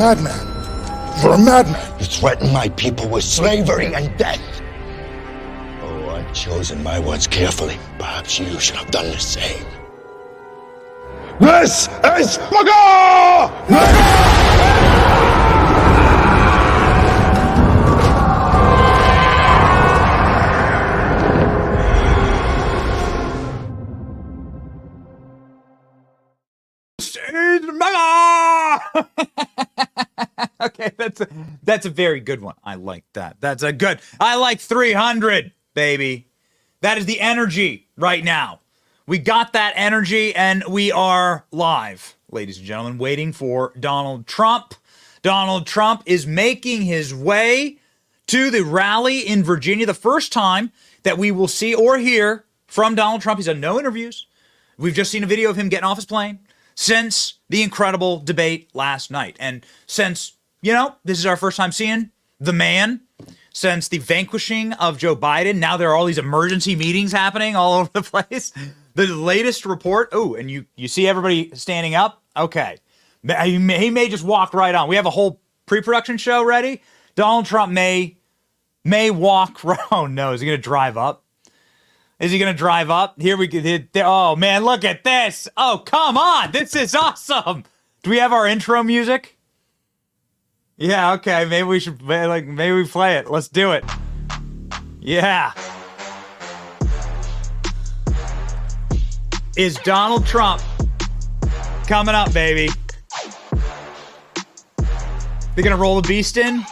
Madman. You're a madman. You threaten my people with slavery and death. Oh, I've chosen my words carefully. Perhaps you should have done the same. This is Okay, that's a very good one. I like that. That's a good. I like 300, baby. That is the energy right now. We got that energy, and we are live, ladies and gentlemen, waiting for Donald Trump. Donald Trump is making his way to the rally in Virginia. The first time that we will see or hear from Donald Trump. He's done no interviews. We've just seen a video of him getting off his plane since the incredible debate last night. And since, this is our first time seeing the man since the vanquishing of Joe Biden. Now there are all these emergency meetings happening all over the place. The latest report. Oh, and you see everybody standing up? Okay. He may just walk right on. We have a whole pre-production show ready. Donald Trump may walk. Oh, no. Is he going to drive up? Is he going to drive up? Here we go. Oh, man, look at this. Oh, come on. This is awesome. Do we have our intro music? Yeah, okay. Maybe we should, maybe we play it. Let's do it. Yeah. Is Donald Trump coming up, baby? They're going to roll the beast in?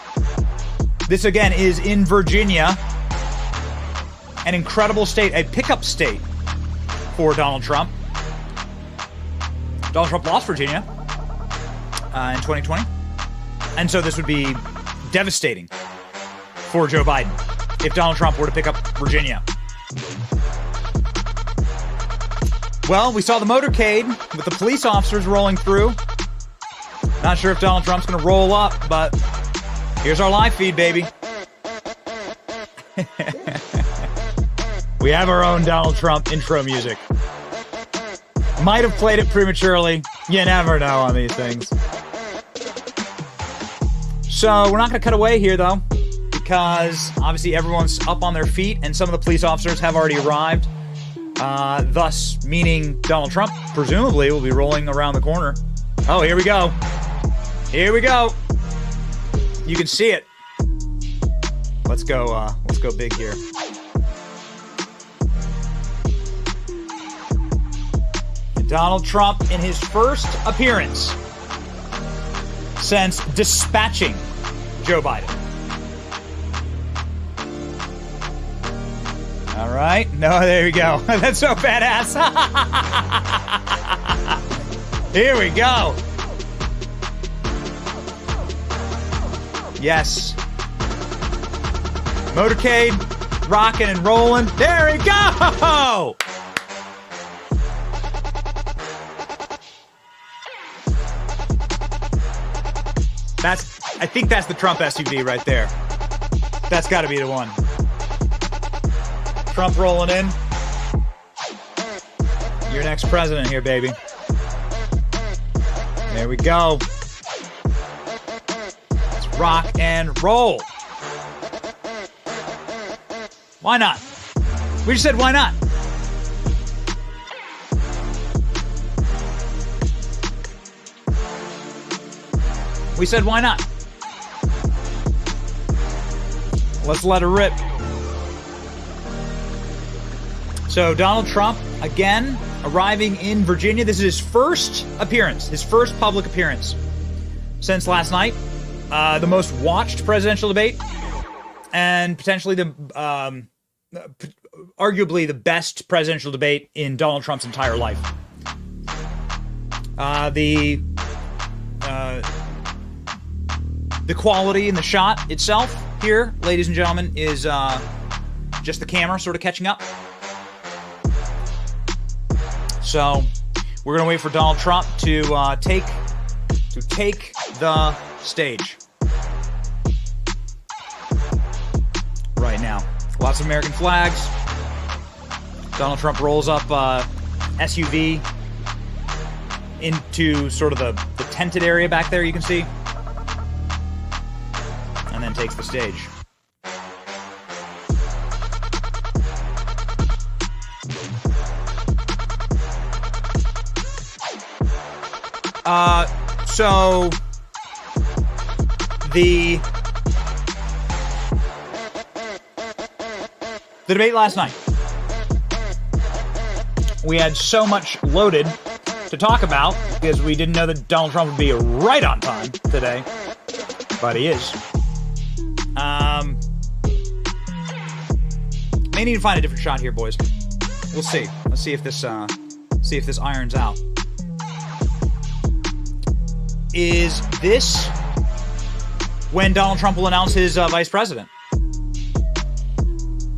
This, again, is in Virginia. An incredible state, a pickup state for Donald Trump. Donald Trump lost Virginia in 2020. And so this would be devastating for Joe Biden if Donald Trump were to pick up Virginia. Well, we saw the motorcade with the police officers rolling through. Not sure if Donald Trump's going to roll up, but here's our live feed, baby. We have our own Donald Trump intro music. Might have played it prematurely. You never know on these things. So we're not going to cut away here, though, because obviously everyone's up on their feet and some of the police officers have already arrived. Thus meaning Donald Trump, presumably, will be rolling around the corner. Oh, here we go. Here we go. You can see it. Let's go big here. Donald Trump, in his first appearance since dispatching Joe Biden. All right. No, there you go. That's so badass. Here we go. Yes. Motorcade, rocking and rolling. There we go. I think that's the Trump SUV right there. That's got to be the one. Trump rolling in. Your next president here, baby. There we go. Let's rock and roll. Why not? We just said why not? We said, why not? Let's let her rip. So Donald Trump, again, arriving in Virginia. This is his first appearance, his first public appearance since last night. The most watched presidential debate and potentially arguably the best presidential debate in Donald Trump's entire life. The quality in the shot itself here, ladies and gentlemen, is just the camera sort of catching up. So we're going to wait for Donald Trump to take the stage right now. Lots of American flags. Donald Trump rolls up SUV into sort of the tented area back there, you can see. and takes the stage. So the debate last night. We had so much loaded to talk about because we didn't know that Donald Trump would be right on time today, but he is. May need to find a different shot here, boys. We'll see. Let's see if this irons out. Is this when Donald Trump will announce his vice president?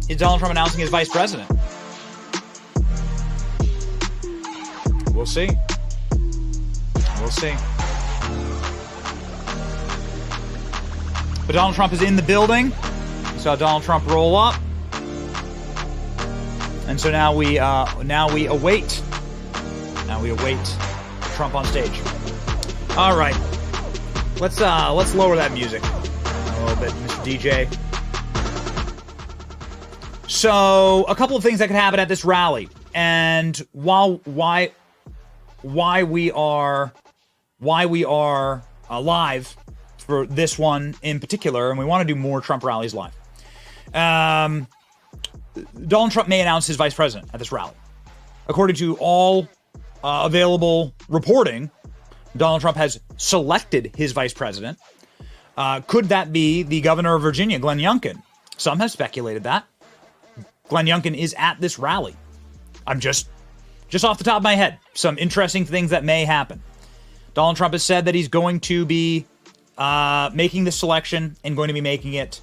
Is Donald Trump announcing his vice president? We'll see. We'll see. But Donald Trump is in the building. We saw Donald Trump roll up. And so now we await. Now we await Trump on stage. All right. Let's lower that music a little bit, Mr. DJ. So, a couple of things that could happen at this rally, and why we are live for this one in particular, and we want to do more Trump rallies live. Donald Trump may announce his vice president at this rally. According to all available reporting, Donald Trump has selected his vice president. Could that be the governor of Virginia, Glenn Youngkin? Some have speculated that. Glenn Youngkin is at this rally. I'm just off the top of my head, some interesting things that may happen. Donald Trump has said that he's going to be making this selection and going to be making it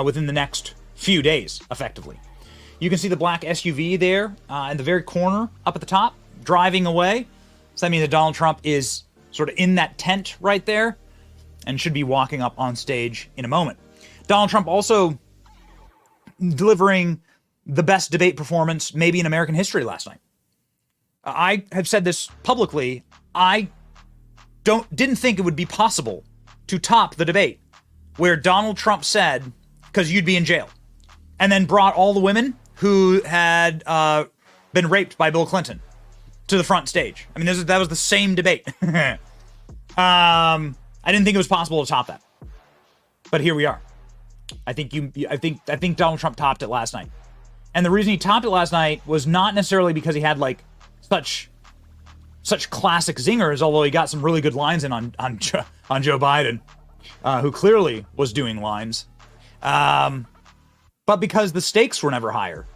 within the next few days, effectively. You can see the black SUV there in the very corner up at the top, driving away. So that means that Donald Trump is sort of in that tent right there and should be walking up on stage in a moment. Donald Trump also delivering the best debate performance maybe in American history last night. I have said this publicly. I didn't think it would be possible to top the debate where Donald Trump said, because you'd be in jail, and then brought all the women who had been raped by Bill Clinton to the front stage. I mean, that was the same debate. I didn't think it was possible to top that, but here we are. I think Donald Trump topped it last night. And the reason he topped it last night was not necessarily because he had like such classic zingers, although he got some really good lines in on Joe Biden, who clearly was doing lines, but because the stakes were never higher.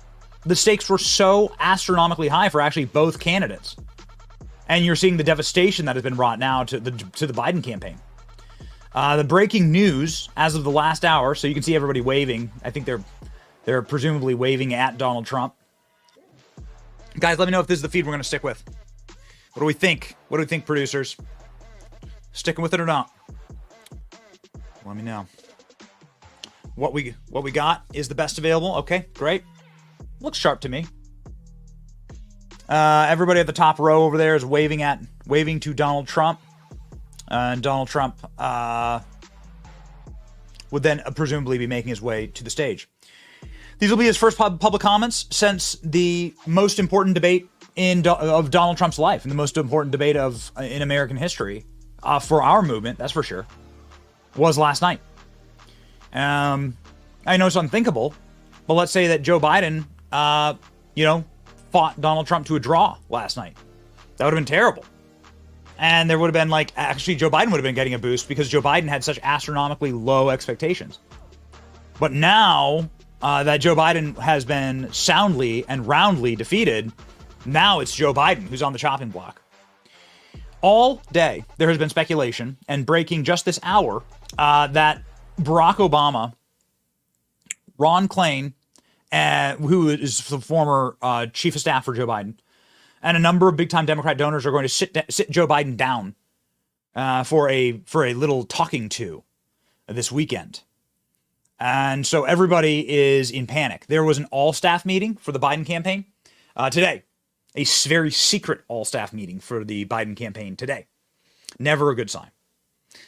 The stakes were so astronomically high for actually both candidates, and you're seeing the devastation that has been brought now to the Biden campaign. The breaking news as of the last hour, so you can see everybody waving. I think they're presumably waving at Donald Trump. Guys, let me know if this is the feed we're going to stick with. What do we think? What do we think, producers? Sticking with it or not? Let me know. What we got is the best available. Okay, great. Looks sharp to me. Everybody at the top row over there is waving to Donald Trump. And Donald Trump would then presumably be making his way to the stage. These will be his first public comments since the most important debate of Donald Trump's life, and the most important debate in American history for our movement, that's for sure, was last night. I know it's unthinkable, but let's say that Joe Biden, fought Donald Trump to a draw last night. That would have been terrible. And there would have been actually Joe Biden would have been getting a boost because Joe Biden had such astronomically low expectations. But now that Joe Biden has been soundly and roundly defeated, now it's Joe Biden who's on the chopping block. All day, there has been speculation and breaking just this hour that Barack Obama, Ron Klain, who is the former chief of staff for Joe Biden, and a number of big-time Democrat donors are going to sit Joe Biden down for a little talking to this weekend. And so everybody is in panic. There was an all-staff meeting for the Biden campaign today. A very secret all-staff meeting for the Biden campaign today. Never a good sign.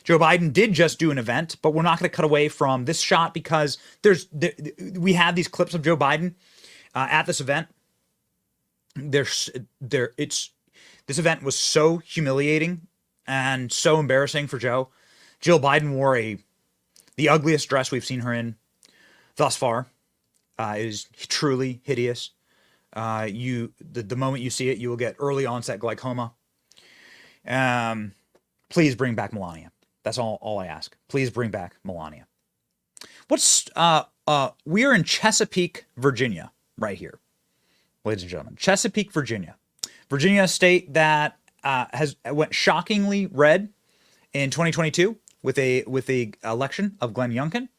Joe Biden did just do an event, but we're not going to cut away from this shot because we have these clips of Joe Biden at this event. This event was so humiliating and so embarrassing for Joe. Jill Biden wore the ugliest dress we've seen her in thus far. It is truly hideous. The moment you see it, you will get early onset glaucoma. Please bring back Melania. That's all I ask. Please bring back Melania. We are in Chesapeake, Virginia, right here, ladies and gentlemen. Chesapeake, Virginia. Virginia, a state that went shockingly red in 2022 with the election of Glenn Youngkin.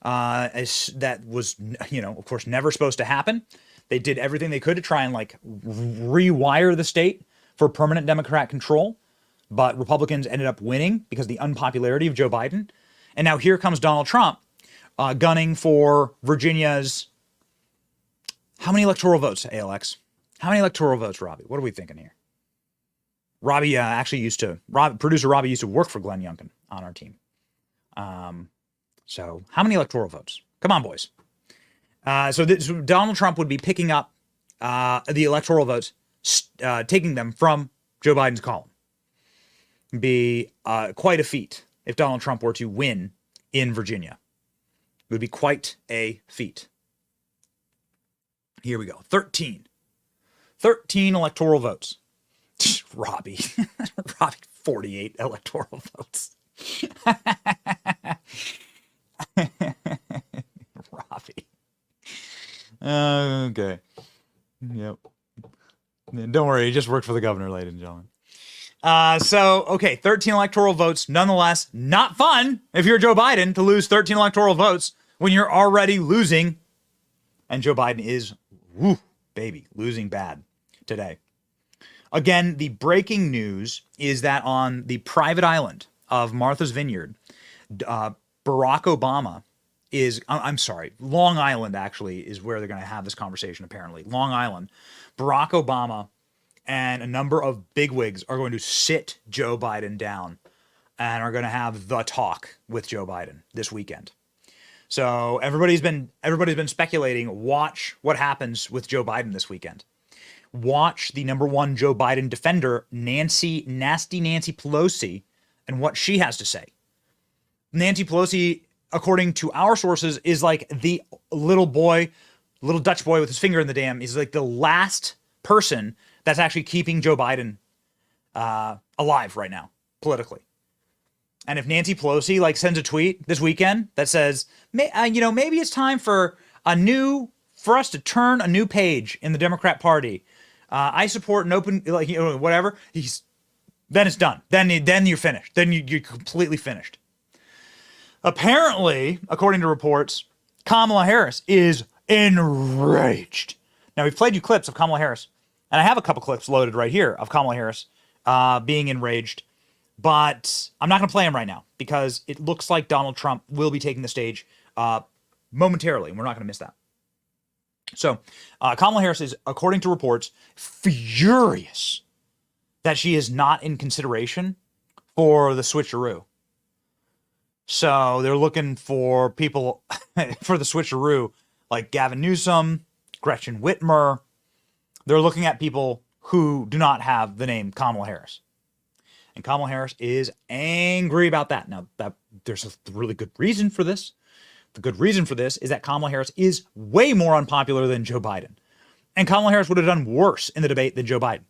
That was, of course, never supposed to happen. They did everything they could to try and rewire the state for permanent Democrat control, but Republicans ended up winning because of the unpopularity of Joe Biden. And now here comes Donald Trump gunning for Virginia's. How many electoral votes, ALX? How many electoral votes, Robbie? What are we thinking here? Robbie producer Robbie used to work for Glenn Youngkin on our team. So how many electoral votes? Come on, boys. So Donald Trump would be picking up the electoral votes, taking them from Joe Biden's column. It'd be quite a feat if Donald Trump were to win in Virginia. It would be quite a feat. Here we go. 13 electoral votes. Robbie, 48 electoral votes. Robbie. Okay. Yep. Don't worry, he just worked for the governor, ladies and gentlemen. 13 electoral votes. Nonetheless, not fun if you're Joe Biden to lose 13 electoral votes when you're already losing. And Joe Biden is, losing bad today. Again, the breaking news is that on the private island of Martha's Vineyard, Barack Obama Long Island actually is where they're going to have this conversation, apparently. Long Island. Barack Obama and a number of bigwigs are going to sit Joe Biden down and are going to have the talk with Joe Biden this weekend. So everybody's been speculating, watch what happens with Joe Biden this weekend. Watch the number one Joe Biden defender, Nasty Nancy Pelosi, and what she has to say. Nancy Pelosi, according to our sources, is like the little Dutch boy with his finger in the dam. He's like the last person that's actually keeping Joe Biden alive right now, politically. And if Nancy Pelosi sends a tweet this weekend that says, maybe it's time for us to turn a new page in the Democrat Party. I support an open, whatever. Then it's done. Then you're finished. Then you're completely finished. Apparently, according to reports, Kamala Harris is enraged. Now, we've played you clips of Kamala Harris, and I have a couple clips loaded right here of Kamala Harris being enraged, but I'm not going to play them right now because it looks like Donald Trump will be taking the stage momentarily, and we're not going to miss that. So, Kamala Harris is, according to reports, furious that she is not in consideration for the switcheroo. So they're looking for people for the switcheroo like Gavin Newsom, Gretchen Whitmer. They're looking at people who do not have the name Kamala Harris. And Kamala Harris is angry about that. Now, there's a really good reason for this. The good reason for this is that Kamala Harris is way more unpopular than Joe Biden. And Kamala Harris would have done worse in the debate than Joe Biden.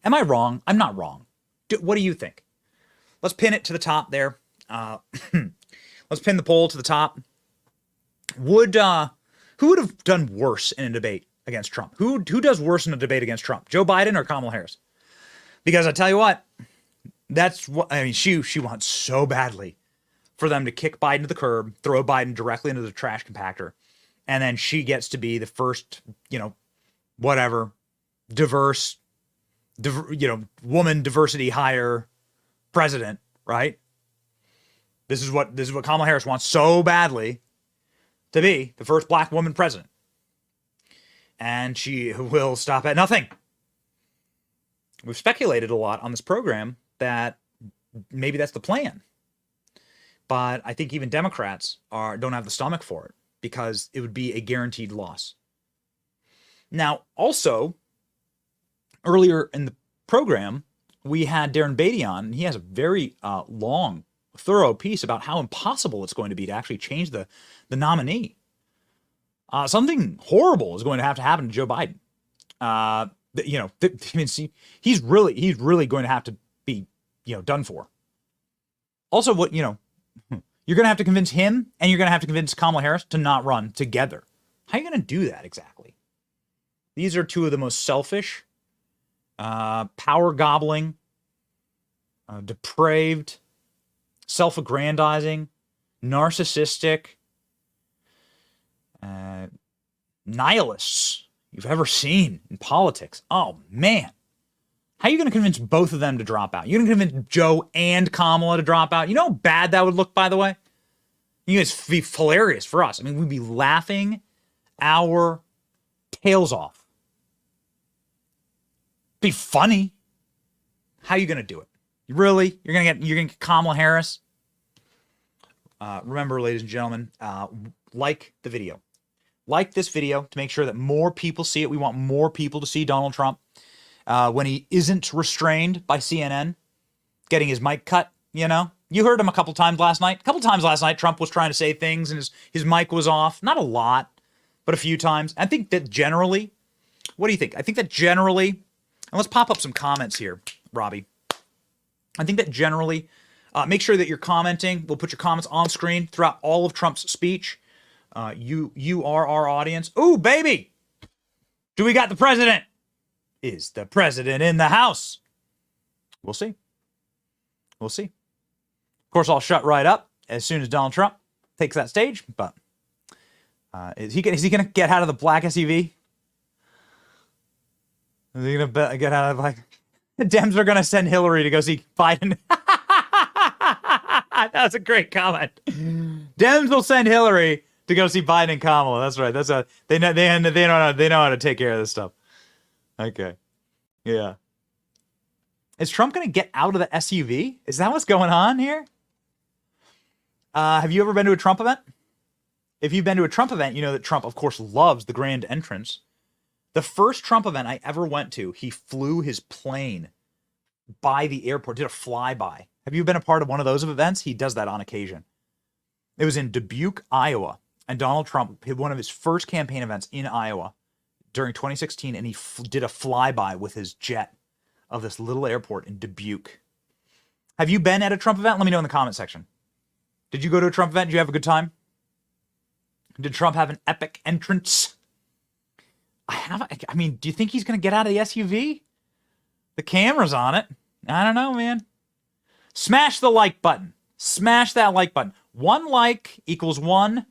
Am I wrong? I'm not wrong. What do you think? Let's pin it to the top there. Let's pin the poll to the top. Who would have done worse in a debate against Trump? Who does worse in a debate against Trump? Joe Biden or Kamala Harris? Because I tell you what, she wants so badly for them to kick Biden to the curb, throw Biden directly into the trash compactor, and then she gets to be the first, woman diversity hire president, right? This is what Kamala Harris wants so badly, to be the first black woman president. And she will stop at nothing. We've speculated a lot on this program that maybe that's the plan. But I think even Democrats don't have the stomach for it because it would be a guaranteed loss. Now, also, earlier in the program, we had Darren Beatty on, and he has a very long, thorough piece about how impossible it's going to be to actually change the nominee. Something horrible is going to have to happen to Joe Biden. He's really going to have to be, done for. Also, you're going to have to convince him, and you're going to have to convince Kamala Harris to not run together. How are you going to do that exactly? These are two of the most selfish, power-gobbling, depraved, self-aggrandizing, narcissistic, nihilists you've ever seen in politics. Oh, man. How are you going to convince both of them to drop out? You're going to convince Joe and Kamala to drop out? You know how bad that would look, by the way? You guys be hilarious for us. I mean, we'd be laughing our tails off. Be funny. How are you going to do it? Really? You're going to get Kamala Harris? Remember, ladies and gentlemen, like the video. Like this video to make sure that more people see it. We want more people to see Donald Trump when he isn't restrained by CNN, getting his mic cut, You heard him a couple times last night. A couple times last night, Trump was trying to say things and his mic was off. Not a lot, but a few times. I think that generally, what do you think? I think that generally, and let's pop up some comments here, Robbie. I think that generally, make sure that you're commenting. We'll put your comments on screen throughout all of Trump's speech. You are our audience. Ooh, baby! Do we got the president? Is the president in the house? We'll see. We'll see. Of course, I'll shut right up as soon as Donald Trump takes that stage. But is he going to get out of the black SUV? Is he going to get out of the Dems are going to send Hillary to go see Biden? That was a great comment. Dems will send Hillary to go see Biden and Kamala. That's right. They know how to take care of this stuff. Okay. Yeah. Is Trump going to get out of the SUV? Is that what's going on here? Have you ever been to a Trump event? If you've been to a Trump event, you know that Trump, of course, loves the grand entrance. The first Trump event I ever went to, he flew his plane by the airport, did a flyby. Have you been a part of one of those events? He does that on occasion. It was in Dubuque, Iowa, and Donald Trump had one of his first campaign events in Iowa during 2016, and he did a flyby with his jet of this little airport in Dubuque. Have you been at a Trump event? Let me know in the comment section. Did you go to a Trump event? Did you have a good time? Did Trump have an epic entrance? I mean, do you think he's going to get out of the SUV? The camera's on it. I don't know, man. Smash the like button. Smash that like button. 1 like equals 1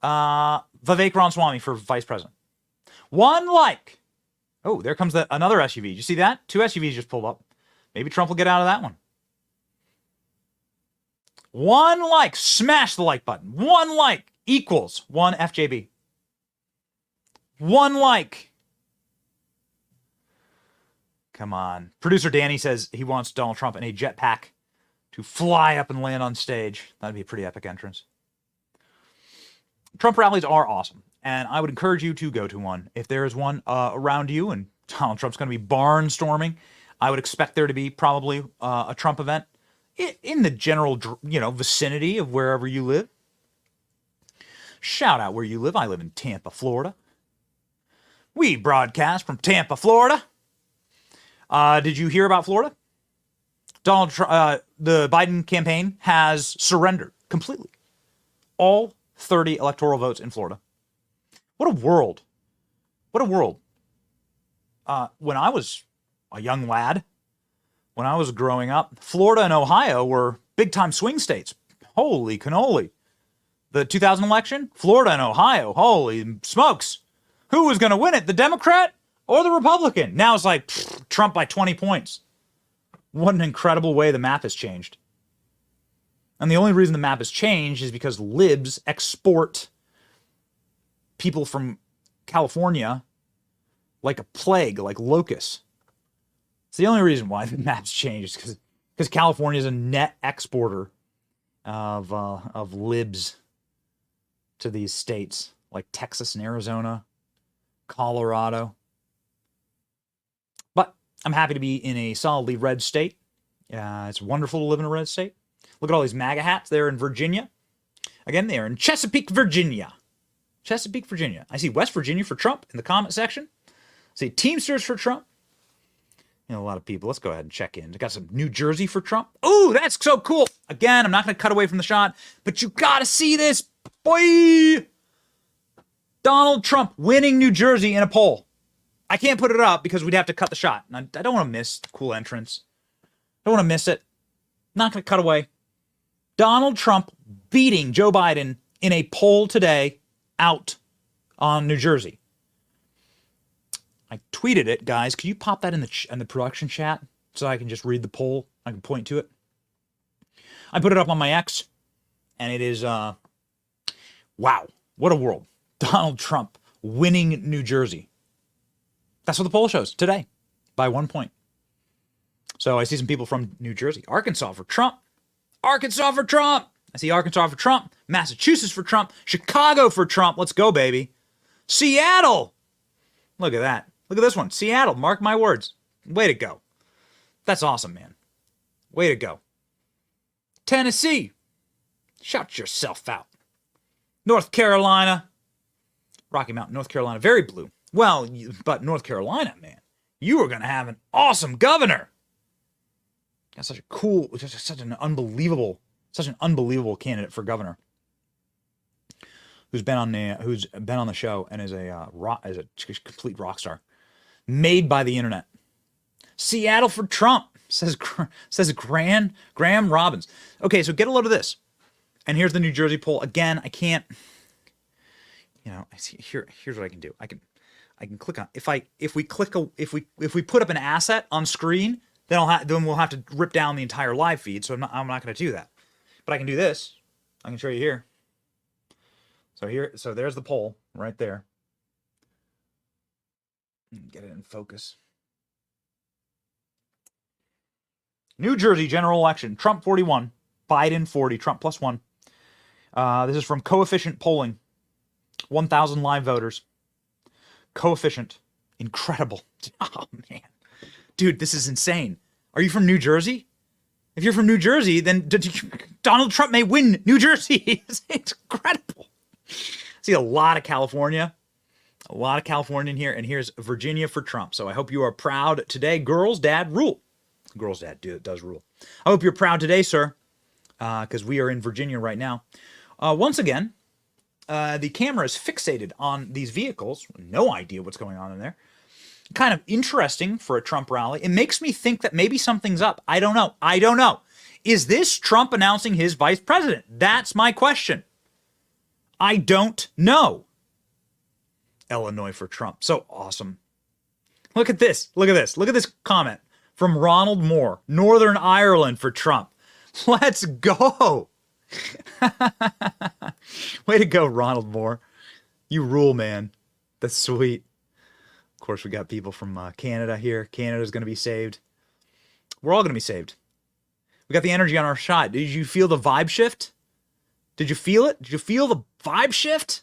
Vivek Ramaswamy for vice president. 1 like. Oh, there comes another SUV. Did you see that? 2 SUVs just pulled up. Maybe Trump will get out of that one. 1 like. Smash the like button. 1 like equals 1 FJB. 1 like. Come on. Producer Danny says he wants Donald Trump in a jetpack to fly up and land on stage. That'd be a pretty epic entrance. Trump rallies are awesome, and I would encourage you to go to one. If there is one around you and Donald Trump's going to be barnstorming, I would expect there to be probably a Trump event in the general, vicinity of wherever you live. Shout out where you live. I live in Tampa, Florida. We broadcast from Tampa, Florida. Did you hear about Florida? Donald Trump, the Biden campaign has surrendered completely all 30 electoral votes in Florida. What a world. What a world. When I was a young lad, when I was growing up, Florida and Ohio were big-time swing states. Holy cannoli. The 2000 election, Florida and Ohio, holy smokes. Who was going to win it, the Democrat or the Republican? Now it's like Trump by 20 points. What an incredible way the map has changed. And the only reason the map has changed is because libs export people from California like a plague, like locusts. It's the only reason why the map's changed, because California is a net exporter of libs to these states like Texas and Arizona, Colorado. But I'm happy to be in a solidly red state. It's wonderful to live in a red state. Look at all these MAGA hats there in Virginia. Again, they are in Chesapeake, Virginia. Chesapeake, Virginia. I see West Virginia for Trump in the comment section. I see Teamsters for Trump. You know, a lot of people. Let's go ahead and check in. I got some New Jersey for Trump. Ooh, that's so cool. Again, I'm not going to cut away from the shot, but you got to see this, boy. Donald Trump winning New Jersey in a poll. I can't put it up because we'd have to cut the shot. I don't want to miss the cool entrance. I don't want to miss it. Not going to cut away. Donald Trump beating Joe Biden in a poll today out on New Jersey. I tweeted it, guys. Can you pop that in the production chat so I can just read the poll? I can point to it. I put it up on my X, and it is, wow, what a world. Donald Trump winning New Jersey. That's what the poll shows today by 1 point. So I see some people from New Jersey. Arkansas for Trump. Arkansas for Trump. I see Arkansas for Trump. Massachusetts for Trump. Chicago for Trump. Let's go, baby. Seattle. Look at that. Look at this one. Seattle. Mark my words. Way to go. That's awesome, man. Way to go. Tennessee. Shout yourself out. North Carolina. Rocky Mountain, North Carolina. Very blue. Well, but North Carolina, man. You are going to have an awesome governor. That's such a cool, such an unbelievable candidate for governor. Who's been on the show and is a complete rock star. Made by the internet. Seattle for Trump, says Graham Robbins. Okay, so get a load of this. And here's the New Jersey poll. Again, I can't, I see here's what I can do. I can click on, if we put up an asset on screen, then we'll have to rip down the entire live feed. So I'm not going to do that. But I can do this. I can show you here. So there's the poll right there. Get it in focus. New Jersey general election. Trump 41, Biden 40, Trump +1. This is from Coefficient Polling. 1,000 live voters. Coefficient. Incredible. Oh, man. Dude, this is insane. Are you from New Jersey? If you're from New Jersey, then Donald Trump may win New Jersey. It's incredible. See a lot of California. A lot of California in here. And here's Virginia for Trump. So I hope you are proud today. Girls, dad, rule. Girls, dad does rule. I hope you're proud today, sir. Because we are in Virginia right now. Once again, the camera is fixated on these vehicles. No idea what's going on in there. Kind of interesting for a Trump rally. It makes me think that maybe something's up. I don't know. Is this Trump announcing his vice president? That's my question. I don't know. Illinois for Trump. So awesome. Look at this. Look at this comment from Ronald Moore. Northern Ireland for Trump. Let's go. Way to go, Ronald Moore. You rule, man. That's sweet. Of course, we got people from Canada here. Canada's going to be saved. We're all going to be saved. We got the energy on our side. Did you feel the vibe shift? Did you feel it? Did you feel the vibe shift?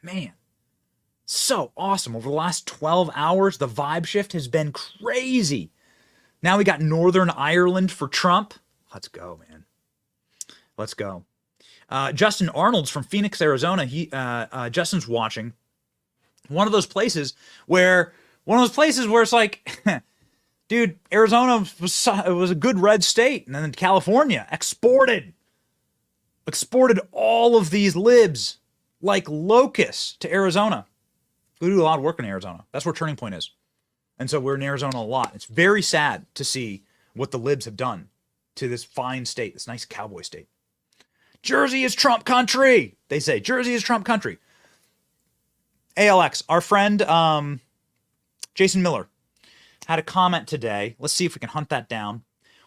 Man, so awesome. Over the last 12 hours, the vibe shift has been crazy. Now we got Northern Ireland for Trump. Let's go, man. Let's go. Justin Arnold's from Phoenix, Arizona. Justin's watching. One of those places where it's like, dude, Arizona was a good red state, and then California exported all of these libs like locusts to Arizona. We do a lot of work in Arizona. That's where Turning Point is. And so we're in Arizona a lot. It's very sad to see what the libs have done to this fine state, this nice cowboy state. Jersey is Trump country, they say. Jersey is Trump country. ALX, our friend Jason Miller had a comment today. Let's see if we can hunt that down.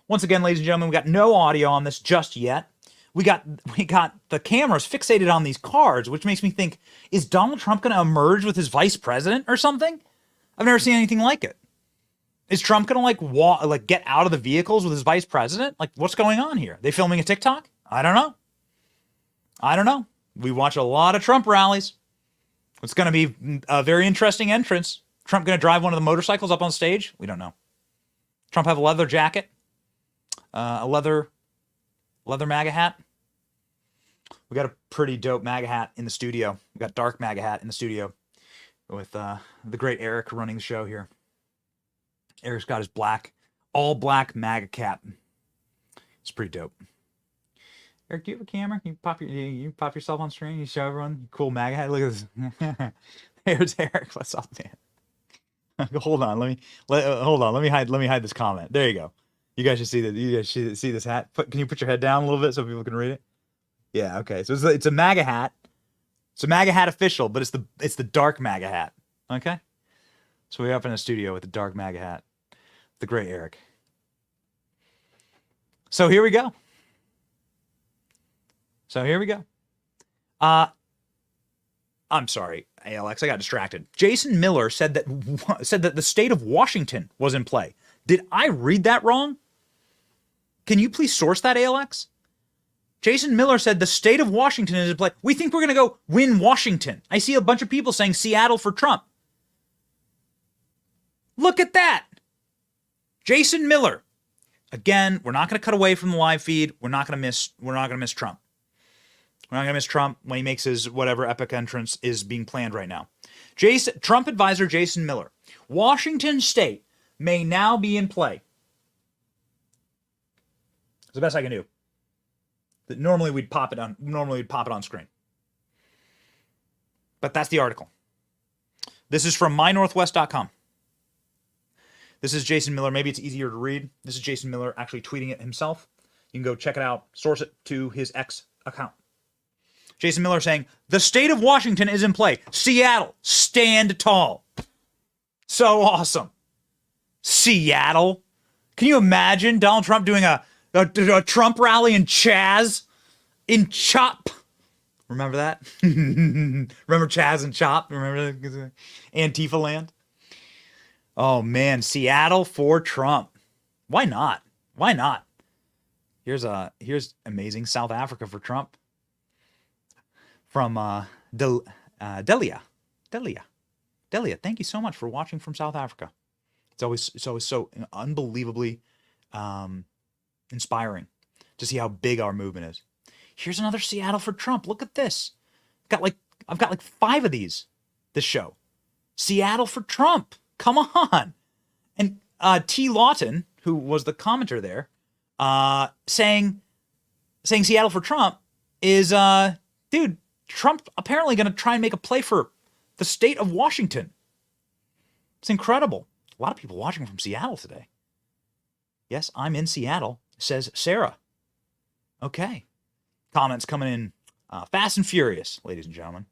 Once again, ladies and gentlemen, we got no audio on this just yet. We got the cameras fixated on these cards, which makes me think, is Donald Trump going to emerge with his vice president or something? I've never seen anything like it. Is Trump going to get out of the vehicles with his vice president? Like, what's going on here? They filming a TikTok? I don't know. I don't know. We watch a lot of Trump rallies. It's going to be a very interesting entrance. Trump going to drive one of the motorcycles up on stage? We don't know. Trump have a leather jacket, a leather MAGA hat. We got a pretty dope MAGA hat in the studio. We got dark MAGA hat in the studio with the great Eric running the show here. Eric's got his all black MAGA cap. It's pretty dope. Eric, do you have a camera? You pop yourself on screen? You show everyone cool MAGA hat? Look at this. There's Eric. What's up, man? Hold on. Let me hide this comment. There you go. You guys should see that. You guys should see this hat. Can you put your head down a little bit so people can read it? Yeah. Okay. So it's a MAGA hat. It's a MAGA hat official, but it's the dark MAGA hat. Okay. So we're up in the studio with the dark MAGA hat. The great Eric. So here we go. I'm sorry, ALX, I got distracted. Jason Miller said that the state of Washington was in play. Did I read that wrong? Can you please source that, ALX? Jason Miller said the state of Washington is in play. We think we're going to go win Washington. I see a bunch of people saying Seattle for Trump. Look at that. Jason Miller. Again, we're not going to cut away from the live feed. We're not going to miss Trump. We're not going to miss Trump when he makes his whatever epic entrance is being planned right now. Trump advisor Jason Miller. Washington State may now be in play. It's the best I can do. Normally we'd pop it on screen. But that's the article. This is from mynorthwest.com. This is Jason Miller. Maybe it's easier to read. This is Jason Miller actually tweeting it himself. You can go check it out. Source it to his X account. Jason Miller saying, the state of Washington is in play. Seattle, stand tall. So awesome. Seattle. Can you imagine Donald Trump doing a Trump rally in Chaz? In Chop. Remember that? Remember Chaz and Chop? Remember that? Antifa land? Oh, man. Seattle for Trump. Why not? Why not? Here's amazing South Africa for Trump. From Delia. Thank you so much for watching from South Africa. It's always so unbelievably inspiring to see how big our movement is. Here's another Seattle for Trump. Look at this. I've got like 5 of these this show. Seattle for Trump. Come on. And T. Lawton, who was the commenter there, saying Seattle for Trump is dude, Trump apparently going to try and make a play for the state of Washington. It's incredible. A lot of people watching from Seattle today. Yes, I'm in Seattle, says Sarah. Okay. Comments coming in fast and furious, ladies and gentlemen.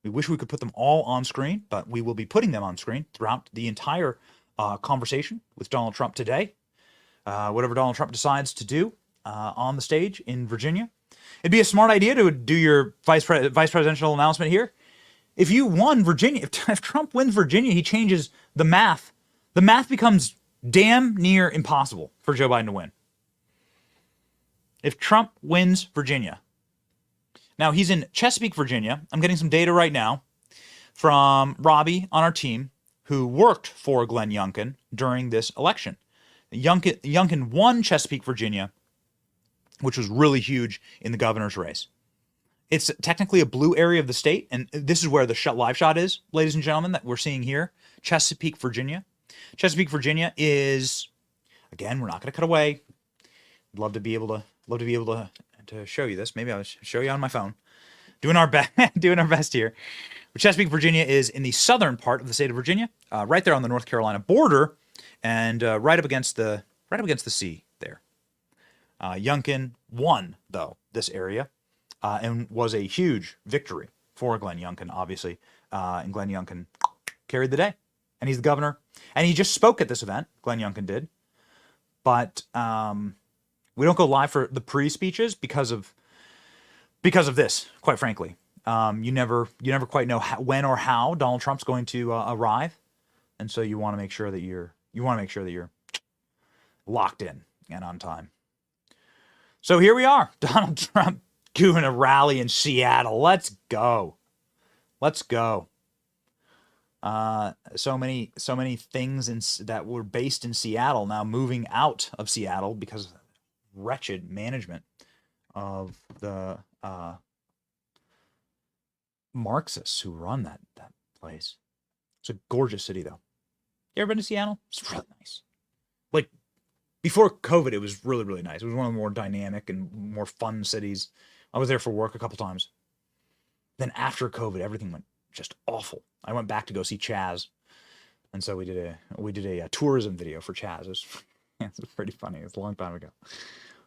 We wish we could put them all on screen, but we will be putting them on screen throughout the entire conversation with Donald Trump today. Whatever Donald Trump decides to do on the stage in Virginia. It'd be a smart idea to do your vice presidential announcement here. If you won Virginia, if Trump wins Virginia, he changes the math. The math becomes damn near impossible for Joe Biden to win. If Trump wins Virginia. Now, he's in Chesapeake, Virginia. I'm getting some data right now from Robbie on our team who worked for Glenn Youngkin during this election. Youngkin won Chesapeake, Virginia, which was really huge in the governor's race. It's technically a blue area of the state, and this is where the live shot is, ladies and gentlemen, that we're seeing here. Chesapeake, Virginia. Chesapeake, Virginia is, again, we're not going to cut away. I'd love to be able to show you this. Maybe I'll show you on my phone. Doing our best here. But Chesapeake, Virginia is in the southern part of the state of Virginia, right there on the North Carolina border, and right up against the sea there. Youngkin won, though, this area, and was a huge victory for Glenn Youngkin, obviously. And Glenn Youngkin carried the day. And he's the governor. And he just spoke at this event, Glenn Youngkin did. But we don't go live for the pre-speeches because of this, quite frankly. You never quite know when or how Donald Trump's going to arrive. And so you want to make sure that you're locked in and on time. So here we are, Donald Trump doing a rally in Seattle. Let's go. Let's go. So many things that were based in Seattle now moving out of Seattle because of wretched management of the Marxists who run that place. It's a gorgeous city, though. You ever been to Seattle? It's really nice. Like, before COVID, it was really, really nice. It was one of the more dynamic and more fun cities. I was there for work a couple times. Then after COVID, everything went just awful. I went back to go see Chaz, and so we did a tourism video for Chaz. It was pretty funny. It was a long time ago.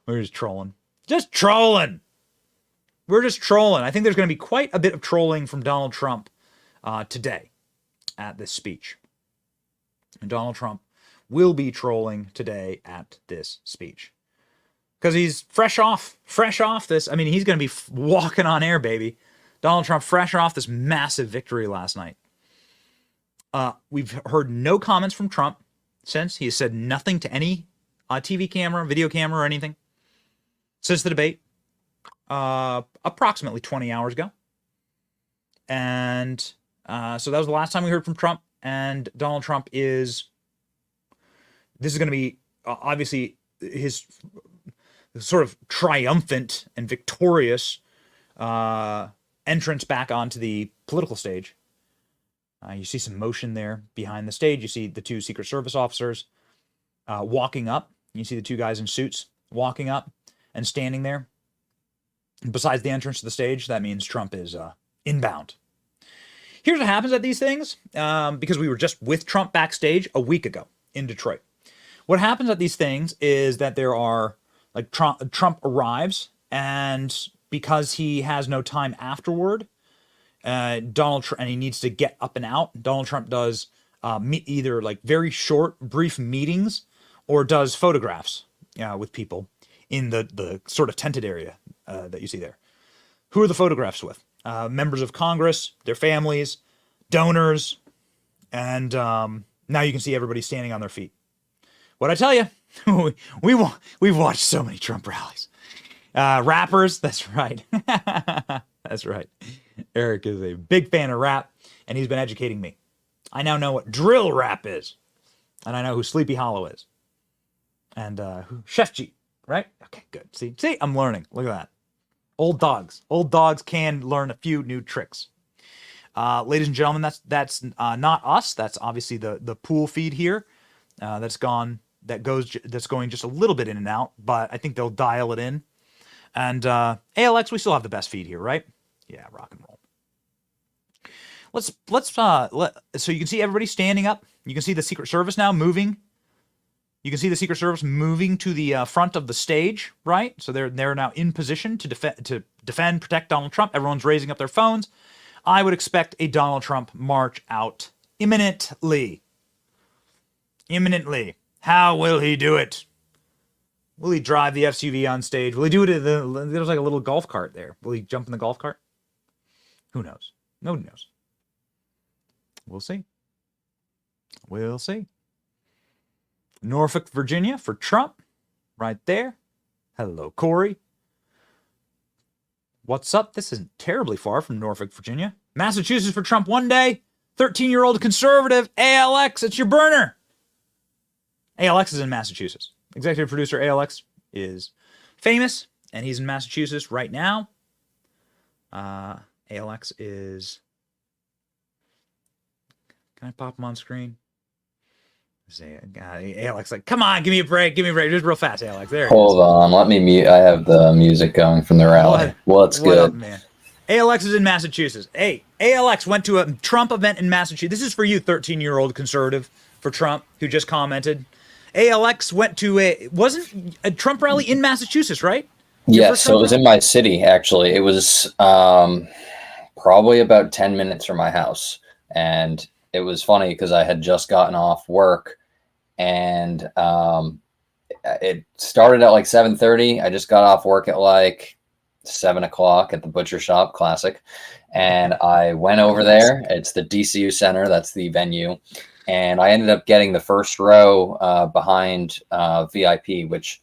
We were just trolling. Just trolling! We're just trolling. I think there's going to be quite a bit of trolling from Donald Trump today at this speech. And Donald Trump will be trolling today at this speech. Because he's fresh off this. I mean, he's going to be walking on air, baby. Donald Trump fresh off this massive victory last night. We've heard no comments from Trump since. He has said nothing to any TV camera, video camera, or anything since the debate. Approximately 20 hours ago. And so that was the last time we heard from Trump. And Donald Trump this is going to be obviously his sort of triumphant and victorious entrance back onto the political stage. You see some motion there behind the stage. You see the two Secret Service officers walking up. You see the two guys in suits walking up and standing there. Besides the entrance to the stage, that means Trump is inbound. Here's what happens at these things, because we were just with Trump backstage a week ago in Detroit. What happens at these things is that there are, like, Trump arrives, and because he has no time afterward, and he needs to get up and out, Donald Trump does either like very short, brief meetings, or does photographs with people in the sort of tented area that you see there. Who are the photographs with? Members of Congress, their families, donors, and now you can see everybody standing on their feet. What I tell you, we've watched so many Trump rallies. Rappers, that's right. That's right. Eric is a big fan of rap, and he's been educating me. I now know what drill rap is, and I know who Sleepy Hollow is, and who Chef G, right? Okay, good. See, I'm learning. Look at that. Old dogs can learn a few new tricks. Ladies and gentlemen, that's not us. That's obviously the pool feed here. That's going just a little bit in and out, but I think they'll dial it in. And ALX, we still have the best feed here, right? Yeah, rock and roll. So you can see everybody standing up. You can see the Secret Service now moving. You can see the Secret Service moving to the front of the stage, right? So they're now in position to defend, protect Donald Trump. Everyone's raising up their phones. I would expect a Donald Trump march out imminently. Imminently. How will he do it? Will he drive the SUV on stage? Will he do it there's like a little golf cart there. Will he jump in the golf cart? Who knows? Nobody knows. We'll see. We'll see. Norfolk, Virginia for Trump. Right there. Hello, Corey. What's up? This isn't terribly far from Norfolk, Virginia. Massachusetts for Trump one day. 13-year-old conservative. ALX, it's your burner. ALX is in Massachusetts. Executive producer ALX is famous, and he's in Massachusetts right now. ALX is... Can I pop him on screen? ALX, like, come on, give me a break, just real fast, ALX. There. Hold on, let me mute. I have the music going from the rally. What's good? What up, man? ALX is in Massachusetts. Hey, ALX went to a Trump event in Massachusetts. This is for you, 13-year-old conservative for Trump who just commented. ALX went to wasn't a Trump rally in Massachusetts, right? Yes, so it was in my city, actually. It was probably about 10 minutes from my house. And it was funny because I had just gotten off work, and it started at like 7:30. I just got off work at like 7 o'clock at the butcher shop, classic. And I went over there. It's the DCU Center. That's the venue. And I ended up getting the first row behind VIP, which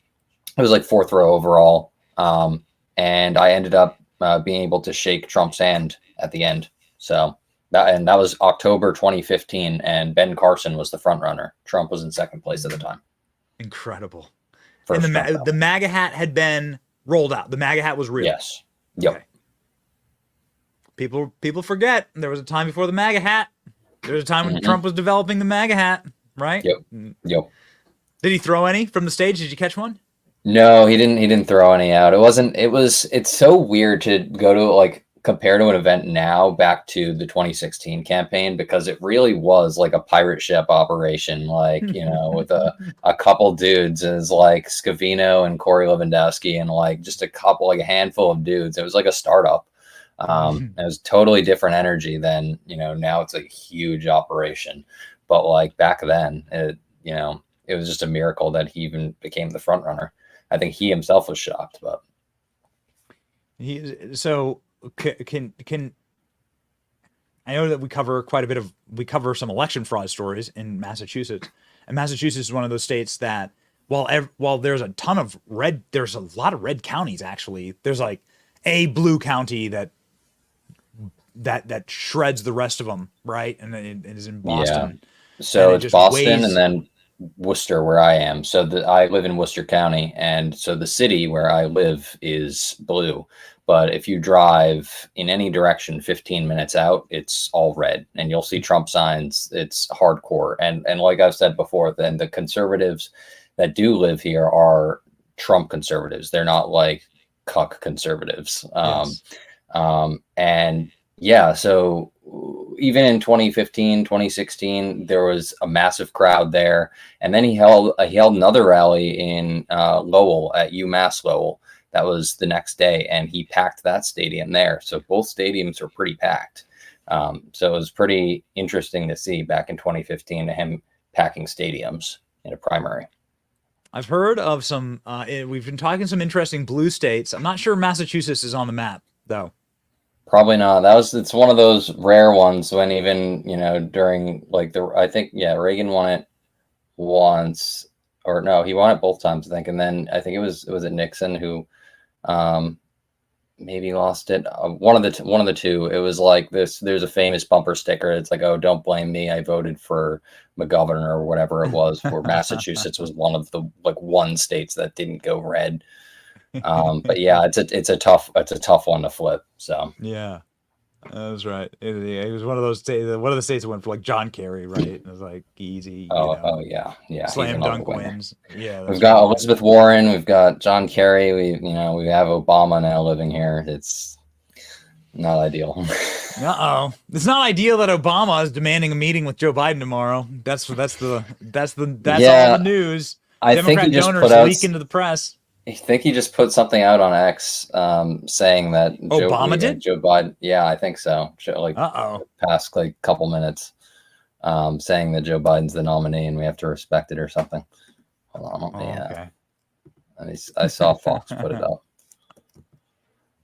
it was like fourth row overall. And I ended up being able to shake Trump's hand at the end. So that was October 2015, and Ben Carson was the front runner. Trump was in second place at the time. Incredible. First And Trump the MAGA hat had been rolled out. The MAGA hat was real. Yes. Yep. Okay. People forget there was a time before the MAGA hat. There was a time when Trump was developing the MAGA hat, right? Yep. Did he throw any from the stage? Did you catch one? No, he didn't throw any out. It's so weird to go to, like, compare to an event now back to the 2016 campaign, because it really was like a pirate ship operation, like, with a couple dudes as like Scavino and Corey Lewandowski and like just a handful of dudes. It was like a startup. It was totally different energy than, now it's a huge operation. But like back then, it was just a miracle that he even became the front runner. I think he himself was shocked, but can I know that we cover some election fraud stories in Massachusetts, and Massachusetts is one of those states that while there's a lot of red counties, actually there's like a blue county that shreds the rest of them, right? And it is in Boston. Yeah. So it's Boston and then Worcester, where I am. So I live in Worcester County, and so the city where I live is blue. But if you drive in any direction 15 minutes out, it's all red, and you'll see Trump signs. It's hardcore. And like I've said before, then the conservatives that do live here are Trump conservatives. They're not like cuck conservatives. Yes. And yeah, so even in 2015, 2016, there was a massive crowd there. And then he held another rally in Lowell, at UMass Lowell. That was the next day, and he packed that stadium there. So both stadiums were pretty packed. So it was pretty interesting to see back in 2015 him packing stadiums in a primary. I've heard of some, we've been talking some interesting blue states. I'm not sure Massachusetts is on the map, though. Probably not. It's one of those rare ones when even, during like Reagan won it once, or no, he won it both times, I think. And then I think it was Nixon who maybe lost it. One of the two. It was like this. There's a famous bumper sticker. It's like, "Oh, don't blame me. I voted for McGovern," or whatever it was. Where Massachusetts was one of the one states that didn't go red. But yeah, it's a tough one to flip. So yeah, that was right. It was one of those states. One of the states that went for like John Kerry, right? It was like easy. Oh yeah. Slam dunk wins. Yeah, we've got Elizabeth Warren. We've got John Kerry. We have Obama now living here. It's not ideal. It's not ideal that Obama is demanding a meeting with Joe Biden tomorrow. That's all the news. Democrat donors leak into the press. I think he just put something out on X saying that Obama did? Joe Biden. Yeah, I think so. Past like couple minutes, saying that Joe Biden's the nominee and we have to respect it or something. Hold on. Okay. I saw Fox put it up.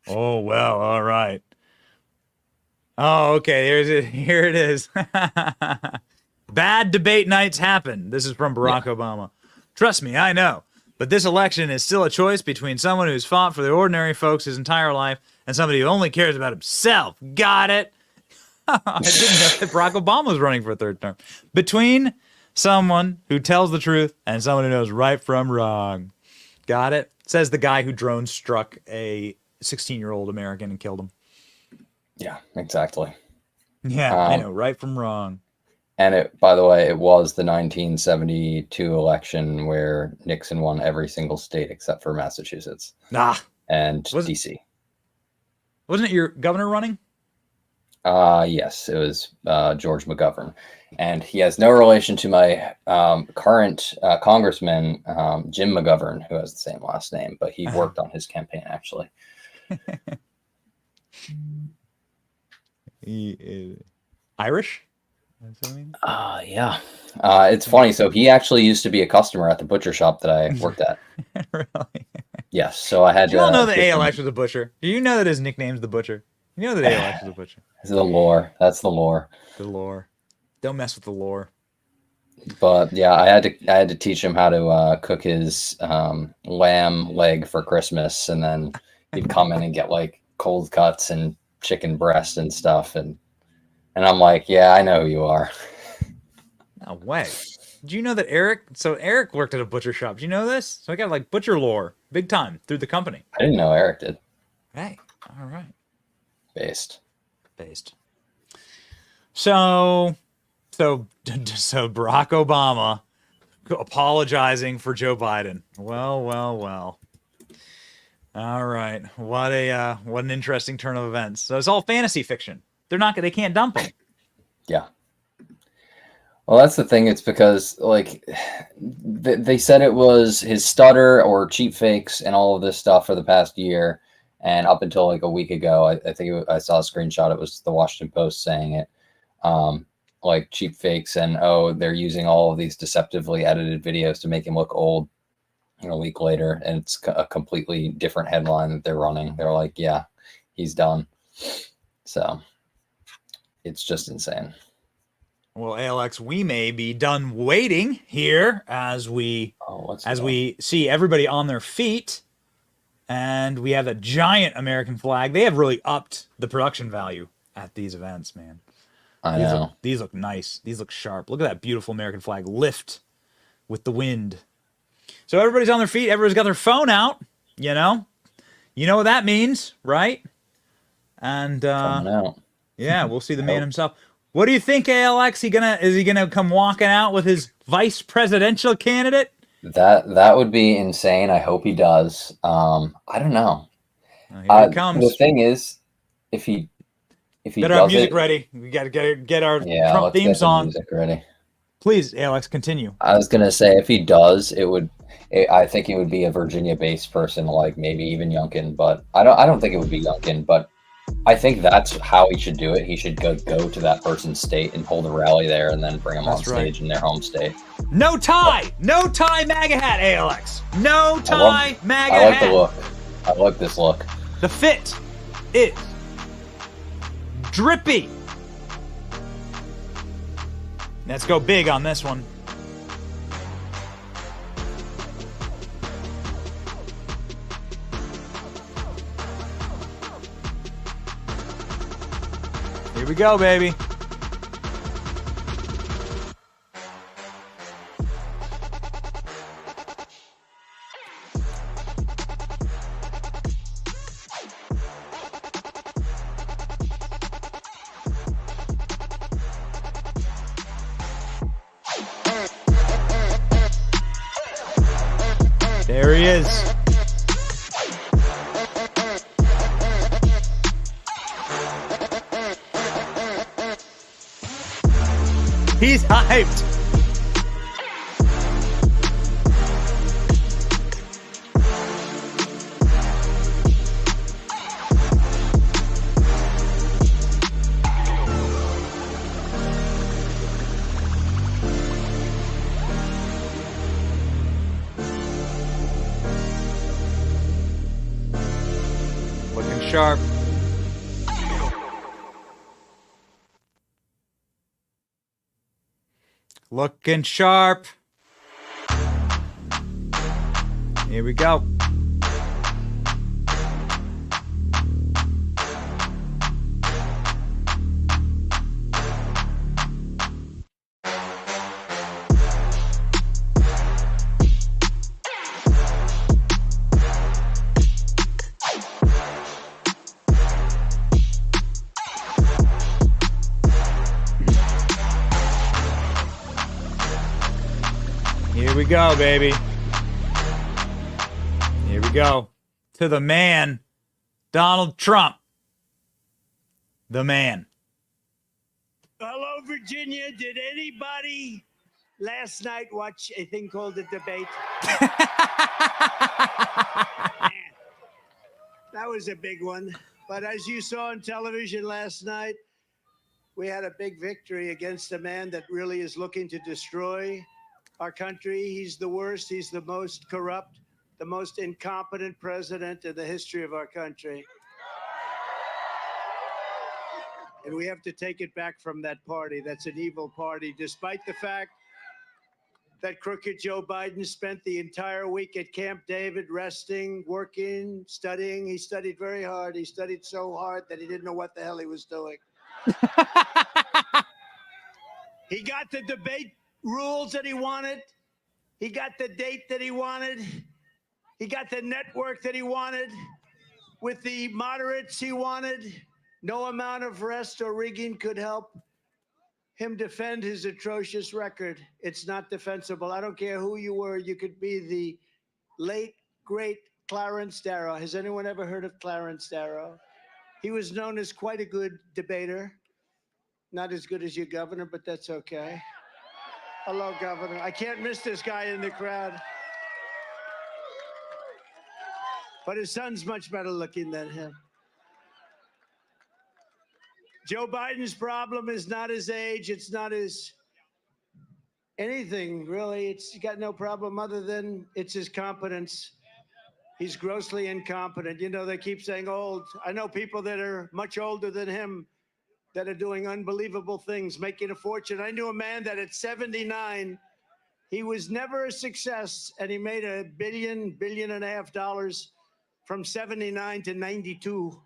Oh, well, all right. Oh, okay. Here it is. Bad debate nights happen. This is from Barack Obama. Trust me, I know. But this election is still a choice between someone who's fought for the ordinary folks his entire life and somebody who only cares about himself. Got it? I didn't know that Barack Obama was running for a third term. Between someone who tells the truth and someone who knows right from wrong. Got it? Says the guy who drone struck a 16-year-old American and killed him. Yeah, exactly. Yeah, I know, right from wrong. And by the way, it was the 1972 election where Nixon won every single state except for Massachusetts. And DC. Wasn't it your governor running? Yes, it was George McGovern. And he has no relation to my current congressman, Jim McGovern, who has the same last name, but he worked on his campaign, actually. He is Irish? Yeah. It's funny. So he actually used to be a customer at the butcher shop that I worked at. Really? Yes. So I had to. You all know that ALX was a butcher. Do you know that his nickname's the butcher? You know that ALX was a butcher. It's the lore. That's the lore. The lore. Don't mess with the lore. But yeah, I had to teach him how to cook his lamb leg for Christmas, and then he'd come in and get like cold cuts and chicken breast and stuff, and I'm like, yeah, I know who you are. No way. Do you know that Eric? So Eric worked at a butcher shop. Do you know this? So I got like butcher lore, big time through the company. I didn't know Eric did. Hey, all right, Based. based. So, so Barack Obama apologizing for Joe Biden. Well, well, well. All right. What an interesting turn of events. So it's all fantasy fiction. They can't dump him. Yeah. Well, that's the thing. It's because like they said it was his stutter or cheap fakes and all of this stuff for the past year, and up until like a week ago, I think I saw a screenshot. It was the Washington Post saying it, like cheap fakes, and oh, they're using all of these deceptively edited videos to make him look old. A week later, and it's a completely different headline that they're running. They're like, yeah, he's done. So it's just insane. Well, Alex, we may be done waiting here as we see everybody on their feet, and we have a giant American flag. They have really upped the production value at these events, man. I know. These look nice. These look sharp. Look at that beautiful American flag lift with the wind. So everybody's on their feet. Everybody's got their phone out. You know what that means, right? And Coming out. yeah, we'll see the man himself. What do you think, ALX? Is he gonna come walking out with his vice presidential candidate? That would be insane. I hope he does. I don't know. Here he comes. The thing is, if he Better have music ready. We gotta get our Trump theme song. Music ready. Please, Alex, continue. I was gonna say if he does, I think it would be a Virginia-based person, like maybe even Youngkin. But I don't think it would be Youngkin. But I think that's how he should do it. He should go to that person's state and hold a rally there, and then bring them on stage in their home state. No tie, MAGA hat, ALX. No tie, MAGA hat. I like the look. I like this look. The fit is drippy. Let's go big on this one. Here we go, baby. There he is. He's hyped. Looking sharp. Looking sharp. Here we go. Here we go, baby. Here we go. To the man, Donald Trump. The man. Hello, Virginia. Did anybody last night watch a thing called The Debate? That was a big one. But as you saw on television last night, we had a big victory against a man that really is looking to destroy our country. He's the worst. He's the most corrupt, the most incompetent president in the history of our country. And we have to take it back from that party. That's an evil party, despite the fact that crooked Joe Biden spent the entire week at Camp David, resting, working, studying. He studied very hard. He studied so hard that he didn't know what the hell he was doing. He got the debate rules that he wanted. He got the date that he wanted. He got the network that he wanted. With the moderates he wanted. No amount of rest or rigging could help him defend his atrocious record. It's not defensible. I don't care who you were. You could be the late, great Clarence Darrow. Has anyone ever heard of Clarence Darrow? He was known as quite a good debater. Not as good as your governor, but that's okay. Hello, Governor. I can't miss this guy in the crowd. But his son's much better looking than him. Joe Biden's problem is not his age. It's not his anything, really. It's got no problem other than it's his competence. He's grossly incompetent. You know, they keep saying old. I know people that are much older than him that are doing unbelievable things, making a fortune. I knew a man that at 79, he was never a success, and he made $1 billion, $1.5 billion from 79 to 92.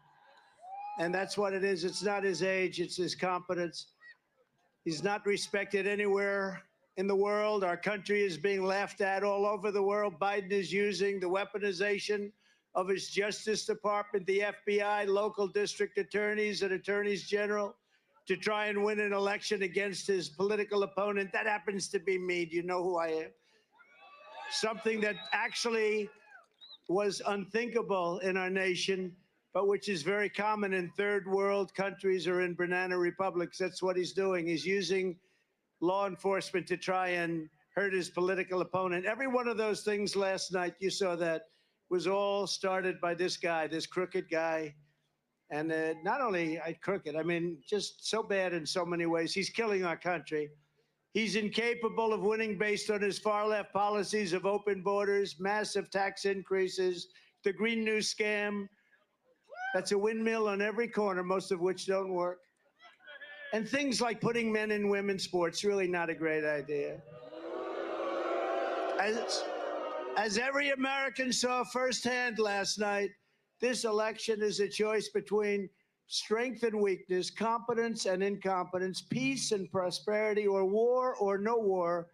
And that's what it is. It's not his age, it's his competence. He's not respected anywhere in the world. Our country is being laughed at all over the world. Biden is using the weaponization of his Justice Department, the FBI, local district attorneys, and attorneys general to try and win an election against his political opponent. That happens to be me. Do you know who I am? Something that actually was unthinkable in our nation, but which is very common in third world countries or in banana republics. That's what he's doing. He's using law enforcement to try and hurt his political opponent. Every one of those things last night, you saw that, was all started by this guy, this crooked guy. And not only crooked, I mean, just so bad in so many ways. He's killing our country. He's incapable of winning based on his far-left policies of open borders, massive tax increases, the Green New Scam. That's a windmill on every corner, most of which don't work. And things like putting men in women's sports, really not a great idea. As every American saw firsthand last night, this election is a choice between strength and weakness, competence and incompetence, peace and prosperity, or war or no war.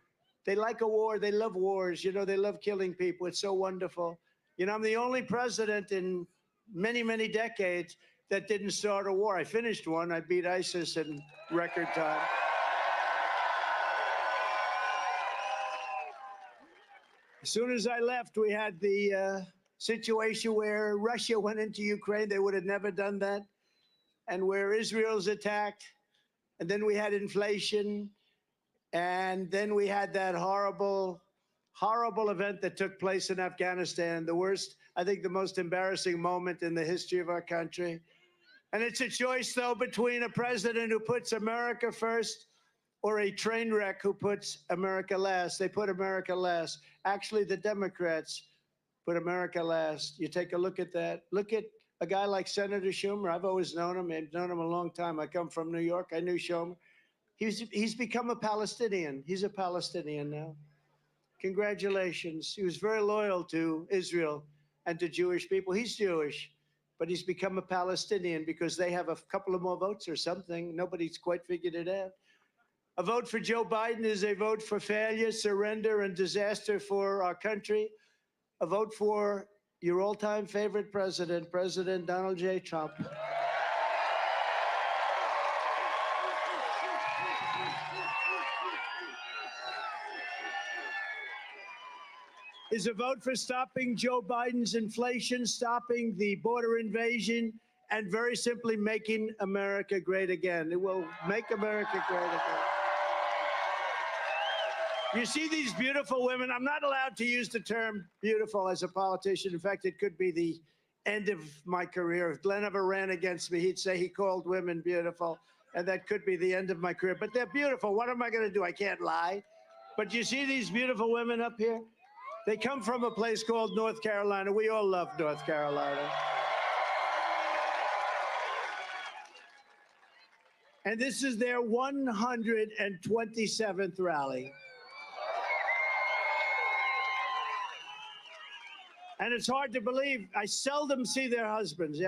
They like a war. They love wars. You know, they love killing people. It's so wonderful. You know, I'm the only president in many, many decades that didn't start a war. I finished one. I beat ISIS in record time. As soon as I left, we had the situation where Russia went into Ukraine. They would have never done that. And where Israel's attacked. And then we had inflation. And then we had that horrible, horrible event that took place in Afghanistan. The worst, I think the most embarrassing moment in the history of our country. And it's a choice, though, between a president who puts America first or a train wreck who puts America last. They put America last. Actually, the Democrats put America last. You take a look at that. Look at a guy like Senator Schumer. I've always known him. I've known him a long time. I come from New York. I knew Schumer. He's become a Palestinian. He's a Palestinian now. Congratulations. He was very loyal to Israel and to Jewish people. He's Jewish, but he's become a Palestinian because they have a couple of more votes or something. Nobody's quite figured it out. A vote for Joe Biden is a vote for failure, surrender, and disaster for our country. A vote for your all-time favorite president, President Donald J. Trump. Is a vote for stopping Joe Biden's inflation, stopping the border invasion, and very simply making America great again. It will make America great again. You see these beautiful women. I'm not allowed to use the term beautiful as a politician. In fact, it could be the end of my career. If Glenn ever ran against me, he'd say he called women beautiful, and that could be the end of my career. But they're beautiful. What am I going to do? I can't lie. But you see these beautiful women up here? They come from a place called North Carolina. We all love North Carolina. And this is their 127th rally. And it's hard to believe. I seldom see their husbands,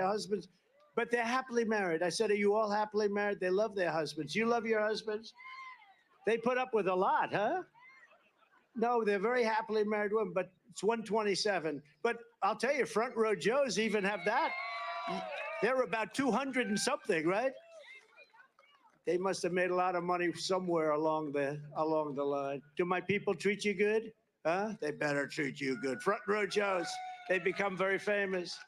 but they're happily married. I said, are you all happily married? They love their husbands. You love your husbands? They put up with a lot, huh? No, they're very happily married women, but it's 127. But I'll tell you, front row Joes even have that. They're about 200 and something, right? They must have made a lot of money somewhere along the line. Do my people treat you good? Huh? They better treat you good. Front row Joes, they become very famous.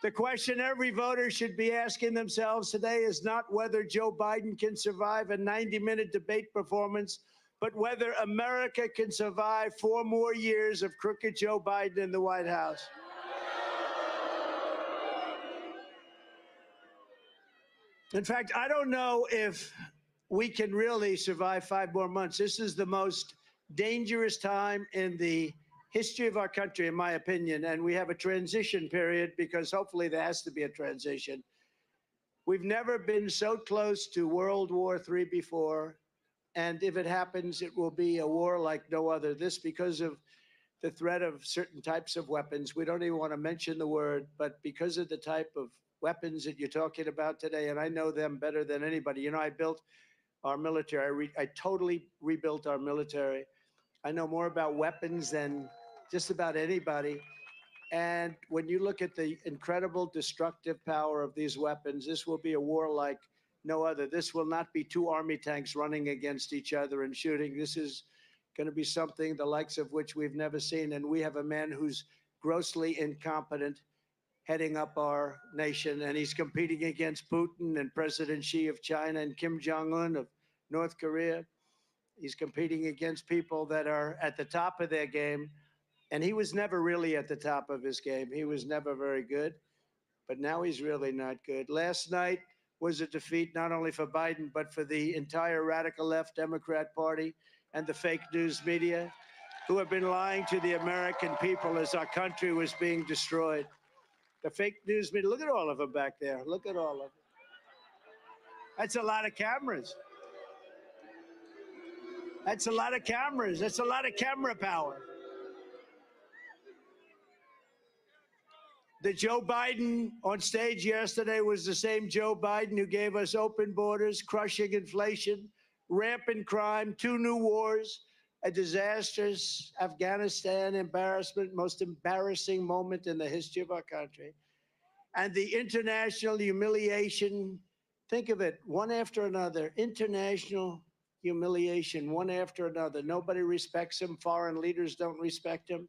The question every voter should be asking themselves today is not whether Joe Biden can survive a 90-minute debate performance, but whether America can survive 4 more years of crooked Joe Biden in the White House. In fact, I don't know if we can really survive 5 more months. This is the most dangerous time in the history of our country, in my opinion, and we have a transition period because hopefully there has to be a transition. We've never been so close to World War III before, and if it happens, it will be a war like no other. This because of the threat of certain types of weapons. We don't even want to mention the word, but because of the type of weapons that you're talking about today, and I know them better than anybody. You know, I built our military. I totally rebuilt our military. I know more about weapons than just about anybody. And when you look at the incredible destructive power of these weapons, this will be a war like no other. This will not be 2 army tanks running against each other and shooting. This is going to be something the likes of which we've never seen. And we have a man who's grossly incompetent heading up our nation. And he's competing against Putin and President Xi of China and Kim Jong-un of North Korea. He's competing against people that are at the top of their game. And he was never really at the top of his game. He was never very good, but now he's really not good. Last night was a defeat not only for Biden, but for the entire radical left Democrat Party and the fake news media who have been lying to the American people as our country was being destroyed. The fake news media, look at all of them back there. Look at all of them. That's a lot of cameras. That's a lot of cameras. That's a lot of camera power. The Joe Biden on stage yesterday was the same Joe Biden who gave us open borders, crushing inflation, rampant crime, 2 new wars, a disastrous Afghanistan embarrassment, most embarrassing moment in the history of our country, and the international humiliation. Think of it, one after another, international humiliation, one after another. Nobody respects him. Foreign leaders don't respect him.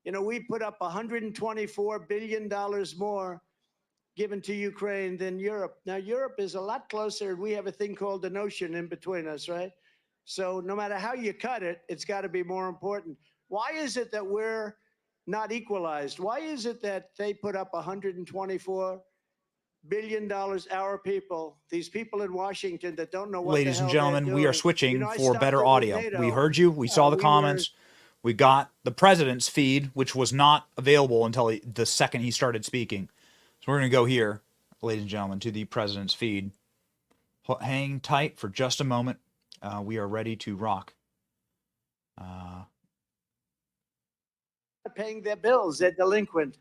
You know, we put up $124 billion more given to Ukraine than Europe. Now, Europe is a lot closer. We have a thing called an ocean in between us, right? So no matter how you cut it, it's got to be more important. Why is it that we're not equalized? Why is it that they put up $124 billion, our people, these people in Washington that don't know what Ladies the and hell gentlemen, they're we are doing. switching You know, I for better stopped it with audio. NATO. We heard you. We saw the comments. We got the president's feed, which was not available until the second he started speaking. So we're going to go here, ladies and gentlemen, to the president's feed. Hang tight for just a moment. We are ready to rock. Paying their bills, they're delinquent.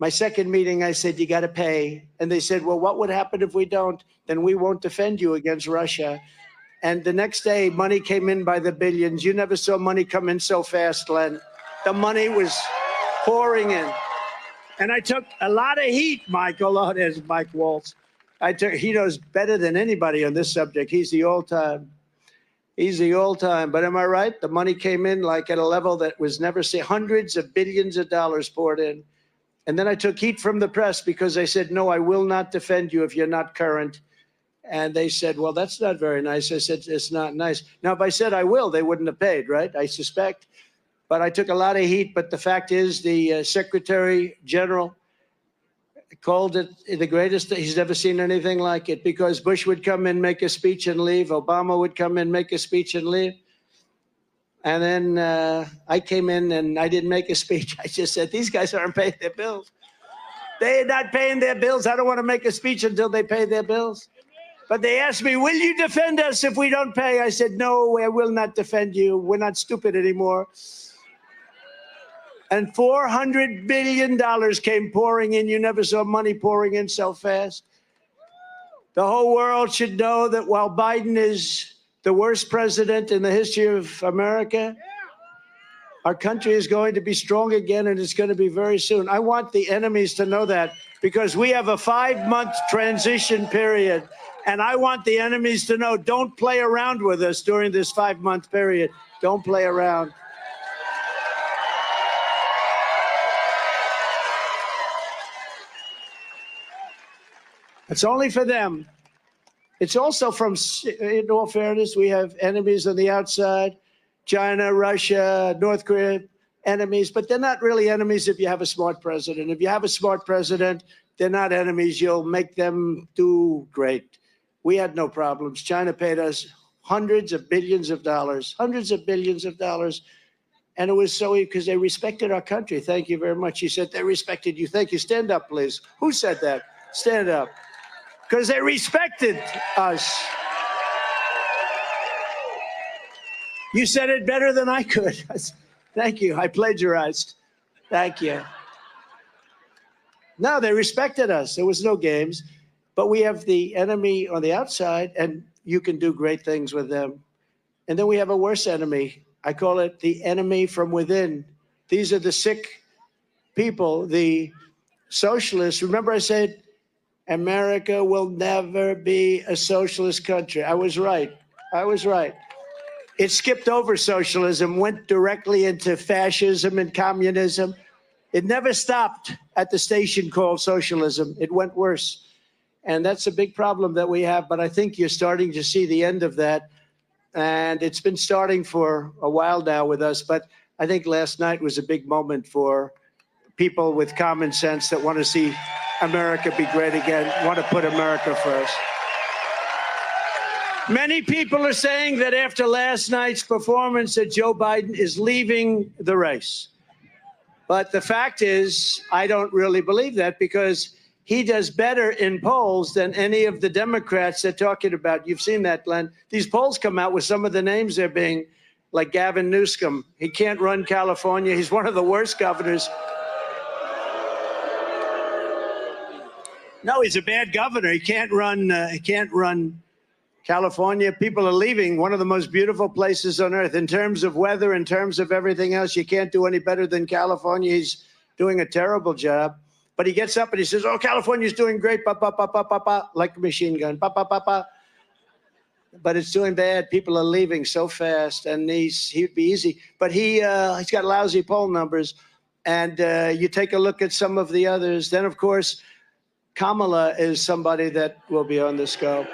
My second meeting, I said, you got to pay. And they said, well, what would happen if we don't? Then we won't defend you against Russia. And the next day, money came in by the billions. You never saw money come in so fast, Len. The money was pouring in. And I took a lot of heat, Michael. Oh, there's Mike Waltz. He knows better than anybody on this subject. He's the all-time. But am I right? The money came in like at a level that was never seen. Hundreds of billions of dollars poured in. And then I took heat from the press because they said, no, I will not defend you if you're not current. And they said, well, that's not very nice. I said, it's not nice. Now, if I said I will, they wouldn't have paid, right? I suspect. But I took a lot of heat. But the fact is, the Secretary General called it the greatest. He's never seen anything like it because Bush would come in, make a speech and leave. Obama would come in, make a speech and leave. And then I came in and I didn't make a speech. I just said, these guys aren't paying their bills. They're not paying their bills. I don't want to make a speech until they pay their bills. But they asked me, will you defend us if we don't pay? I said, no, I will not defend you. We're not stupid anymore. and $400 billion came pouring in. You never saw money pouring in so fast. The whole world should know that while Biden is the worst president in the history of America, our country is going to be strong again, and it's going to be very soon. I want the enemies to know that, because we have a 5-month transition period, and I want the enemies to know, don't play around with us during this 5-month period. Don't play around. It's only for them. It's also from, in all fairness, we have enemies on the outside. China, Russia, North Korea, enemies, but they're not really enemies if you have a smart president. If you have a smart president, they're not enemies. You'll make them do great. We had no problems. China paid us hundreds of billions of dollars, and it was so because they respected our country. Thank you very much. He said they respected you. Thank you. Stand up, please. Who said that? Stand up. Because they respected us. You said it better than I could. Thank you. I plagiarized. Thank you. No, they respected us. There was no games. But we have the enemy on the outside, and you can do great things with them. And then we have a worse enemy. I call it the enemy from within. These are the sick people, the socialists. Remember I said, America will never be a socialist country. I was right. I was right. It skipped over socialism, went directly into fascism and communism. It never stopped at the station called socialism. It went worse. And that's a big problem that we have. But I think you're starting to see the end of that. And it's been starting for a while now with us. But I think last night was a big moment for people with common sense that want to see America be great again, want to put America first. Many people are saying that after last night's performance that Joe Biden is leaving the race. But the fact is, I don't really believe that, because he does better in polls than any of the Democrats they're talking about. You've seen that, Glenn. These polls come out with some of the names they're being, like Gavin Newsom. He can't run California. He's one of the worst governors. No, he's a bad governor. He can't run. California. People are leaving one of the most beautiful places on earth in terms of weather, in terms of everything else. You can't do any better than California. He's doing a terrible job. But he gets up and he says, oh, California's doing great, pa, pa, pa, pa, pa, pa, like a machine gun, pa, pa, pa, pa. But it's doing bad. People are leaving so fast, and he'd be easy. But he's got lousy poll numbers. And you take a look at some of the others. Then, of course, Kamala is somebody that will be on the scope.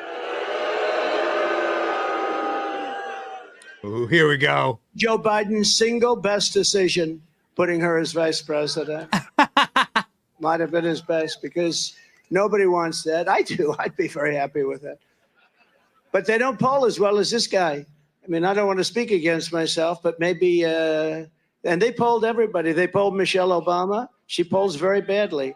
Ooh, here we go. Joe Biden's single best decision, putting her as vice president. Might have been his best, because nobody wants that. I do. I'd be very happy with that. But they don't poll as well as this guy. I mean, I don't want to speak against myself, but maybe, and they polled everybody. They polled Michelle Obama. She polls very badly.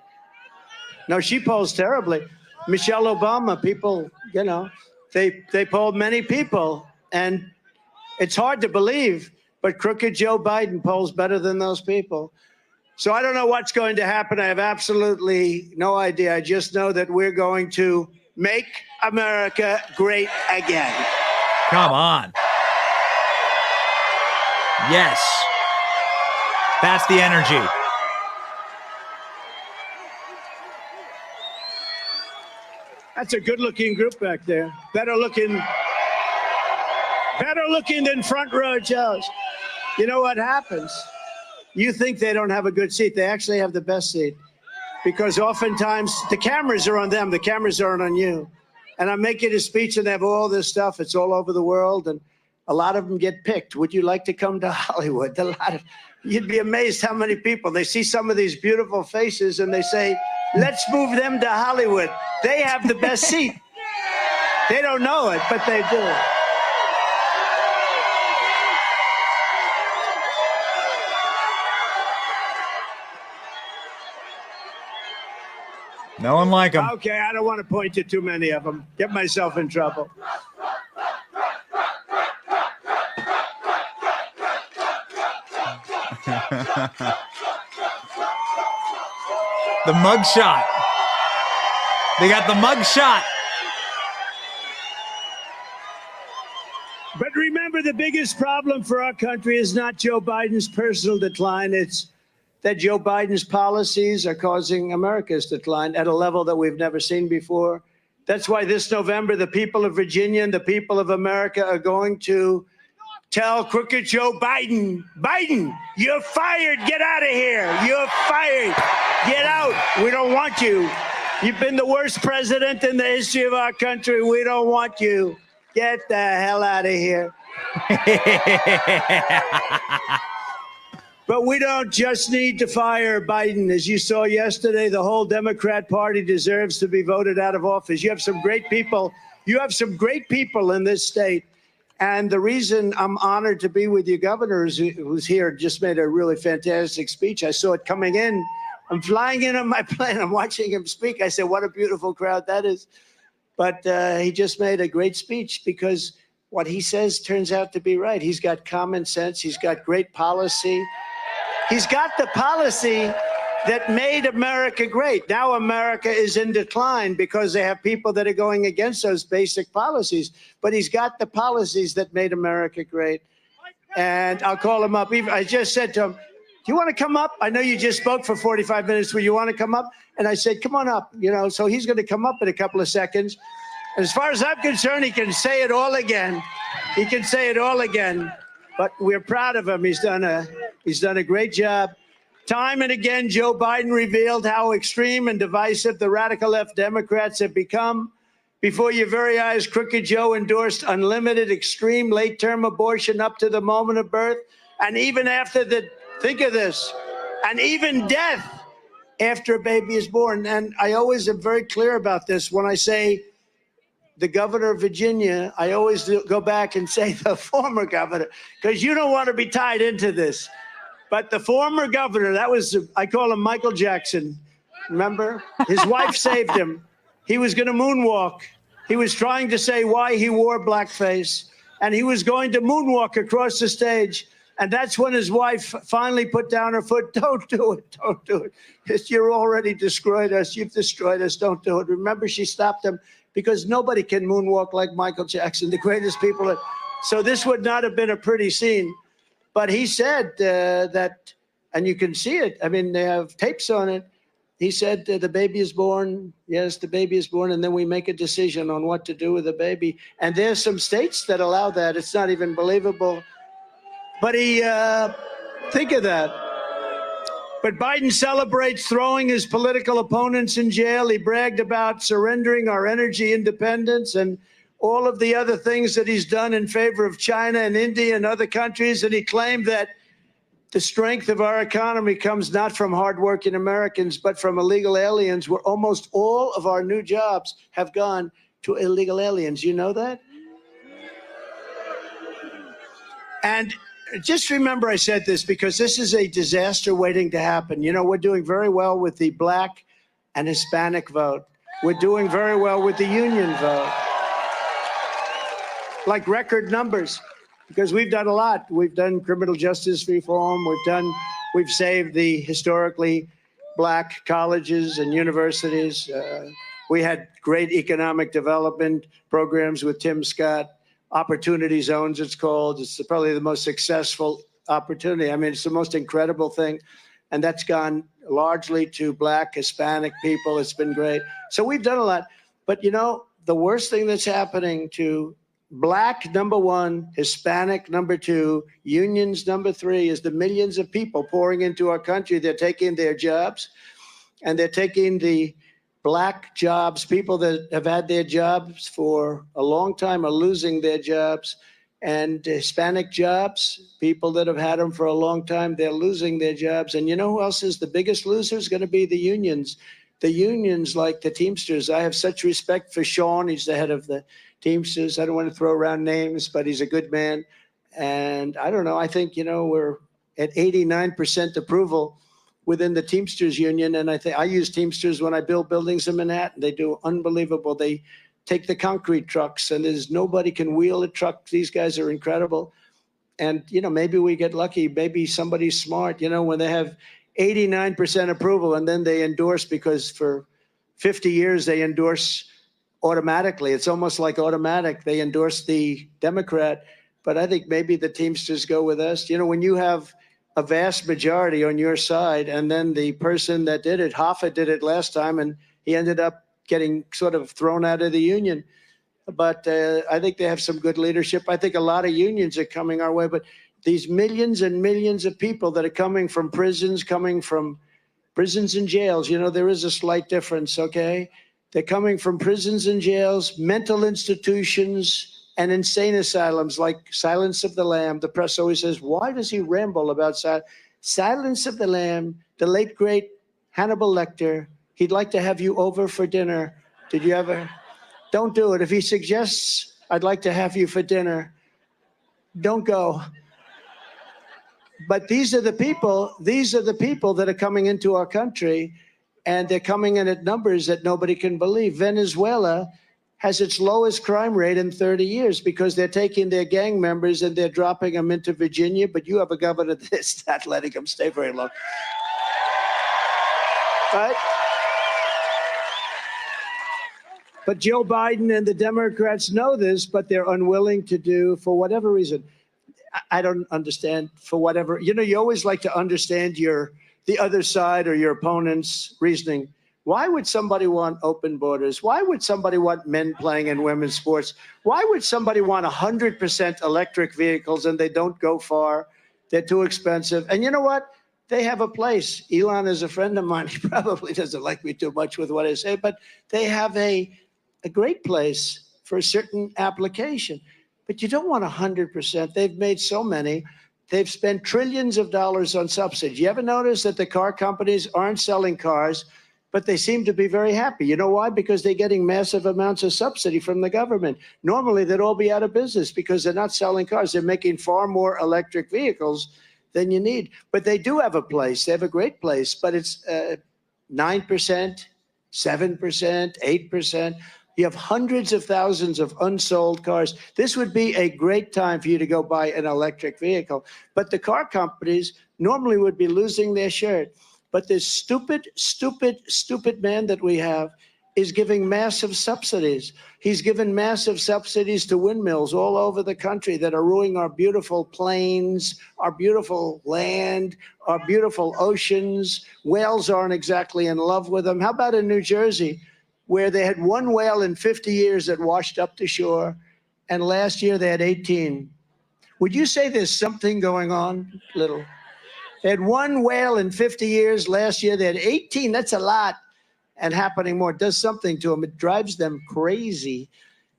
No, she polls terribly. Michelle Obama, people, you know, they polled many people, and it's hard to believe, but crooked Joe Biden polls better than those people. So I don't know what's going to happen. I have absolutely no idea. I just know that we're going to make America great again. Come on. Yes. That's the energy. That's a good-looking group back there. Better looking than front row Joes. You know what happens? You think they don't have a good seat. They actually have the best seat, because oftentimes the cameras are on them. The cameras aren't on you. And I'm making a speech, and they have all this stuff. It's all over the world, and a lot of them get picked. Would you like to come to Hollywood? You'd be amazed how many people. They see some of these beautiful faces, and they say, let's move them to Hollywood. They have the best seat. They don't know it, but they do. No one like him. Okay, I don't want to point to too many of them. Get myself in trouble. The mug shot. They got the mug shot. But remember, the biggest problem for our country is not Joe Biden's personal decline. It's that Joe Biden's policies are causing America's decline at a level that we've never seen before. That's why this November, the people of Virginia and the people of America are going to tell crooked Joe Biden, Biden, you're fired. Get out of here. You're fired. Get out. We don't want you. You've been the worst president in the history of our country. We don't want you. Get the hell out of here. But we don't just need to fire Biden. As you saw yesterday, the whole Democrat Party deserves to be voted out of office. You have some great people. You have some great people in this state. And the reason I'm honored to be with you, Governor, who's here, just made a really fantastic speech. I saw it coming in. I'm flying in on my plane. I'm watching him speak. I said, what a beautiful crowd that is. But he just made a great speech because what he says turns out to be right. He's got common sense. He's got great policy. He's got the policy that made America great. Now America is in decline because they have people that are going against those basic policies. But he's got the policies that made America great. And I'll call him up. I just said to him, do you want to come up? I know you just spoke for 45 minutes. Will you want to come up? And I said, come on up. You know, so he's going to come up in a couple of seconds. And as far as I'm concerned, he can say it all again. He can say it all again. But we're proud of him. He's done a great job. Time and again, Joe Biden revealed how extreme and divisive the radical left Democrats have become. Before your very eyes, Crooked Joe endorsed unlimited, extreme late-term abortion up to the moment of birth. And even after think of this, and even death after a baby is born. And I always am very clear about this. When I say the governor of Virginia, I always go back and say the former governor, because you don't want to be tied into this. But the former governor, I call him Michael Jackson. Remember? His wife saved him. He was going to moonwalk. He was trying to say why he wore blackface. And he was going to moonwalk across the stage. And that's when his wife finally put down her foot. Don't do it. Don't do it. You're already destroyed us. You've destroyed us. Don't do it. Remember, she stopped him because nobody can moonwalk like Michael Jackson, the greatest people. So this would not have been a pretty scene. But he said that, and you can see it. I mean, they have tapes on it. He said the baby is born. Yes, the baby is born. And then we make a decision on what to do with the baby. And there's some states that allow that. It's not even believable. But think of that. But Biden celebrates throwing his political opponents in jail. He bragged about surrendering our energy independence and all of the other things that he's done in favor of China and India and other countries. And he claimed that the strength of our economy comes not from hardworking Americans, but from illegal aliens, where almost all of our new jobs have gone to illegal aliens. You know that? And just remember I said this because this is a disaster waiting to happen. You know, we're doing very well with the Black and Hispanic vote. We're doing very well with the union vote. Like record numbers, because we've done a lot. We've done criminal justice reform. We've saved the historically Black colleges and universities. We had great economic development programs with Tim Scott. Opportunity zones, it's called. It's probably the most successful opportunity. I mean, it's the most incredible thing. And that's gone largely to Black, Hispanic people. It's been great. So we've done a lot. But, you know, the worst thing that's happening to Black, number one, Hispanic, number two, unions, number three, is the millions of people pouring into our country. They're taking their jobs, and they're taking the Black jobs. People that have had their jobs for a long time are losing their jobs. And Hispanic jobs, people that have had them for a long time, they're losing their jobs. And you know who else is the biggest loser? Is going to be the unions. The unions, like the Teamsters. I have such respect for Sean. He's the head of the Teamsters. I don't want to throw around names, but he's a good man. And I don't know, I think, you know, we're at 89% approval within the Teamsters union. And I use Teamsters when I build buildings in Manhattan. They do unbelievable. They take the concrete trucks, and nobody can wheel a truck. These guys are incredible. And, you know, maybe we get lucky. Maybe somebody's smart. You know, when they have 89% approval, and then they endorse because for 50 years they endorse automatically. It's almost like automatic. They endorse the Democrat, but I think maybe the Teamsters go with us. You know, when you have a vast majority on your side, and then the person that did it, Hoffa did it last time, and he ended up getting sort of thrown out of the union. But I think they have some good leadership. I think a lot of unions are coming our way, but these millions and millions of people that are coming from prisons and jails, you know, there is a slight difference, okay? They're coming from prisons and jails, mental institutions, and insane asylums like Silence of the Lamb. The press always says, why does he ramble about Silence of the Lamb? The late, great Hannibal Lecter, he'd like to have you over for dinner. Did you ever? Don't do it. If he suggests, I'd like to have you for dinner, don't go. But these are the people that are coming into our country, and they're coming in at numbers that nobody can believe. Venezuela has its lowest crime rate in 30 years because they're taking their gang members and they're dropping them into Virginia, but you have a governor that's not letting them stay very long. Right? But Joe Biden and the Democrats know this, but they're unwilling to do, for whatever reason. I don't understand, for whatever, you know, you always like to understand the other side or your opponent's reasoning. Why would somebody want open borders? Why would somebody want men playing in women's sports? Why would somebody want 100% electric vehicles and they don't go far? They're too expensive. And you know what? They have a place. Elon is a friend of mine. He probably doesn't like me too much with what I say, but they have a great place for a certain application. But you don't want 100%. They've made so many. They've spent trillions of dollars on subsidies. You ever notice that the car companies aren't selling cars, but they seem to be very happy? You know why? Because they're getting massive amounts of subsidy from the government. Normally, they'd all be out of business because they're not selling cars. They're making far more electric vehicles than you need. But they do have a place. They have a great place, but it's 9%, 7%, 8%. You have hundreds of thousands of unsold cars. This would be a great time for you to go buy an electric vehicle. But the car companies normally would be losing their shirt. But this stupid man that we have is giving massive subsidies. He's given massive subsidies to windmills all over the country that are ruining our beautiful plains, our beautiful land, our beautiful oceans. Whales aren't exactly in love with them. How about in New Jersey, where they had one whale in 50 years that washed up to shore, and last year they had 18. Would you say there's something going on, little? They had one whale in 50 years. Last year they had 18. That's a lot, and happening more. It does something to them. It drives them crazy.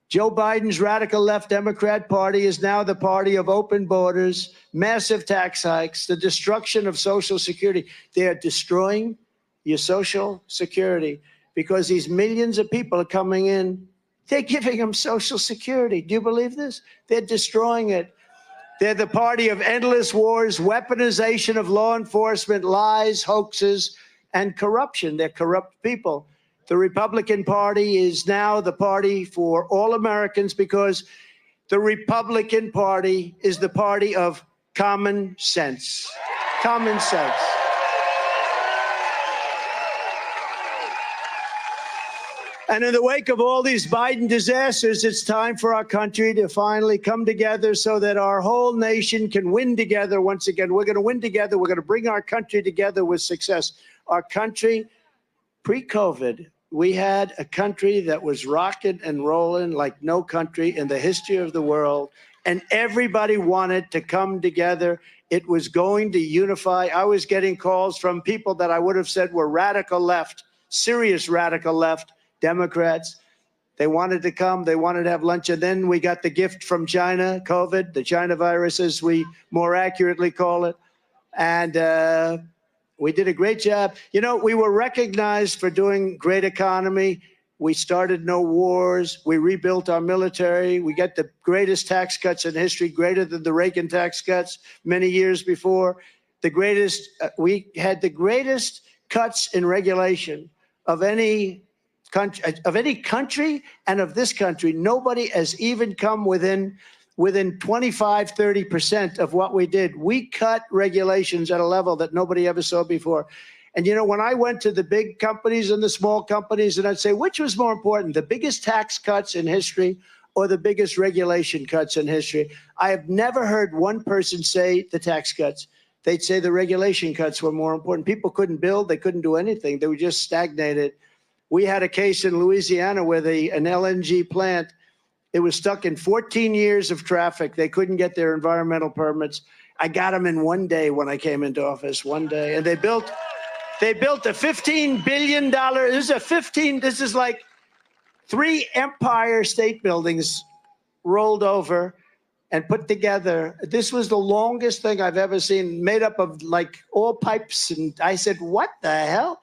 Joe Biden's radical left Democrat Party is now the party of open borders, massive tax hikes, the destruction of Social Security. They are destroying your Social Security, because these millions of people are coming in. They're giving them Social Security. Do you believe this? They're destroying it. They're the party of endless wars, weaponization of law enforcement, lies, hoaxes, and corruption. They're corrupt people. The Republican Party is now the party for all Americans because the Republican Party is the party of common sense. Common sense. And in the wake of all these Biden disasters, it's time for our country to finally come together so that our whole nation can win together once again. We're going to win together. We're going to bring our country together with success. Our country, pre-COVID, we had a country that was rocking and rolling like no country in the history of the world. And everybody wanted to come together. It was going to unify. I was getting calls from people that I would have said were radical left, serious radical left, Democrats. They wanted to come. They wanted to have lunch. And then we got the gift from China, COVID, the China virus, as we more accurately call it. And we did a great job. You know, we were recognized for doing great economy. We started no wars. We rebuilt our military. We got the greatest tax cuts in history, greater than the Reagan tax cuts many years before. The greatest, we had the greatest cuts in regulation of any country and of this country. Nobody has even come within within 25, 30% of what we did. We cut regulations at a level that nobody ever saw before. And, you know, when I went to the big companies and the small companies, and I'd say, which was more important, the biggest tax cuts in history or the biggest regulation cuts in history? I have never heard one person say the tax cuts. They'd say the regulation cuts were more important. People couldn't build. They couldn't do anything. They were just stagnated. We had a case in Louisiana where an LNG plant, it was stuck in 14 years of traffic. They couldn't get their environmental permits. I got them in one day when I came into office, one day. And they built a $15 billion, this is like 3 Empire State Buildings rolled over and put together. This was the longest thing I've ever seen, made up of like all pipes. And I said, what the hell?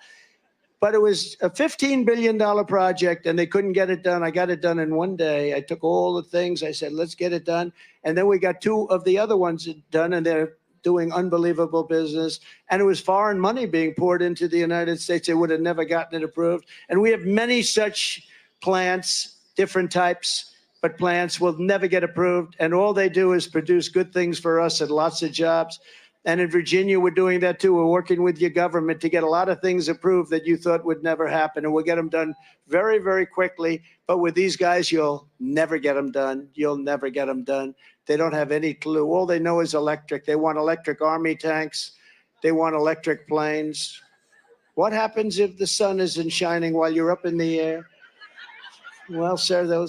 But it was a $15 billion project, and they couldn't get it done. I got it done in one day. I took all the things. I said, let's get it done. And then we got 2 of the other ones done, and they're doing unbelievable business. And it was foreign money being poured into the United States. They would have never gotten it approved. And we have many such plants, different types, but plants will never get approved. And all they do is produce good things for us and lots of jobs. And in Virginia, we're doing that too. We're working with your government to get a lot of things approved that you thought would never happen. And we'll get them done very, very quickly. But with these guys, you'll never get them done. You'll never get them done. They don't have any clue. All they know is electric. They want electric army tanks. They want electric planes. What happens if the sun isn't shining while you're up in the air? Well, sir,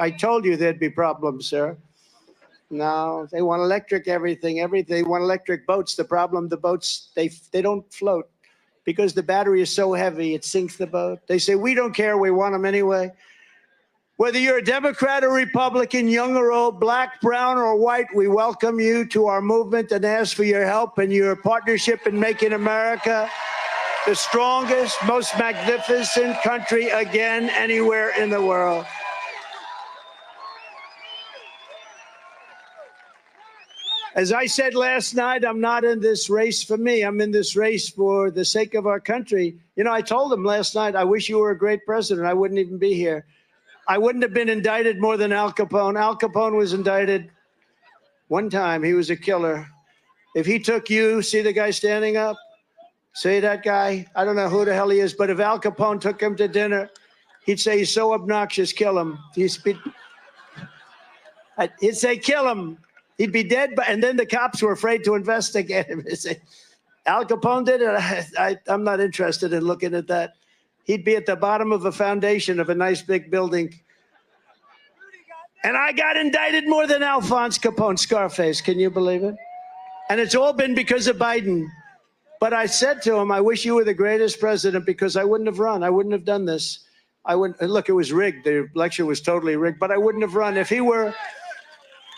I told you there'd be problems, sir. No, they want electric everything. They want electric boats. The problem, the boats, they don't float because the battery is so heavy, it sinks the boat. They say, we don't care, we want them anyway. Whether you're a Democrat or Republican, young or old, black, brown, or white, we welcome you to our movement and ask for your help and your partnership in making America the strongest, most magnificent country again anywhere in the world. As I said last night, I'm not in this race for me. I'm in this race for the sake of our country. You know, I told him last night, I wish you were a great president. I wouldn't even be here. I wouldn't have been indicted more than Al Capone. Al Capone was indicted one time. He was a killer. If he took you, see the guy standing up? See that guy? I don't know who the hell he is, but if Al Capone took him to dinner, he'd say, he's so obnoxious, kill him. He'd say, kill him. He'd be dead, and then the cops were afraid to investigate him. He'd say, Al Capone did it? I'm not interested in looking at that. He'd be at the bottom of a foundation of a nice big building. And I got indicted more than Alphonse Capone, Scarface. Can you believe it? And it's all been because of Biden. But I said to him, I wish you were the greatest president because I wouldn't have run. I wouldn't have done this. I wouldn't. Look, it was rigged. The election was totally rigged, but I wouldn't have run. If he were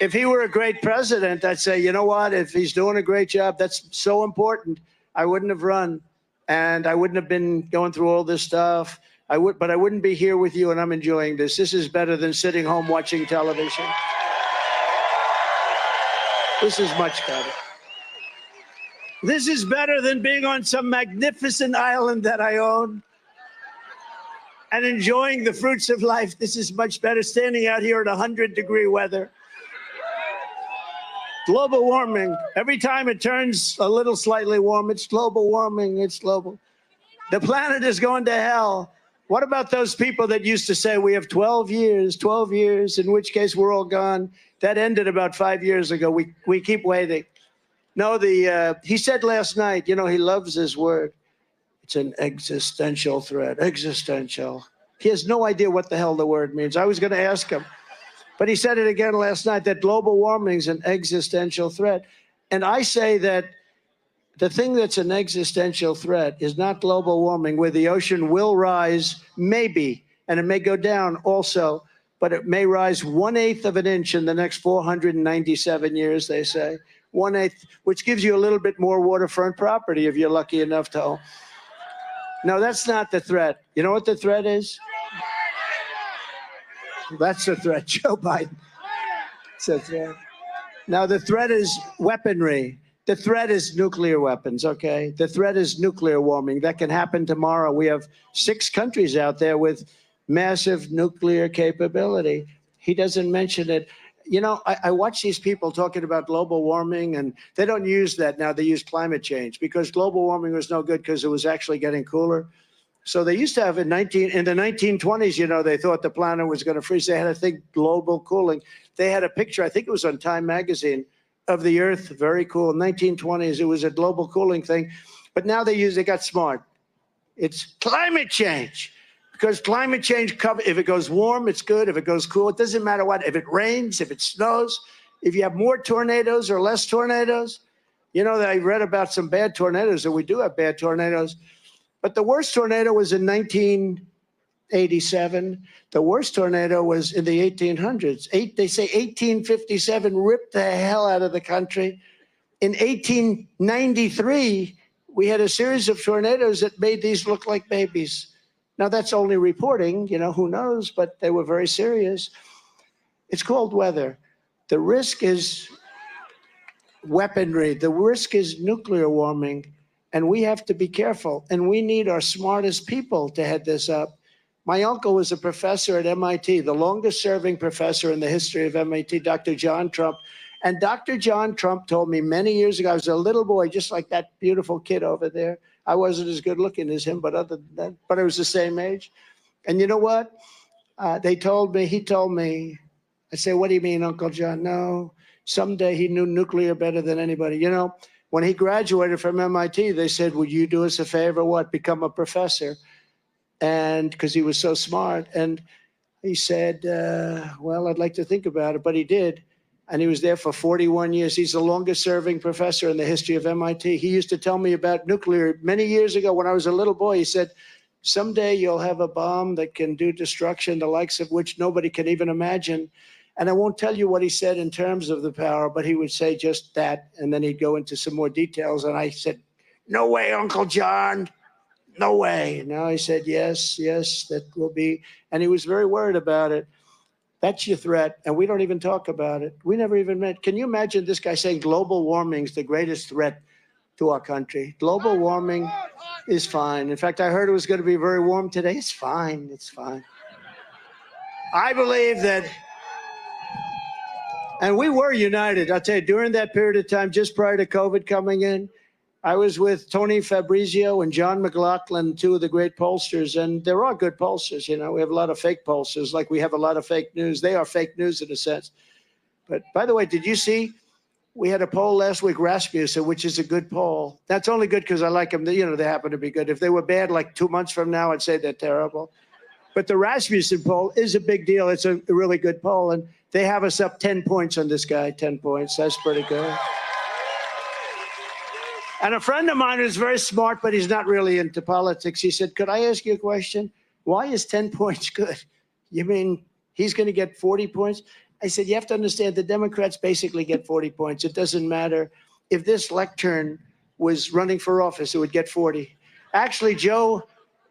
a great president, I'd say, you know what? If he's doing a great job, that's so important. I wouldn't have run, and I wouldn't have been going through all this stuff. But I wouldn't be here with you, and I'm enjoying this. This is better than sitting home watching television. This is much better. This is better than being on some magnificent island that I own and enjoying the fruits of life. This is much better standing out here at 100-degree weather. Global warming. Every time it turns a little slightly warm, it's global warming. It's global. The planet is going to hell. What about those people that used to say we have 12 years, in which case we're all gone? That ended about 5 years ago. We keep waiting. No, he said last night, you know, he loves his word. It's an existential threat. Existential. He has no idea what the hell the word means. I was going to ask him. But he said it again last night, that global warming is an existential threat. And I say that the thing that's an existential threat is not global warming, where the ocean will rise, maybe, and it may go down also, but it may rise 1/8 of an inch in the next 497 years, they say. 1/8, which gives you a little bit more waterfront property if you're lucky enough to own. No, that's not the threat. You know what the threat is? That's the threat, Joe Biden. It's a threat. Now, the threat is weaponry. The threat is nuclear weapons, okay? The threat is nuclear warming. That can happen tomorrow. We have 6 countries out there with massive nuclear capability. He doesn't mention it. you know, I watch these people talking about global warming, and they don't use that now. They use climate change because global warming was no good because it was actually getting cooler. So they used to have in the 1920s, you know, they thought the planet was going to freeze. They had a thing, global cooling. They had a picture, I think it was on Time magazine, of the Earth, very cool. 1920s, it was a global cooling thing. But now they got smart. It's climate change. Because climate change, if it goes warm, it's good. If it goes cool, it doesn't matter what. If it rains, if it snows, if you have more tornadoes or less tornadoes. You know, I read about some bad tornadoes, and we do have bad tornadoes. But the worst tornado was in 1987. The worst tornado was in the 1800s. They say 1857 ripped the hell out of the country. In 1893, we had a series of tornadoes that made these look like babies. Now, that's only reporting, you know, who knows, but they were very serious. It's cold weather. The risk is weaponry. The risk is nuclear warming. And we have to be careful. And we need our smartest people to head this up. My uncle was a professor at MIT, the longest serving professor in the history of MIT, Dr. John Trump. And Dr. John Trump told me many years ago, I was a little boy, just like that beautiful kid over there. I wasn't as good looking as him, but other than that, but I was the same age. And you know what? He told me, I say, what do you mean, Uncle John? No, someday he knew nuclear better than anybody. You know, when he graduated from MIT, they said, would you do us a favor? What? Become a professor. And because he was so smart. And he said, well, I'd like to think about it. But he did. And he was there for 41 years. He's the longest serving professor in the history of MIT. He used to tell me about nuclear many years ago when I was a little boy. He said, someday you'll have a bomb that can do destruction, the likes of which nobody can even imagine. And I won't tell you what he said in terms of the power, but he would say just that. And then he'd go into some more details. And I said, no way, Uncle John. No way. No, he said, yes, that will be. And he was very worried about it. That's your threat. And we don't even talk about it. We never even met. Can you imagine this guy saying global warming is the greatest threat to our country? Global warming is fine. In fact, I heard it was going to be very warm today. It's fine. It's fine. I believe that. And we were united. I'll tell you, during that period of time, just prior to COVID coming in, I was with Tony Fabrizio and John McLaughlin, two of the great pollsters, and there are good pollsters. You know, we have a lot of fake pollsters, like we have a lot of fake news. They are fake news in a sense. But by the way, did you see we had a poll last week, Rasmussen, which is a good poll. That's only good because I like them. You know, they happen to be good. If they were bad, like 2 months from now, I'd say they're terrible. But the Rasmussen poll is a big deal. It's a really good poll, and they have us up 10 points on this guy. 10 points. That's pretty good. And a friend of mine who's very smart, but he's not really into politics, he said, could I ask you a question? Why is 10 points good? You mean he's going to get 40 points? I said, you have to understand the Democrats basically get 40 points. It doesn't matter. If this lectern was running for office, it would get 40. Actually, Joe,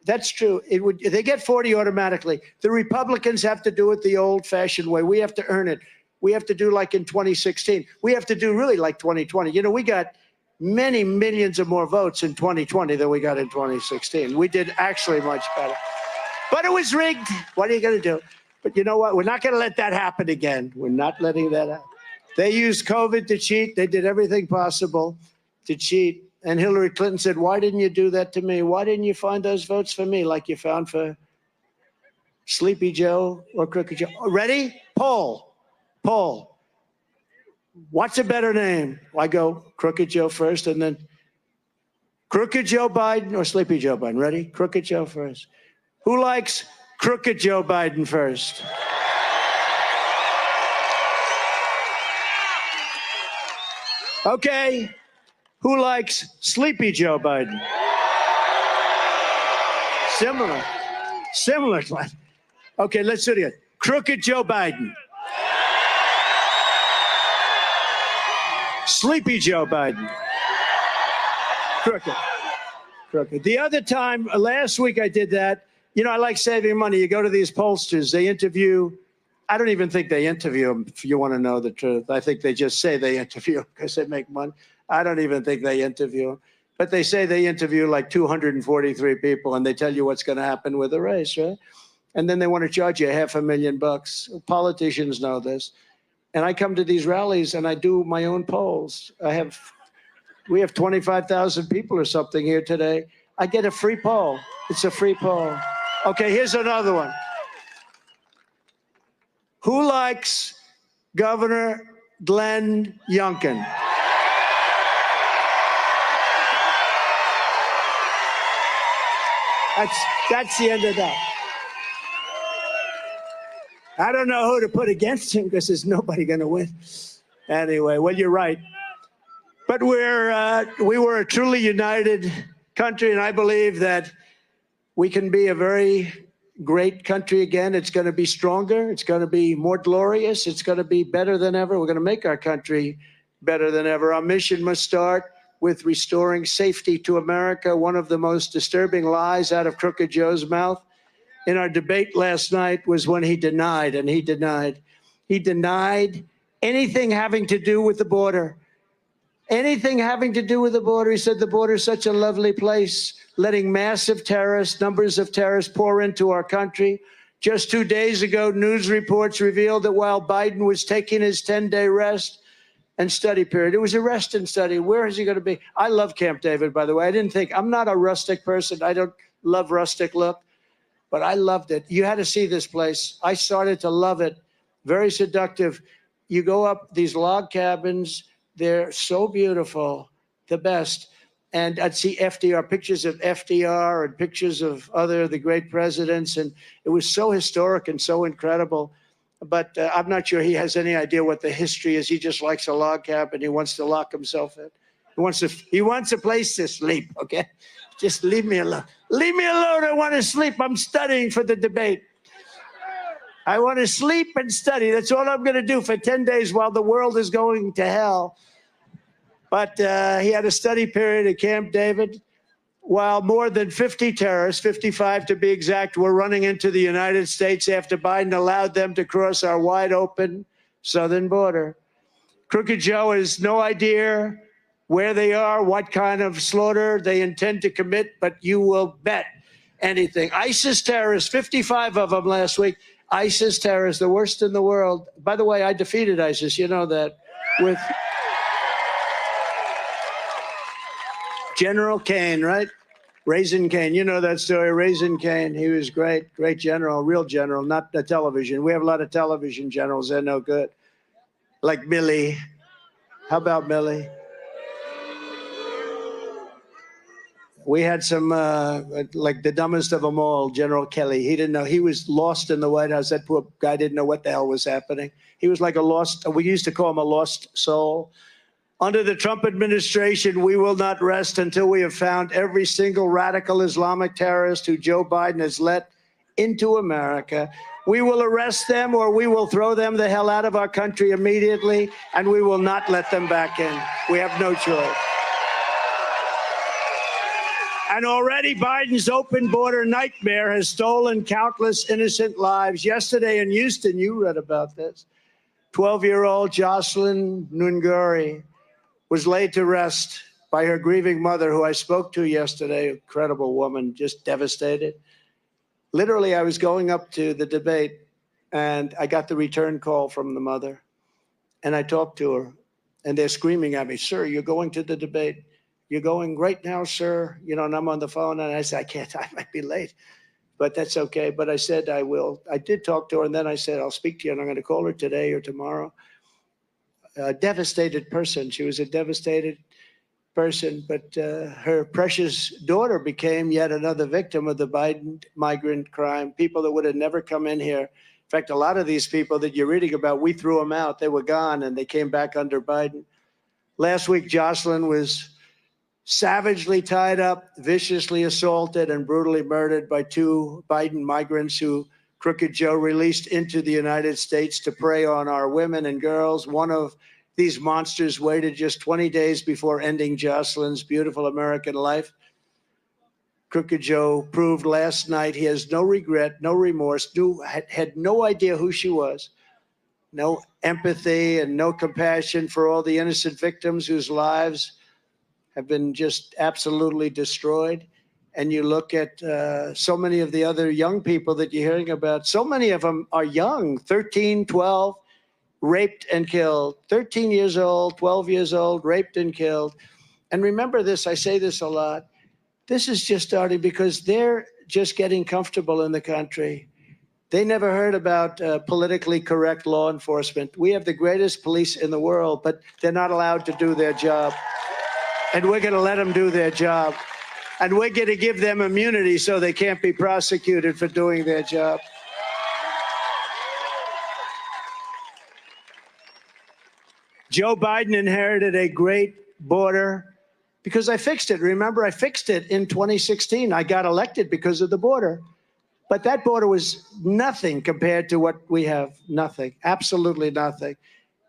that's true. They get 40 automatically. The Republicans have to do it the old-fashioned way. We have to earn it. We have to do like in 2016. We have to do really like 2020. You know, we got many millions of more votes in 2020 than we got in 2016. We did actually much better. But it was rigged. What are you going to do? But you know what? We're not going to let that happen again. We're not letting that happen. They used COVID to cheat. They did everything possible to cheat. And Hillary Clinton said, why didn't you do that to me? Why didn't you find those votes for me like you found for Sleepy Joe or Crooked Joe? Ready? Poll. What's a better name? I go Crooked Joe first, and then Crooked Joe Biden or Sleepy Joe Biden. Ready? Crooked Joe first. Who likes Crooked Joe Biden first? Okay. Who likes Sleepy Joe Biden? Similar. Okay, let's do it again. Crooked Joe Biden. Sleepy Joe Biden. Crooked. The other time, last week I did that. You know, I like saving money. You go to these pollsters, they interview. I don't even think they interview them, if you want to know the truth. I think they just say they interview because they make money. I don't even think they interview them. But they say they interview like 243 people, and they tell you what's going to happen with the race, right? And then they want to charge you $500,000. Politicians know this. And I come to these rallies and I do my own polls. We have 25,000 people or something here today. I get a free poll. It's a free poll. Okay, here's another one. Who likes Governor Glenn Youngkin? That's the end of that. I don't know who to put against him because there's nobody going to win. Anyway, well, you're right. But we were a truly united country, and I believe that we can be a very great country again. It's going to be stronger. It's going to be more glorious. It's going to be better than ever. We're going to make our country better than ever. Our mission must start with restoring safety to America. One of the most disturbing lies out of Crooked Joe's mouth in our debate last night was when he denied anything having to do with the border. Anything having to do with the border. He said the border is such a lovely place, letting massive numbers of terrorists pour into our country. Just 2 days ago, news reports revealed that while Biden was taking his 10-day rest and study period, it was a rest and study. Where is he going to be? I love Camp David, by the way. I'm not a rustic person. I don't love rustic look, but I loved it. You had to see this place. I started to love it. Very seductive. You go up these log cabins. They're so beautiful, the best. And I'd see FDR, pictures of FDR and pictures of the great presidents. And it was so historic and so incredible. But I'm not sure he has any idea what the history is. He just likes a log cabin. He wants to lock himself in. He wants a place to sleep, okay? Just leave me alone. Leave me alone. I want to sleep. I'm studying for the debate. I want to sleep and study. That's all I'm going to do for 10 days while the world is going to hell. But he had a study period at Camp David while more than 50 terrorists, 55 to be exact, were running into the United States after Biden allowed them to cross our wide open southern border. Crooked Joe has no idea where they are, what kind of slaughter they intend to commit, but you will bet anything. ISIS terrorists, 55 of them last week. ISIS terrorists, the worst in the world. By the way, I defeated ISIS, you know that, with General Kane, right? Raisin Kane, you know that story, Raisin Kane. He was great general, real general, not the television. We have a lot of television generals, they're no good. Like Milley. How about Milley? We had some, like the dumbest of them all, General Kelly. He didn't know. He was lost in the White House. That poor guy didn't know what the hell was happening. He was like a lost, we used to call him a lost soul. Under the Trump administration, we will not rest until we have found every single radical Islamic terrorist who Joe Biden has let into America. We will arrest them or we will throw them the hell out of our country immediately, and we will not let them back in. We have no choice. And already Biden's open border nightmare has stolen countless innocent lives. Yesterday in Houston, you read about this. 12-year-old Jocelyn Nunguri was laid to rest by her grieving mother, who I spoke to yesterday. Incredible woman, just devastated. Literally, I was going up to the debate, and I got the return call from the mother. And I talked to her, and they're screaming at me, "Sir, you're going to the debate. You're going right now, sir." You know, and I'm on the phone, and I said, "I can't, I might be late." But that's okay. But I said, I will. I did talk to her, and then I said, I'll speak to you, and I'm going to call her today or tomorrow. A devastated person. She was a devastated person, but her precious daughter became yet another victim of the Biden migrant crime. People that would have never come in here. In fact, a lot of these people that you're reading about, we threw them out. They were gone, and they came back under Biden. Last week, Jocelyn was savagely tied up, viciously assaulted, and brutally murdered by 2 Biden migrants who Crooked Joe released into the United States to prey on our women and girls. One of these monsters waited just 20 days before ending Jocelyn's beautiful American life. Crooked Joe proved last night he has no regret, no remorse, had no idea who she was, no empathy and no compassion for all the innocent victims whose lives have been just absolutely destroyed. And you look at so many of the other young people that you're hearing about, so many of them are young, 13, 12, raped and killed. 13 years old, 12 years old, raped and killed. And remember this, I say this a lot. This is just starting because they're just getting comfortable in the country. They never heard about politically correct law enforcement. We have the greatest police in the world, but they're not allowed to do their job. And we're going to let them do their job. And we're going to give them immunity so they can't be prosecuted for doing their job. Joe Biden inherited a great border because I fixed it. Remember, I fixed it in 2016. I got elected because of the border. But that border was nothing compared to what we have. Nothing. Absolutely nothing.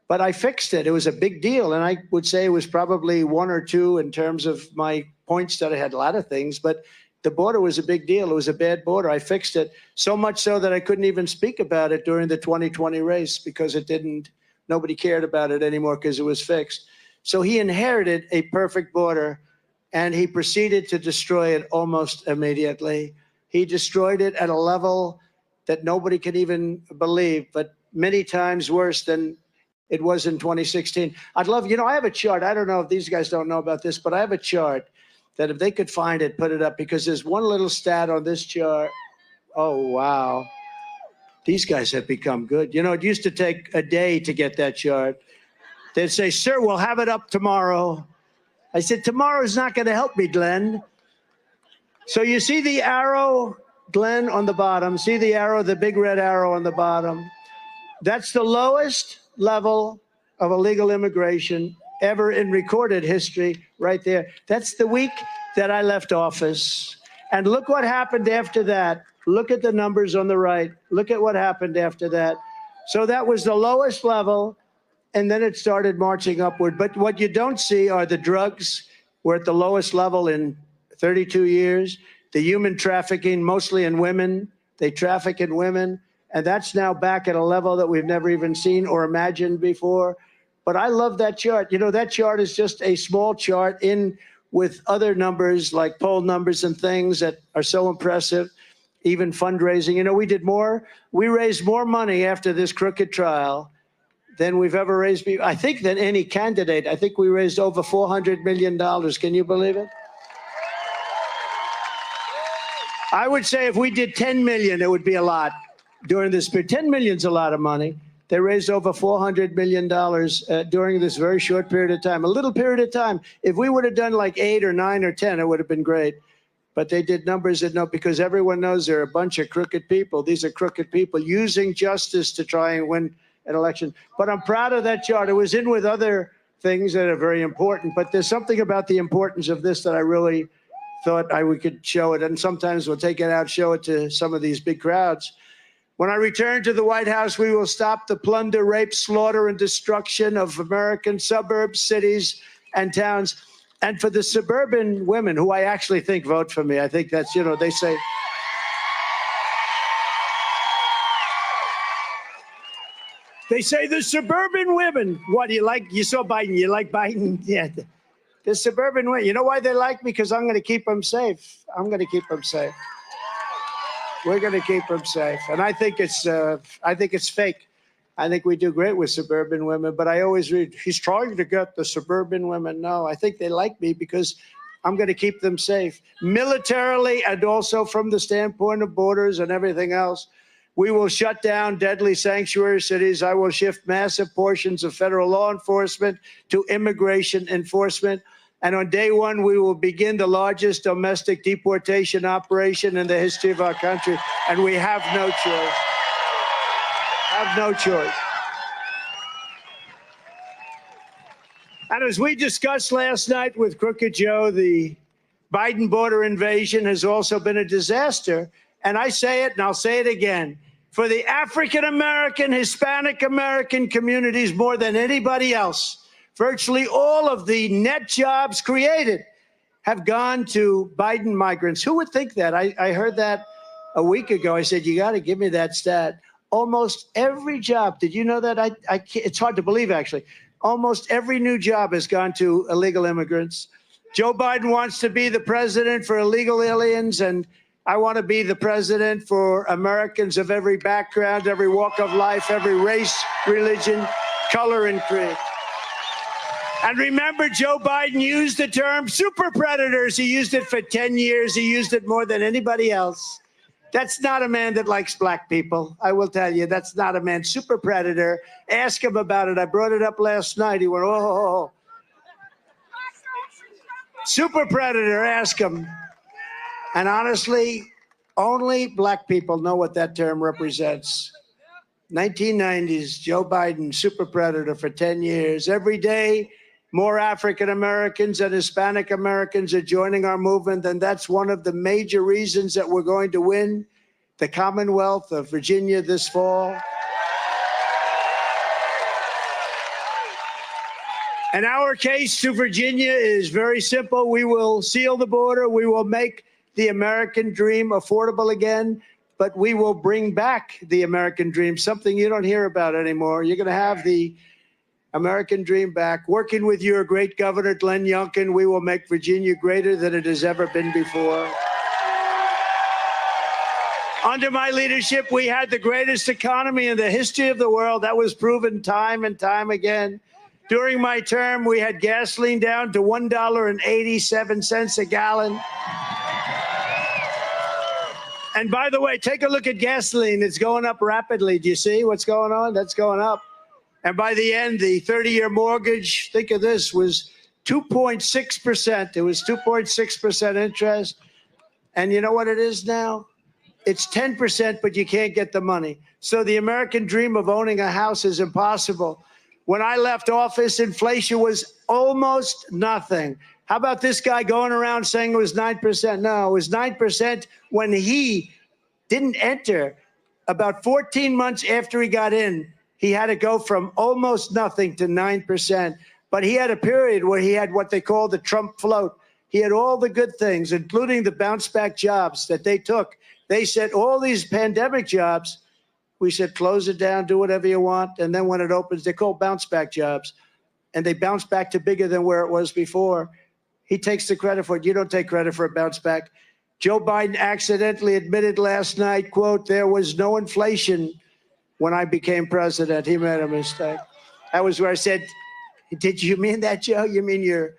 But I fixed it. It was a big deal. And I would say it was probably one or two in terms of my points that I had a lot of things. But the border was a big deal. It was a bad border. I fixed it so much so that I couldn't even speak about it during the 2020 race because it didn't. Nobody cared about it anymore because it was fixed. So he inherited a perfect border, and he proceeded to destroy it almost immediately. He destroyed it at a level that nobody can even believe, but many times worse than it was in 2016. I'd love, I have a chart. I don't know if these guys don't know about this, but I have a chart that if they could find it, put it up, because there's one little stat on this chart. Oh, wow. These guys have become good. It used to take a day to get that chart. They'd say, sir, we'll have it up tomorrow. I said, tomorrow's not going to help me, Glenn. So you see the arrow, Glenn, on the bottom. See the arrow, the big red arrow on the bottom. That's the lowest level of illegal immigration ever in recorded history right there. That's the week that I left office. And look what happened after that. Look at the numbers on the right. Look at what happened after that. So that was the lowest level, and then it started marching upward. But what you don't see are the drugs. We're at the lowest level in 32 years. The human trafficking, mostly in women. They traffic in women. And that's now back at a level that we've never even seen or imagined before. But I love that chart. That chart is just a small chart in with other numbers like poll numbers and things that are so impressive. Even fundraising. We raised more money after this crooked trial than we've ever raised, I think, than any candidate. I think we raised over $400 million. Can you believe it? I would say if we did 10 million, it would be a lot during this period. 10 million's a lot of money. They raised over $400 million during this very short period of time, a little period of time. If we would have done like 8 or 9 or 10, it would have been great. But they did numbers that because everyone knows they're a bunch of crooked people. These are crooked people using justice to try and win an election. But I'm proud of that chart. It was in with other things that are very important. But there's something about the importance of this that I really thought we could show it. And sometimes we'll take it out, show it to some of these big crowds. When I return to the White House, we will stop the plunder, rape, slaughter, and destruction of American suburbs, cities, and towns. And for the suburban women, who I actually think vote for me, I think that's, they say. They say the suburban women. What do you like? You saw Biden. You like Biden? Yeah. The suburban women. You know why they like me? Because I'm going to keep them safe. I'm going to keep them safe. We're going to keep them safe. And I think it's fake. I think we do great with suburban women, but I always read, he's trying to get the suburban women. No, I think they like me because I'm going to keep them safe. Militarily and also from the standpoint of borders and everything else, we will shut down deadly sanctuary cities. I will shift massive portions of federal law enforcement to immigration enforcement. And on day one, we will begin the largest domestic deportation operation in the history of our country. And we have no choice. Have no choice. And as we discussed last night with Crooked Joe, the Biden border invasion has also been a disaster. And I say it, and I'll say it again, for the African American, Hispanic American communities more than anybody else. Virtually all of the net jobs created have gone to Biden migrants. Who would think that? I heard that a week ago. I said, you got to give me that stat. Almost every job, did you know that? It's hard to believe, actually. Almost every new job has gone to illegal immigrants. Joe Biden wants to be the president for illegal aliens, and I want to be the president for Americans of every background, every walk of life, every race, religion, color, and creed. And remember, Joe Biden used the term super predators. He used it for 10 years. He used it more than anybody else. That's not a man that likes black people. I will tell you, that's not a man. Super predator. Ask him about it. I brought it up last night. He went, oh. Super predator, ask him. And honestly, only black people know what that term represents. 1990s, Joe Biden, super predator for 10 years. Every day, more African Americans and Hispanic Americans are joining our movement, and that's one of the major reasons that we're going to win the Commonwealth of Virginia this fall. And our case to Virginia is very simple. We will seal the border. We will make the American dream affordable again, but we will bring back the American dream, something you don't hear about anymore. You're going to have the American dream back. Working with your great governor, Glenn Youngkin, we will make Virginia greater than it has ever been before. Under my leadership, we had the greatest economy in the history of the world. That was proven time and time again. During my term, we had gasoline down to $1.87 a gallon. And by the way, take a look at gasoline. It's going up rapidly. Do you see what's going on? That's going up. And by the end, the 30-year mortgage, think of this, was 2.6%. It was 2.6% interest. And you know what it is now? It's 10%, but you can't get the money. So the American dream of owning a house is impossible. When I left office, inflation was almost nothing. How about this guy going around saying it was 9%? No, it was 9% when he didn't enter. About 14 months after he got in, he had to go from almost nothing to 9%. But he had a period where he had what they call the Trump float. He had all the good things, including the bounce back jobs that they took. They said all these pandemic jobs, we said, close it down, do whatever you want. And then when it opens, they're called bounce back jobs. And they bounce back to bigger than where it was before. He takes the credit for it. You don't take credit for a bounce back. Joe Biden accidentally admitted last night, quote, there was no inflation when I became president. He made a mistake. That was where I said, did you mean that, Joe? You mean you're...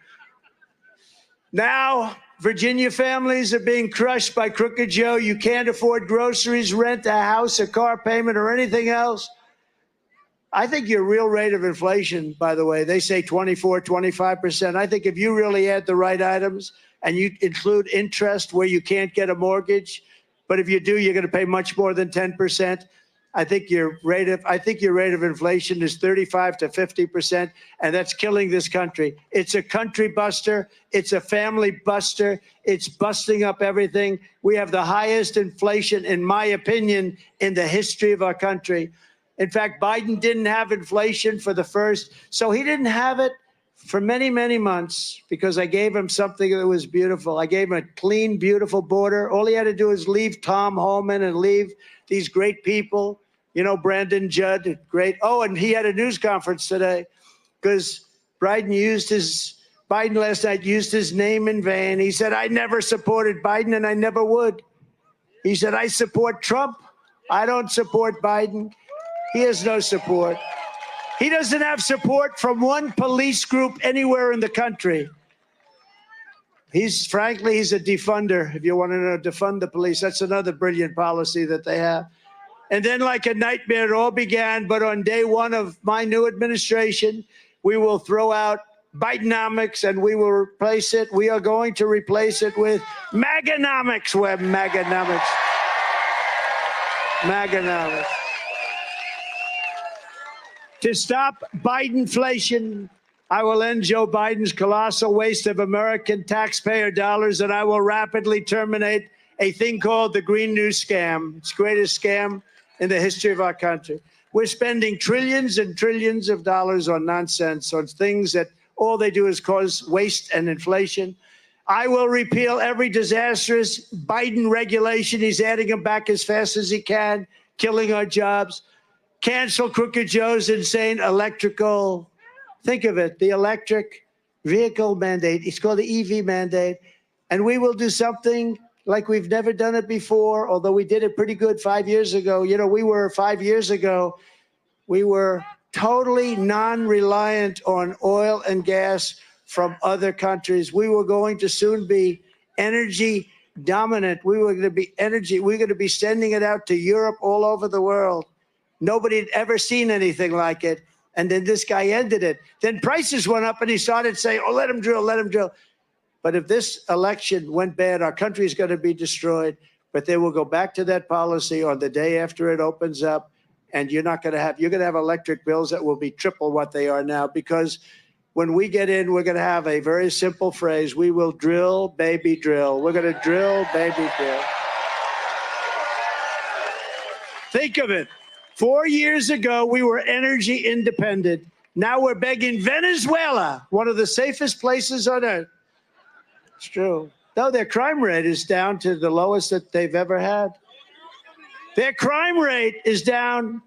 Now, Virginia families are being crushed by Crooked Joe. You can't afford groceries, rent, a house, a car payment, or anything else. I think your real rate of inflation, by the way, they say 24, 25%. I think if you really add the right items and you include interest where you can't get a mortgage, but if you do, you're going to pay much more than 10%. I think your rate of inflation is 35 to 50%, and that's killing this country. It's a country buster. It's a family buster. It's busting up everything. We have the highest inflation, in my opinion, in the history of our country. In fact, Biden didn't have inflation for the first, so he didn't have it for many, many months because I gave him something that was beautiful. I gave him a clean, beautiful border. All he had to do is leave Tom Homan and leave these great people, you know, Brandon Judd, great. Oh, and he had a news conference today because Biden last night used his name in vain. He said, I never supported Biden and I never would. He said, I support Trump. I don't support Biden. He has no support. He doesn't have support from one police group anywhere in the country. Frankly, he's a defunder. If you want to know, defund the police. That's another brilliant policy that they have. And then like a nightmare, it all began. But on day one of my new administration, we will throw out Bidenomics and we will replace it. We are going to replace it with Maganomics. We're Maganomics. Maganomics. To stop Bidenflation, I will end Joe Biden's colossal waste of American taxpayer dollars, and I will rapidly terminate a thing called the Green New Scam. It's the greatest scam in the history of our country. We're spending trillions and trillions of dollars on nonsense, on things that all they do is cause waste and inflation. I will repeal every disastrous Biden regulation. He's adding them back as fast as he can, killing our jobs. Cancel Crooked Joe's insane electrical, think of it, the electric vehicle mandate. It's called the EV mandate. And we will do something like we've never done it before, although we did it pretty good 5 years ago. You know, 5 years ago, we were totally non-reliant on oil and gas from other countries. We were going to soon be energy dominant. We were going to be we're going to be sending it out to Europe, all over the world. Nobody had ever seen anything like it. And then this guy ended it. Then prices went up and he started saying, oh, let him drill, let him drill. But if this election went bad, our country is going to be destroyed. But they will go back to that policy on the day after it opens up. And you're going to have electric bills that will be triple what they are now, because when we get in, we're going to have a very simple phrase. We will drill, baby, drill. We're going to drill, baby, drill. Think of it. 4 years ago, we were energy independent. Now we're begging Venezuela, one of the safest places on earth. It's true. No, their crime rate is down to the lowest that they've ever had. Their crime rate is down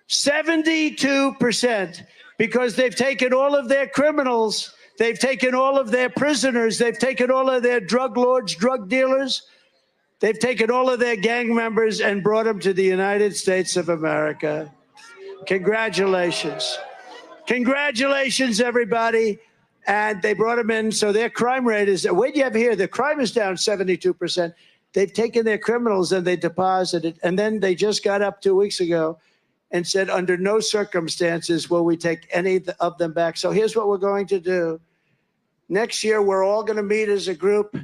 72% because they've taken all of their criminals, they've taken all of their prisoners, they've taken all of their drug lords, drug dealers, they've taken all of their gang members and brought them to the United States of America. Congratulations. Congratulations, everybody. And they brought them in, so their crime rate is, wait, you have here, the crime is down 72%. They've taken their criminals and they deposited, and then they just got up 2 weeks ago and said, under no circumstances will we take any of them back. So here's what we're going to do. Next year, we're all going to meet as a group.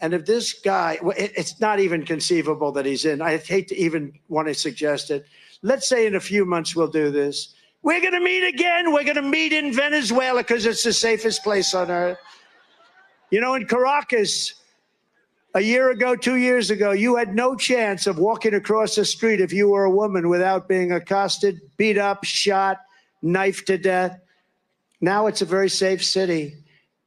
And if this guy, it's not even conceivable that he's in. I hate to even want to suggest it. Let's say in a few months we'll do this. We're going to meet again. We're going to meet in Venezuela because it's the safest place on earth. You know, in Caracas, a year ago, 2 years ago, you had no chance of walking across the street if you were a woman without being accosted, beat up, shot, knifed to death. Now it's a very safe city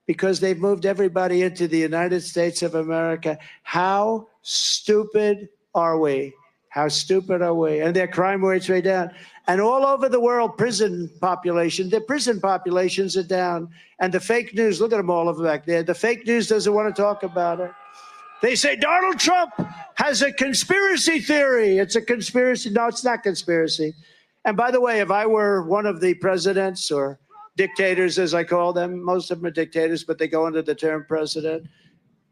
because they've moved everybody into the United States of America. How stupid are we? How stupid are we? And their crime rates way down. And all over the world, their prison populations are down. And the fake news, look at them all over back there. The fake news doesn't want to talk about it. They say Donald Trump has a conspiracy theory. It's a conspiracy. No, it's not conspiracy. And by the way, if I were one of the presidents or dictators, as I call them, most of them are dictators, but they go under the term president.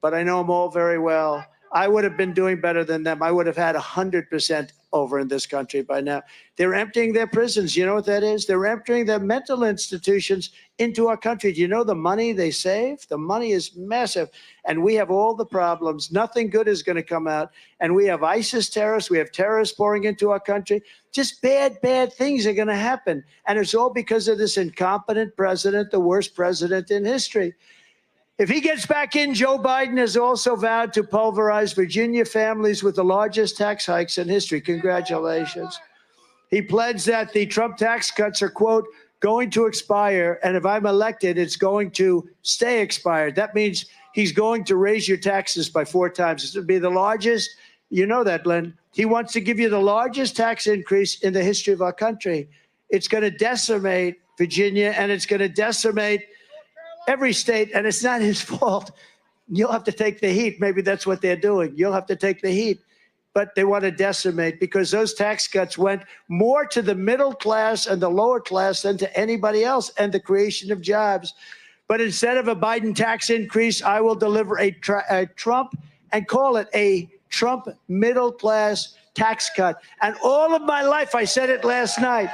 But I know them all very well. I would have been doing better than them. I would have had 100% over in this country by now. They're emptying their prisons. You know what that is? They're emptying their mental institutions into our country. Do you know the money they save? The money is massive. And we have all the problems. Nothing good is going to come out. And we have ISIS terrorists. We have terrorists pouring into our country. Just bad, bad things are going to happen. And it's all because of this incompetent president, the worst president in history. If he gets back in, Joe Biden has also vowed to pulverize Virginia families with the largest tax hikes in history. Congratulations. He pledged that the Trump tax cuts are, quote, going to expire. And if I'm elected, it's going to stay expired. That means he's going to raise your taxes by 4 times. It's going to be the largest. You know that, Len. He wants to give you the largest tax increase in the history of our country. It's going to decimate Virginia, and it's going to decimate every state, and it's not his fault. You'll have to take the heat. Maybe that's what they're doing. You'll have to take the heat. But they want to decimate because those tax cuts went more to the middle class and the lower class than to anybody else and the creation of jobs. But instead of a Biden tax increase, I will deliver a Trump and call it a Trump middle class tax cut. And all of my life, I said it last night,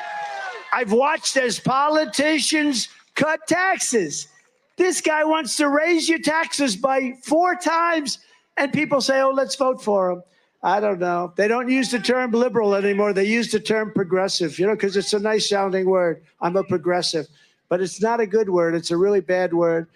I've watched as politicians cut taxes. This guy wants to raise your taxes by 4 times, and people say, oh, let's vote for him. I don't know. They don't use the term liberal anymore. They use the term progressive, you know, because it's a nice sounding word. I'm a progressive. But it's not a good word. It's a really bad word.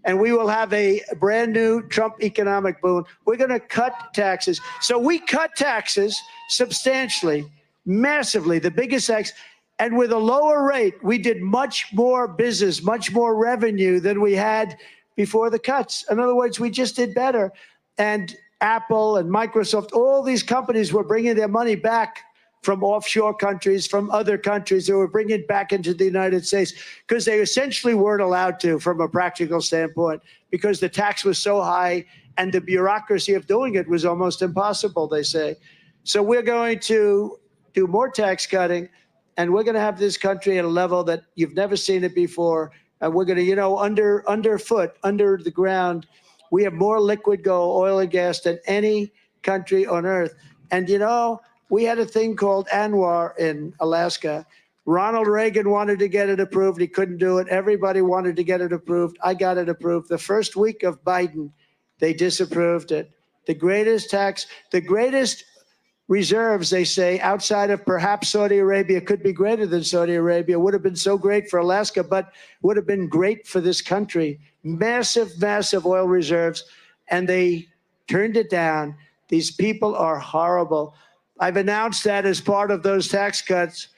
And we will have a brand new Trump economic boom. We're going to cut taxes. So we cut taxes substantially, massively, the biggest tax. And with a lower rate, we did much more business, much more revenue than we had before the cuts. In other words, we just did better. And Apple and Microsoft, all these companies were bringing their money back from offshore countries, from other countries. They were bringing it back into the United States because they essentially weren't allowed to from a practical standpoint because the tax was so high and the bureaucracy of doing it was almost impossible, they say. So we're going to do more tax cutting, and we're going to have this country at a level that you've never seen it before. And we're going to, underfoot, under the ground, we have more liquid gold, oil and gas than any country on earth. And, we had a thing called ANWR in Alaska. Ronald Reagan wanted to get it approved. He couldn't do it. Everybody wanted to get it approved. I got it approved. The first week of Biden, they disapproved it. The greatest reserves, they say, outside of perhaps Saudi Arabia, could be greater than Saudi Arabia, would have been so great for Alaska, but would have been great for this country. Massive, massive oil reserves, and they turned it down. These people are horrible. I've announced that as part of those tax cuts,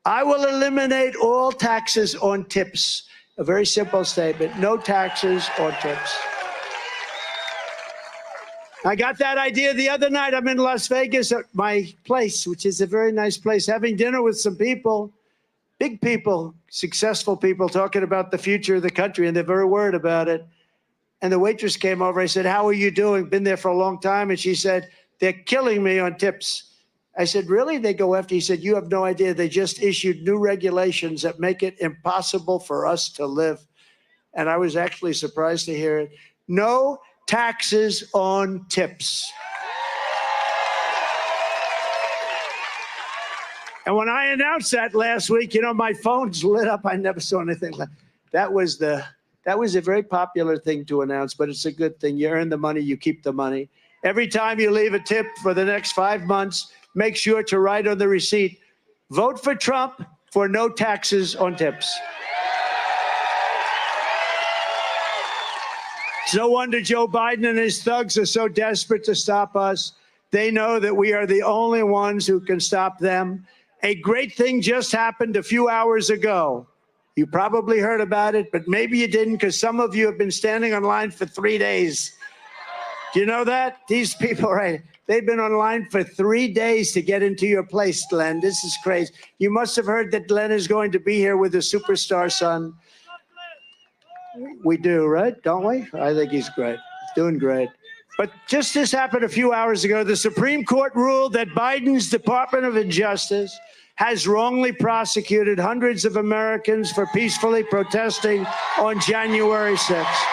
I will eliminate all taxes on tips. A very simple statement, no taxes on tips. I got that idea the other night. I'm in Las Vegas at my place, which is a very nice place, having dinner with some people, big people, successful people, talking about the future of the country, and they're very worried about it. And the waitress came over. I said, how are you doing? Been there for a long time. And she said, they're killing me on tips. I said, really? They go after? He said, you have no idea. They just issued new regulations that make it impossible for us to live. And I was actually surprised to hear it. No taxes on tips. And when I announced that last week, my phone's lit up. I never saw anything like that. That was a very popular thing to announce, but it's a good thing. You earn the money, you keep the money. Every time you leave a tip for the next 5 months, make sure to write on the receipt, vote for Trump for no taxes on tips. It's no wonder Joe Biden and his thugs are so desperate to stop us. They know that we are the only ones who can stop them. A great thing just happened a few hours ago. You probably heard about it, but maybe you didn't, because some of you have been standing in line for 3 days. Do you know that? These people, right? They've been online for 3 days to get into your place, Glenn. This is crazy. You must have heard that Glenn is going to be here with a superstar son. We do, right? Don't we? I think he's great. He's doing great. But just this happened a few hours ago. The Supreme Court ruled that Biden's Department of Justice has wrongly prosecuted hundreds of Americans for peacefully protesting on January 6th.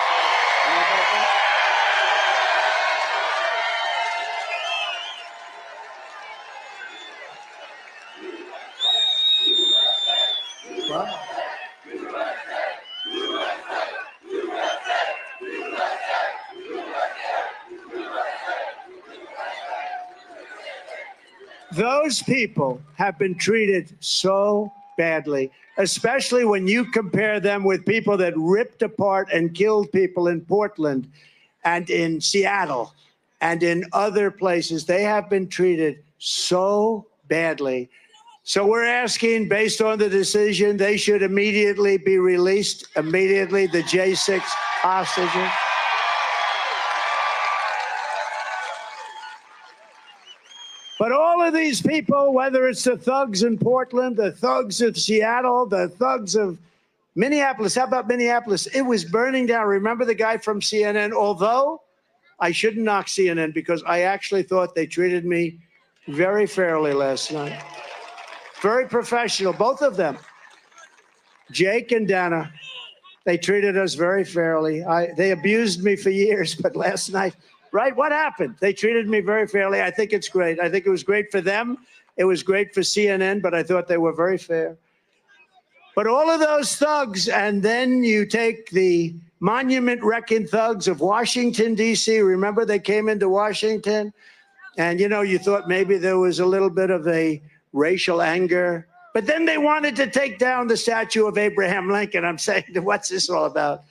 Those people have been treated so badly, especially when you compare them with people that ripped apart and killed people in Portland and in Seattle and in other places. They have been treated so badly. So we're asking, based on the decision, they should immediately be released, immediately, the J6 hostages. But all of these people, whether it's the thugs in Portland, the thugs of Seattle, the thugs of Minneapolis, how about Minneapolis? It was burning down. Remember the guy from CNN? Although I shouldn't knock CNN because I actually thought they treated me very fairly last night. Very professional, both of them. Jake and Dana, they treated us very fairly. They abused me for years, but last night, right? What happened? They treated me very fairly. I think it's great. I think it was great for them. It was great for CNN, but I thought they were very fair. But all of those thugs, and then you take the monument-wrecking thugs of Washington, D.C. Remember they came into Washington? And, you thought maybe there was a little bit of a racial anger. But then they wanted to take down the statue of Abraham Lincoln. I'm saying, what's this all about?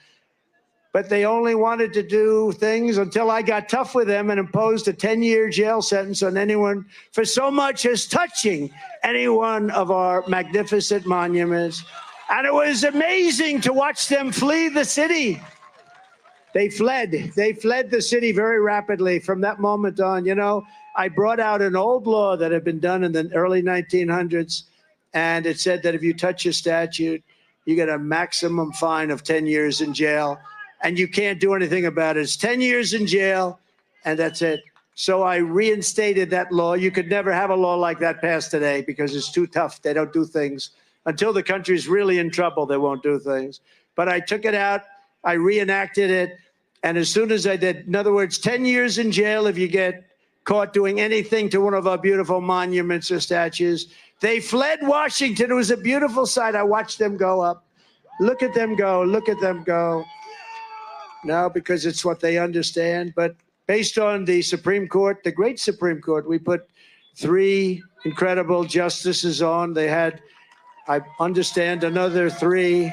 But they only wanted to do things until I got tough with them and imposed a 10-year jail sentence on anyone for so much as touching any one of our magnificent monuments. And it was amazing to watch them flee the city. They fled the city very rapidly from that moment on, I brought out an old law that had been done in the early 1900s, and it said that if you touch a statute, you get a maximum fine of 10 years in jail, and you can't do anything about it. It's 10 years in jail, and that's it. So I reinstated that law. You could never have a law like that passed today because it's too tough. They don't do things. Until the country's really in trouble, they won't do things. But I took it out. I reenacted it. And as soon as I did, in other words, 10 years in jail if you get caught doing anything to one of our beautiful monuments or statues. They fled Washington. It was a beautiful sight. I watched them go up. Look at them go. Look at them go. No, because it's what they understand. But based on the Supreme Court, the great Supreme Court, we put 3 incredible justices on. They had, I understand, another 3,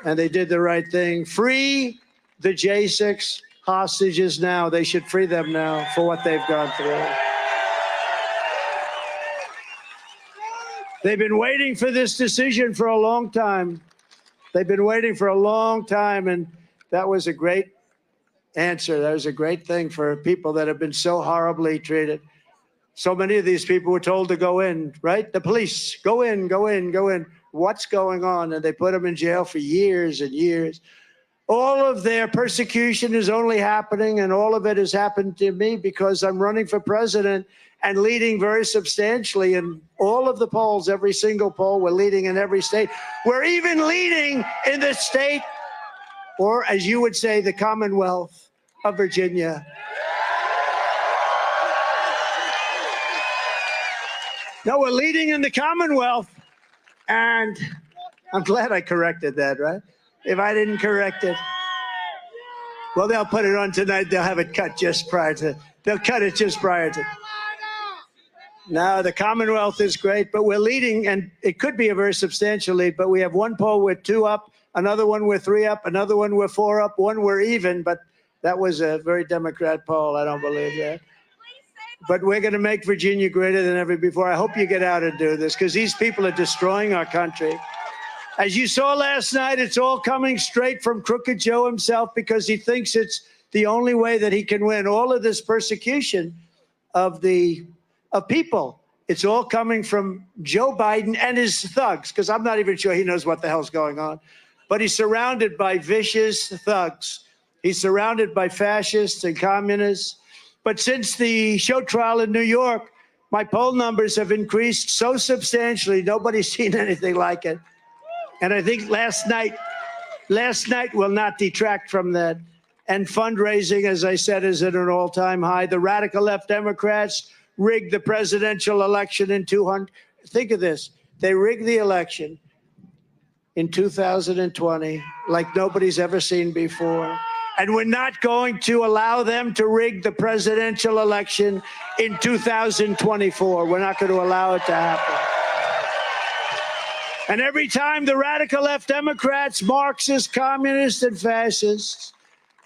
and they did the right thing. Free the J6 hostages now. They should free them now for what they've gone through. They've been waiting for this decision for a long time. They've been waiting for a long time, and that was a great answer. That was a great thing for people that have been so horribly treated. So many of these people were told to go in, right? The police, go in, go in, go in. What's going on? And they put them in jail for years and years. All of their persecution is only happening, and all of it has happened to me because I'm running for president and leading very substantially in all of the polls, every single poll. We're leading in every state. We're even leading in the state, or as you would say, the Commonwealth of Virginia. No, we're leading in the Commonwealth, and I'm glad I corrected that, right? If I didn't correct it, well, they'll put it on tonight. They'll have it cut just prior to, they'll cut it just prior to. Now, the Commonwealth is great, but we're leading, and it could be a very substantial lead, but we have one poll with 2 up, another one with 3 up, another one with 4 up, one we're even, but that was a very Democrat poll. I don't believe that. But we're going to make Virginia greater than ever before. I hope you get out and do this, because these people are destroying our country. As you saw last night, it's all coming straight from Crooked Joe himself because he thinks it's the only way that he can win. All of this persecution of people, it's all coming from Joe Biden and his thugs, because I'm not even sure he knows what the hell's going on. But he's surrounded by vicious thugs. He's surrounded by fascists and communists. But since the show trial in New York, my poll numbers have increased so substantially, nobody's seen anything like it. And I think last night will not detract from that. And fundraising, as I said, is at an all-time high. The radical left Democrats rigged the presidential election in 200. Think of this. They rigged the election in 2020 like nobody's ever seen before. And we're not going to allow them to rig the presidential election in 2024. We're not going to allow it to happen. And every time the radical left Democrats, Marxists, communists, and fascists,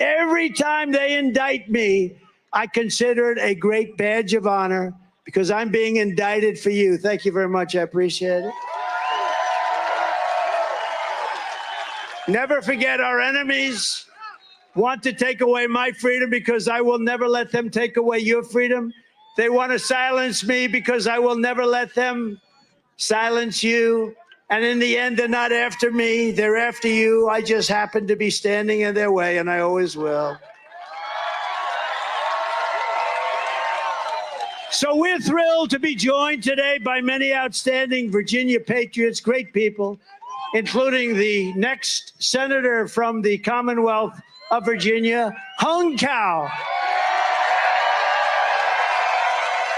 every time they indict me, I consider it a great badge of honor because I'm being indicted for you. Thank you very much. I appreciate it. Never forget, our enemies want to take away my freedom because I will never let them take away your freedom. They want to silence me because I will never let them silence you. And in the end, they're not after me. They're after you. I just happen to be standing in their way, and I always will. So we're thrilled to be joined today by many outstanding Virginia patriots, great people, including the next senator from the Commonwealth of Virginia, Hung Cao.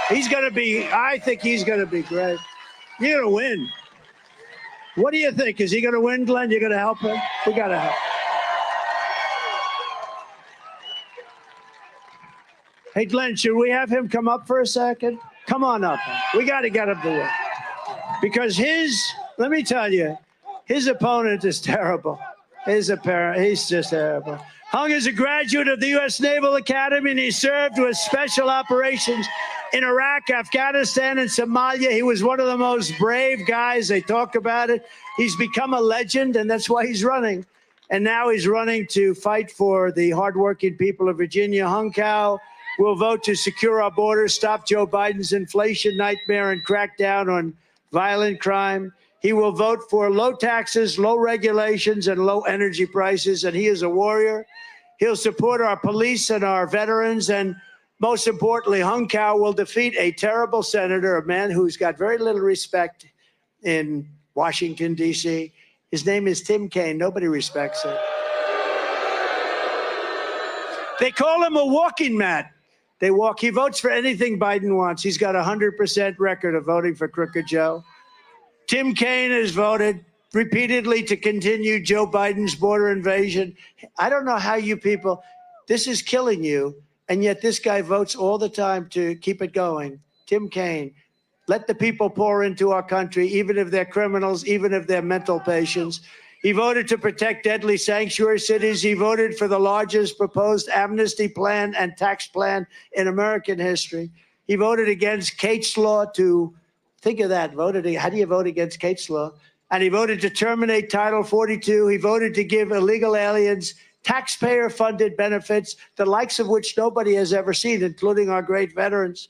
He's going to be, I think he's going to be great. You're going to win. What do you think? Is he going to win, Glenn? You're going to help him? We got to help. Hey, Glenn, should we have him come up for a second? Come on up. We got to get him to win. Because let me tell you, his opponent is terrible. He's just terrible. Hung is a graduate of the U.S. Naval Academy, and he served with special operations in Iraq, Afghanistan, and Somalia. He was one of the most brave guys. They talk about it. He's become a legend, and that's why he's running. And now he's running to fight for the hardworking people of Virginia. Hung Cao will vote to secure our borders, stop Joe Biden's inflation nightmare, and crack down on violent crime. He will vote for low taxes, low regulations, and low energy prices, and he is a warrior. He'll support our police and our veterans, and most importantly, Hung Cao will defeat a terrible senator, a man who's got very little respect in Washington, D.C. His name is Tim Kaine. Nobody respects him. They call him a walking mat. He votes for anything Biden wants. He's got a 100% record of voting for Crooked Joe. Tim Kaine has voted repeatedly to continue Joe Biden's border invasion. I don't know how you people, this is killing you, and yet this guy votes all the time to keep it going. Tim Kaine, let the people pour into our country, even if they're criminals, even if they're mental patients. He voted to protect deadly sanctuary cities. He voted for the largest proposed amnesty plan and tax plan in American history. He voted against Kate's law to, think of that, how do you vote against Kate's law? And he voted to terminate Title 42. He voted to give illegal aliens taxpayer-funded benefits, the likes of which nobody has ever seen, including our great veterans.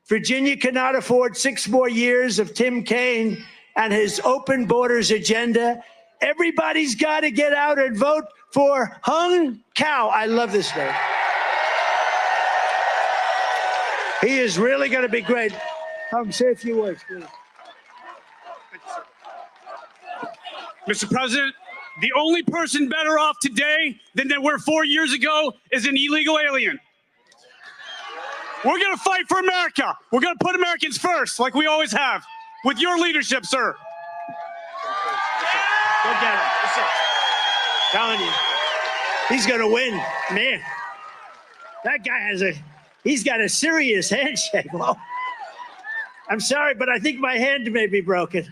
Virginia cannot afford 6 more years of Tim Kaine and his open borders agenda. Everybody's got to get out and vote for Hung Cao. I love this name. He is really going to be great. Hung, say a few words, please. Mr. President, the only person better off today than they were 4 years ago is an illegal alien. We're going to fight for America. We're going to put Americans first, like we always have, with your leadership, sir. Go get him. Telling you, he's going to win, man. That guy he's got a serious handshake. Whoa. I'm sorry, but I think my hand may be broken.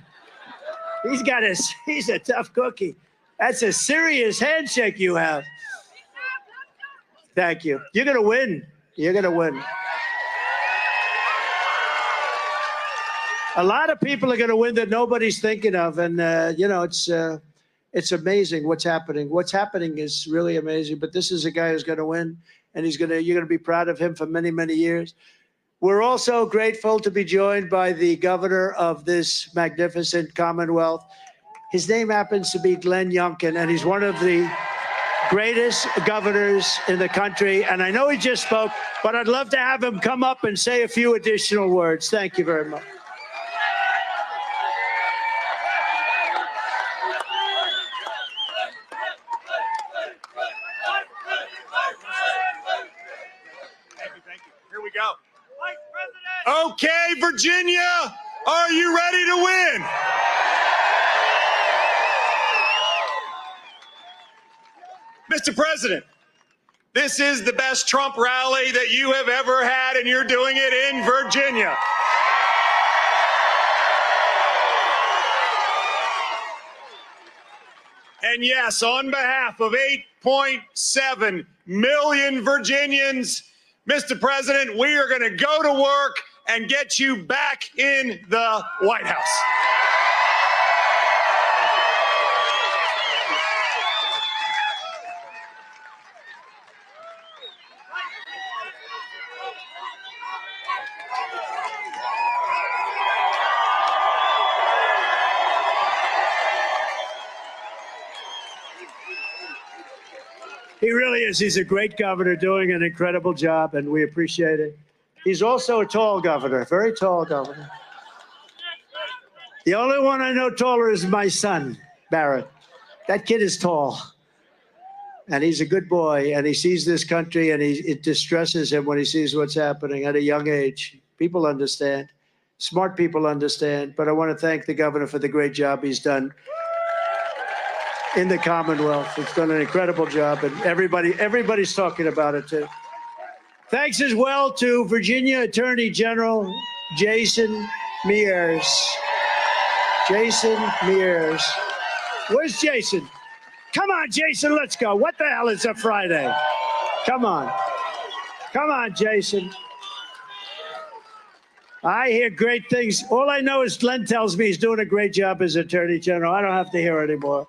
He's a tough cookie. That's a serious handshake you have. Thank you. You're going to win. You're going to win. A lot of people are going to win that nobody's thinking of. And, it's amazing what's happening. What's happening is really amazing. But this is a guy who's going to win. And you're going to be proud of him for many, many years. We're also grateful to be joined by the governor of this magnificent Commonwealth. His name happens to be Glenn Youngkin, and he's one of the greatest governors in the country. And I know he just spoke, but I'd love to have him come up and say a few additional words. Thank you very much. Here we go. Okay, Virginia, are you ready to win? Mr. President, this is the best Trump rally that you have ever had, and you're doing it in Virginia. And yes, on behalf of 8.7 million Virginians, Mr. President, we are going to go to work and get you back in the White House. He really is. He's a great governor doing an incredible job, and we appreciate it. He's also a tall governor, very tall governor. The only one I know taller is my son, Barrett. That kid is tall. And he's a good boy, and he sees this country, and it distresses him when he sees what's happening at a young age. People understand. Smart people understand. But I want to thank the governor for the great job he's done in the Commonwealth. It's done an incredible job, and everybody's talking about it too. Thanks as well to Virginia Attorney General Jason Mears. Jason Mears. Where's Jason? Come on, Jason, let's go. What the hell is a Friday? Come on. Come on, Jason. I hear great things. All I know is Glenn tells me he's doing a great job as Attorney General. I don't have to hear anymore.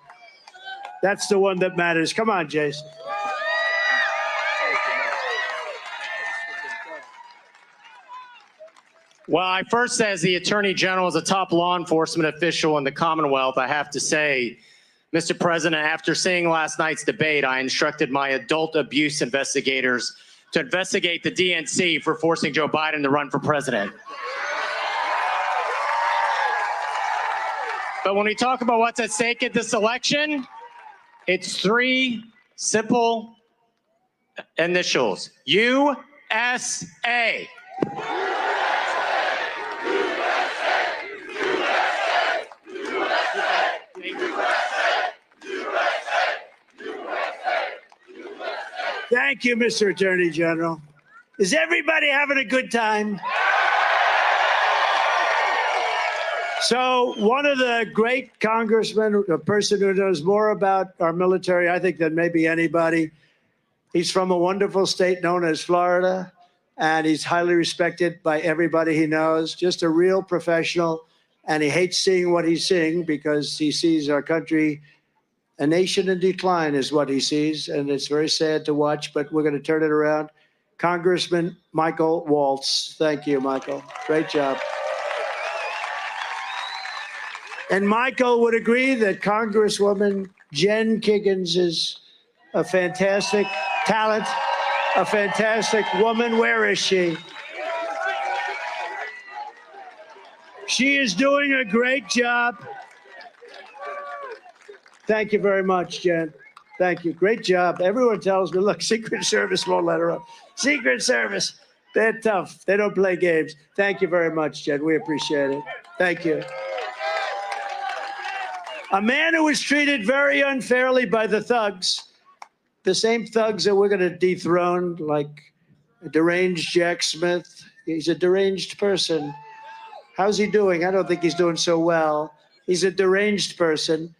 That's the one that matters. Come on, Jason. Well, I first, as the Attorney General, as a top law enforcement official in the Commonwealth, I have to say, Mr. President, after seeing last night's debate, I instructed my adult abuse investigators to investigate the DNC for forcing Joe Biden to run for president. But when we talk about what's at stake at this election, it's three simple initials: USA. Thank you, Mr. Attorney General. Is everybody having a good time? So one of the great congressmen, a person who knows more about our military, I think, than maybe anybody. He's from a wonderful state known as Florida, and he's highly respected by everybody he knows. Just a real professional, and he hates seeing what he's seeing because he sees our country, a nation in decline is what he sees, and it's very sad to watch, but we're going to turn it around. Congressman Michael Waltz. Thank you, Michael. Great job. And Michael would agree that Congresswoman Jen Kiggins is a fantastic talent, a fantastic woman. Where is she? She is doing a great job. Thank you very much, Jen. Thank you. Great job. Everyone tells me, look, Secret Service won't let her up. Secret Service, they're tough. They don't play games. Thank you very much, Jen. We appreciate it. Thank you. A man who was treated very unfairly by the thugs, the same thugs that we're going to dethrone, like a deranged Jack Smith. He's a deranged person. How's he doing? I don't think he's doing so well. He's a deranged person.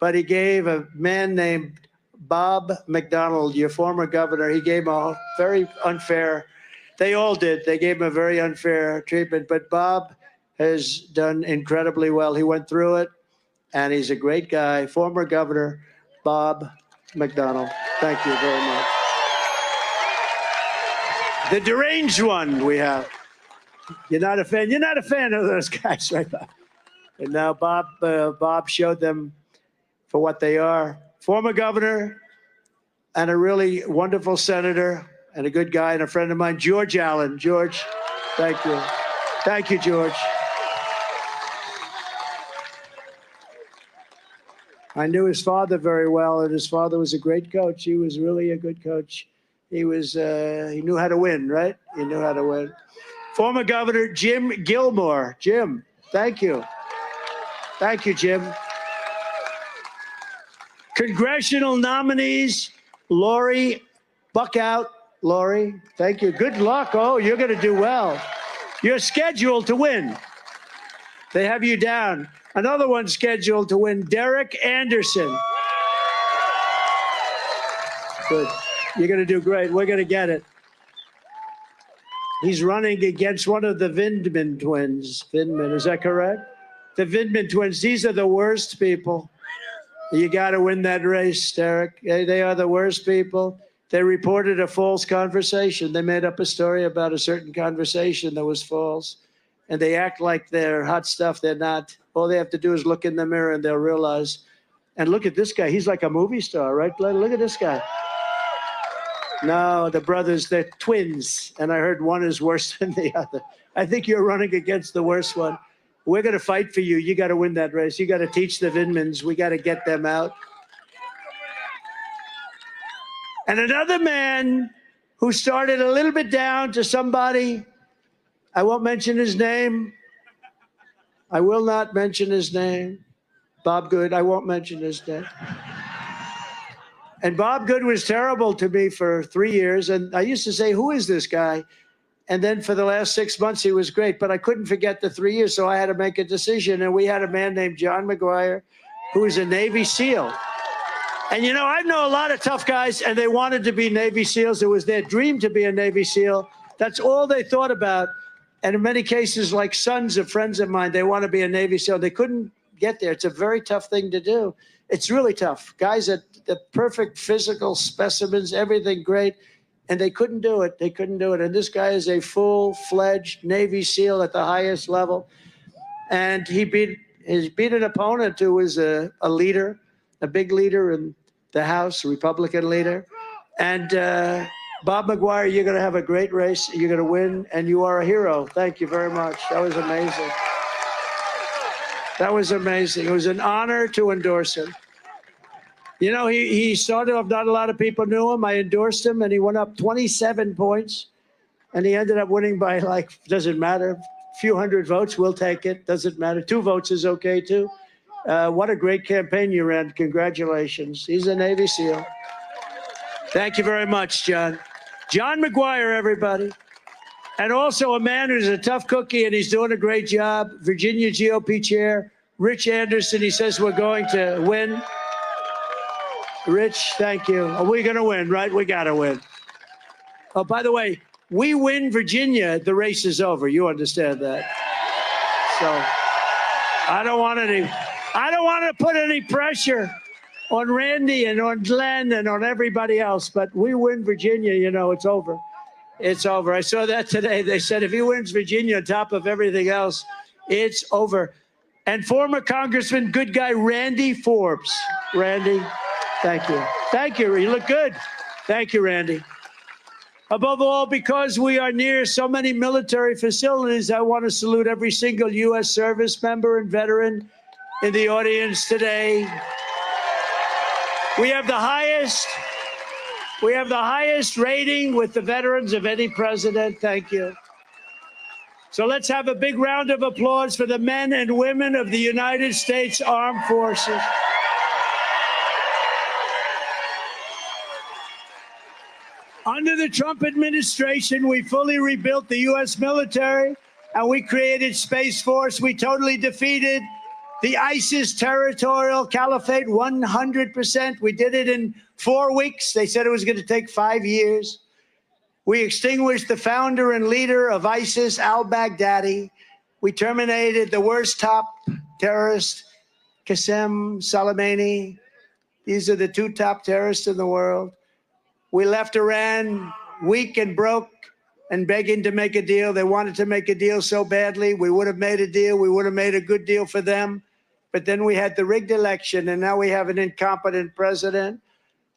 But he gave a man named Bob McDonnell, your former governor, he gave him a very unfair, they all did, they gave him a very unfair treatment. But Bob has done incredibly well. He went through it, and he's a great guy. Former Governor Bob McDonnell. Thank you very much. The deranged one we have. You're not a fan. You're not a fan of those guys, right, Bob? And now Bob showed them for what they are. Former governor and a really wonderful senator and a good guy and a friend of mine, George Allen. George, thank you. Thank you, George. I knew his father very well, and his father was a great coach. He was really a good coach. He knew how to win, right? He knew how to win. Former Governor Jim Gilmore. Jim, thank you. Thank you, Jim. Congressional nominees, Lori, buck out, Lori. Thank you. Good luck. Oh, you're going to do well. You're scheduled to win. They have you down. Another one scheduled to win, Derek Anderson. Good. You're going to do great. We're going to get it. He's running against one of the Vindman twins. Vindman, is that correct? The Vindman twins, these are the worst people. You got to win that race, Derek. They are the worst people. They reported a false conversation. They made up a story about a certain conversation that was false. And they act like they're hot stuff. They're not. All they have to do is look in the mirror and they'll realize. And look at this guy. He's like a movie star, right? Look at this guy. No, the brothers, they're twins. And I heard one is worse than the other. I think you're running against the worst one. We're going to fight for you. You got to win that race. You got to teach the Vindmans. We got to get them out. And another man who started a little bit down to somebody, I won't mention his name. I will not mention his name. Bob Good, I won't mention his name. And Bob Good was terrible to me for 3 years. And I used to say, who is this guy? And then for the last 6 months, he was great. But I couldn't forget the 3 years, so I had to make a decision. And we had a man named John McGuire, who was a Navy SEAL. And, you know, I know a lot of tough guys, and they wanted to be Navy SEALs. It was their dream to be a Navy SEAL. That's all they thought about. And in many cases, like sons of friends of mine, they want to be a Navy SEAL. They couldn't get there. It's a very tough thing to do. It's really tough. Guys at the perfect physical specimens, everything great. and they couldn't do it. They couldn't do it. And this guy is a full-fledged Navy SEAL at the highest level. And he beat an opponent who was a leader, a big leader in the House, a Republican leader. And Bob McGuire, you're going to have a great race. You're going to win, and you are a hero. Thank you very much. That was amazing. That was amazing. It was an honor to endorse him. You know, he started off, not a lot of people knew him. I endorsed him, and he went up 27 points. And he ended up winning by, like, doesn't matter, a few hundred votes. We'll take it. Doesn't matter. 2 votes is okay, too. What a great campaign you ran. Congratulations. He's a Navy SEAL. Thank you very much, John. John McGuire, everybody. And also a man who's a tough cookie, and he's doing a great job. Virginia GOP Chair, Rich Anderson. He says we're going to win. Rich, thank you. Are we going to win, right? We got to win. Oh, by the way, we win Virginia, the race is over. You understand that? So I don't want to put any pressure on Randy and on Glenn and on everybody else, but we win Virginia, you know, it's over. It's over. I saw that today. They said if he wins Virginia on top of everything else, it's over. And former Congressman, good guy, Randy Forbes. Randy, thank you. Thank you. You look good. Thank you, Randy. Above all, because we are near so many military facilities, I want to salute every single U.S. service member and veteran in the audience today. We have the highest rating with the veterans of any president. Thank you. So let's have a big round of applause for the men and women of the United States Armed Forces. Under the Trump administration, we fully rebuilt the U.S. military, and we created Space Force. We totally defeated the ISIS territorial caliphate 100%. We did it in 4 weeks. They said it was going to take 5 years. We extinguished the founder and leader of ISIS, al-Baghdadi. We terminated the worst top terrorist, Qasem Soleimani. These are the 2 top terrorists in the world. We left Iran weak and broke and begging to make a deal. They wanted to make a deal so badly. We would have made a deal. We would have made a good deal for them. But then we had the rigged election, and now we have an incompetent president.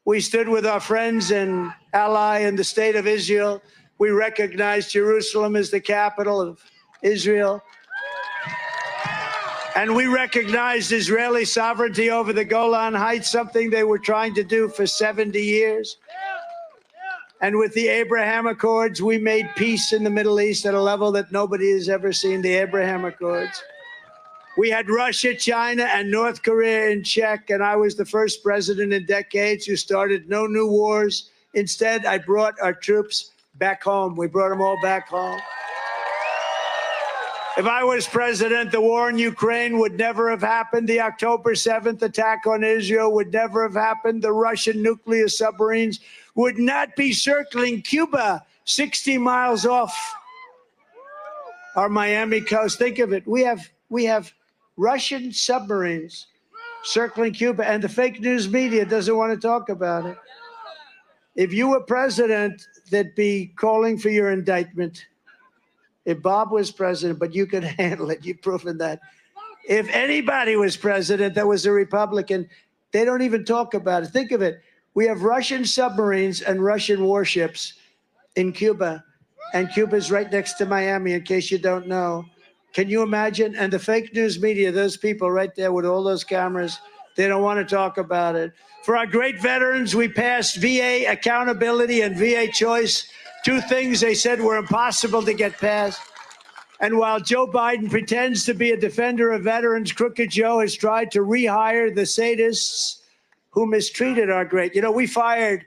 We stood with our friends and ally in the state of Israel. We recognized Jerusalem as the capital of Israel. And we recognized Israeli sovereignty over the Golan Heights, something they were trying to do for 70 years. And with the Abraham Accords, we made peace in the Middle East at a level that nobody has ever seen, the Abraham Accords. We had Russia, China, and North Korea in check, and I was the first president in decades who started no new wars. Instead, I brought our troops back home. We brought them all back home. If I was president, the war in Ukraine would never have happened. The October 7th attack on Israel would never have happened. The Russian nuclear submarines would not be circling Cuba 60 miles off our Miami coast. Think of it. We have Russian submarines circling Cuba, and the fake news media doesn't want to talk about it. If you were president, they'd be calling for your indictment. If Bob was president, but you could handle it, you've proven that. If anybody was president that was a Republican, they don't even talk about it. Think of it. We have Russian submarines and Russian warships in Cuba, and Cuba's right next to Miami, in case you don't know. Can you imagine? And the fake news media, those people right there with all those cameras, they don't want to talk about it. For our great veterans, we passed VA accountability and VA choice, 2 things they said were impossible to get passed. And while Joe Biden pretends to be a defender of veterans, Crooked Joe has tried to rehire the sadists who mistreated our great. You know, we fired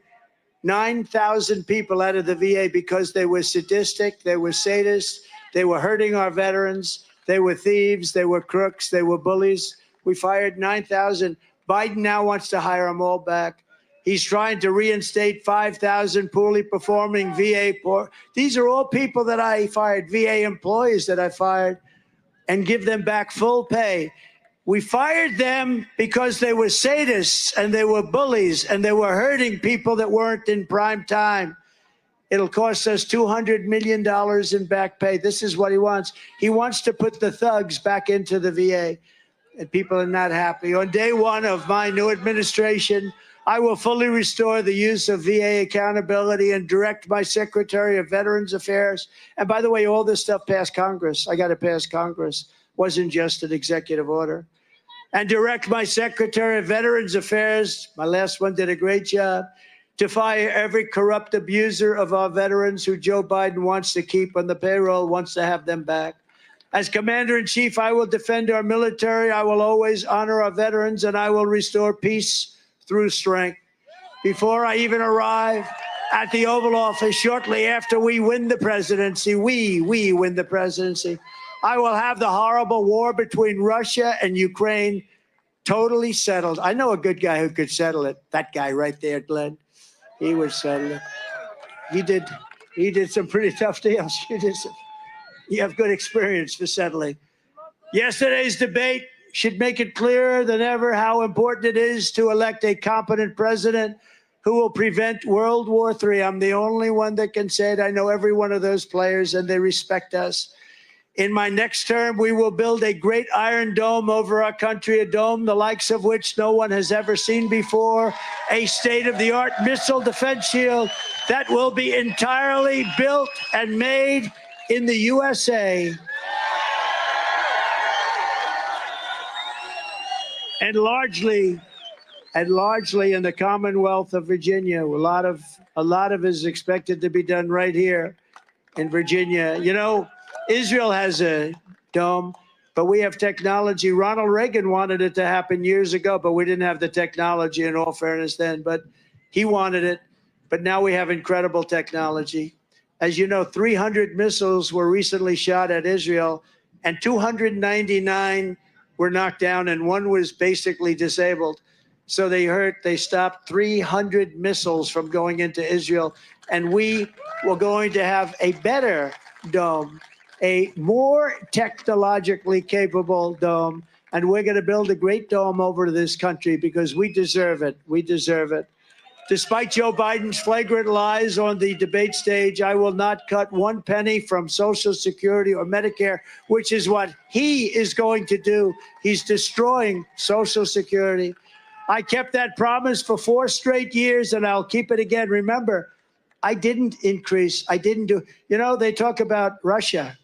9,000 people out of the VA because they were sadistic, they were sadists, they were hurting our veterans, they were thieves, they were crooks, they were bullies. We fired 9,000. Biden now wants to hire them all back. He's trying to reinstate 5,000 poorly performing VA. These are all people that I fired, VA employees that I fired, and give them back full pay. We fired them because they were sadists and they were bullies and they were hurting people that weren't in prime time. It'll cost us $200 million in back pay. This is what he wants. He wants to put the thugs back into the VA, and people are not happy. On day one of my new administration, I will fully restore the use of VA accountability and direct my Secretary of Veterans Affairs. And by the way, all this stuff passed Congress. I got to pass Congress. Wasn't just an executive order. And direct my Secretary of Veterans Affairs, my last one did a great job, to fire every corrupt abuser of our veterans who Joe Biden wants to keep on the payroll, wants to have them back. As Commander-in-Chief, I will defend our military. I will always honor our veterans, and I will restore peace through strength. Before I even arrive at the Oval Office, shortly after we win the presidency, we win the presidency, I will have the horrible war between Russia and Ukraine totally settled. I know a good guy who could settle it. That guy right there, Glenn. He would settle it. He did some pretty tough deals. You have good experience for settling. Yesterday's debate should make it clearer than ever how important it is to elect a competent president who will prevent World War III. I'm the only one that can say it. I know every one of those players, and they respect us. In my next term, we will build a great iron dome over our country, a dome the likes of which no one has ever seen before, a state-of-the-art missile defense shield that will be entirely built and made in the USA. And largely in the Commonwealth of Virginia. A lot of it is expected to be done right here in Virginia. You know, Israel has a dome, but we have technology. Ronald Reagan wanted it to happen years ago, but we didn't have the technology, in all fairness, then. But he wanted it. But now we have incredible technology. As you know, 300 missiles were recently shot at Israel, and 299 were knocked down, and one was basically disabled. So they stopped 300 missiles from going into Israel. And we were going to have a better dome, a more technologically capable dome. And we're going to build a great dome over this country because we deserve it. We deserve it. Despite Joe Biden's flagrant lies on the debate stage, I will not cut one penny from Social Security or Medicare, which is what he is going to do. He's destroying Social Security. I kept that promise for 4 straight years, and I'll keep it again. Remember, I didn't increase. I didn't do. You know, they talk about Russia.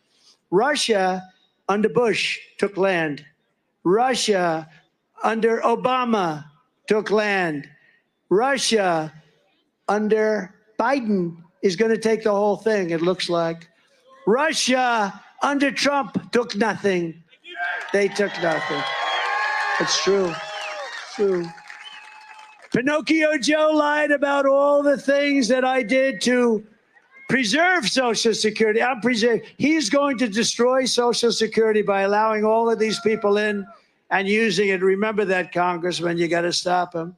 Russia, under Bush, took land. Russia, under Obama, took land. Russia, under Biden, is going to take the whole thing, it looks like. Russia, under Trump, took nothing. They took nothing. It's true. True. Pinocchio Joe lied about all the things that I did to preserve Social Security. He's going to destroy Social Security by allowing all of these people in and using it. Remember that, Congressman. You got to stop him.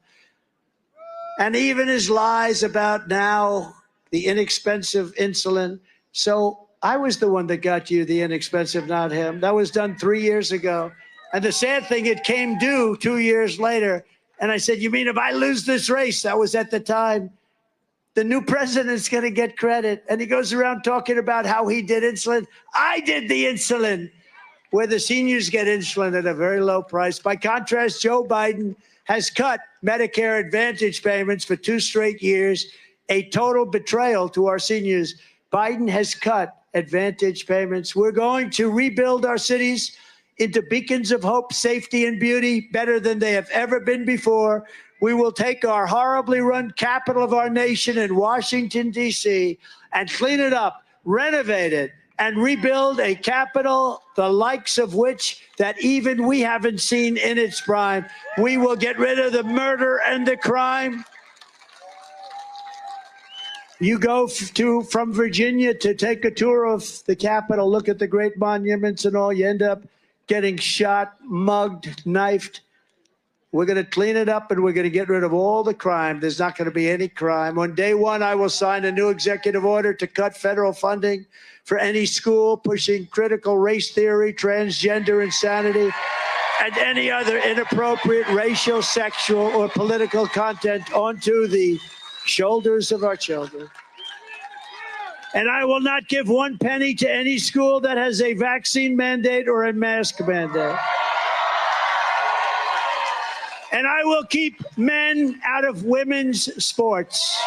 And even his lies about now the inexpensive insulin. So I was the one that got you the inexpensive, not him. That was done 3 years ago. And the sad thing, it came due 2 years later. And I said, you mean if I lose this race? That was at the time. The new president's going to get credit. And he goes around talking about how he did insulin. I did the insulin, where the seniors get insulin at a very low price. By contrast, Joe Biden has cut Medicare Advantage payments for 2 straight years, a total betrayal to our seniors. Biden has cut Advantage payments. We're going to rebuild our cities into beacons of hope, safety, and beauty, better than they have ever been before. We will take our horribly run capital of our nation in Washington, D.C., and clean it up, renovate it, and rebuild a capital the likes of which that even we haven't seen in its prime. We will get rid of the murder and the crime. You go from Virginia to take a tour of the Capitol, look at the great monuments and all, you end up getting shot, mugged, knifed. We're going to clean it up, and we're going to get rid of all the crime. There's not going to be any crime. On day one, I will sign a new executive order to cut federal funding for any school pushing critical race theory, transgender insanity, and any other inappropriate racial, sexual, or political content onto the shoulders of our children. And I will not give 1 penny to any school that has a vaccine mandate or a mask mandate. And I will keep men out of women's sports.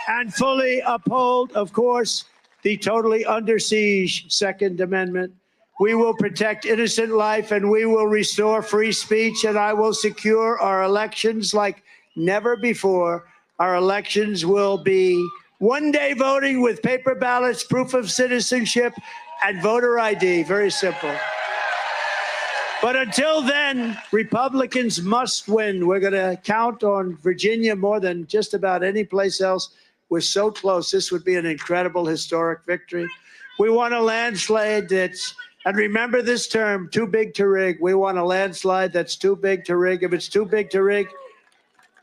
And fully uphold, of course, the totally under siege Second Amendment. We will protect innocent life and we will restore free speech, and I will secure our elections like never before. Our elections will be one-day voting with paper ballots, proof of citizenship, and voter ID. Very simple. But until then, Republicans must win. We're going to count on Virginia more than just about any place else. We're so close. This would be an incredible historic victory. We want a landslide that's, and remember this term, too big to rig. We want a landslide that's too big to rig. If it's too big to rig,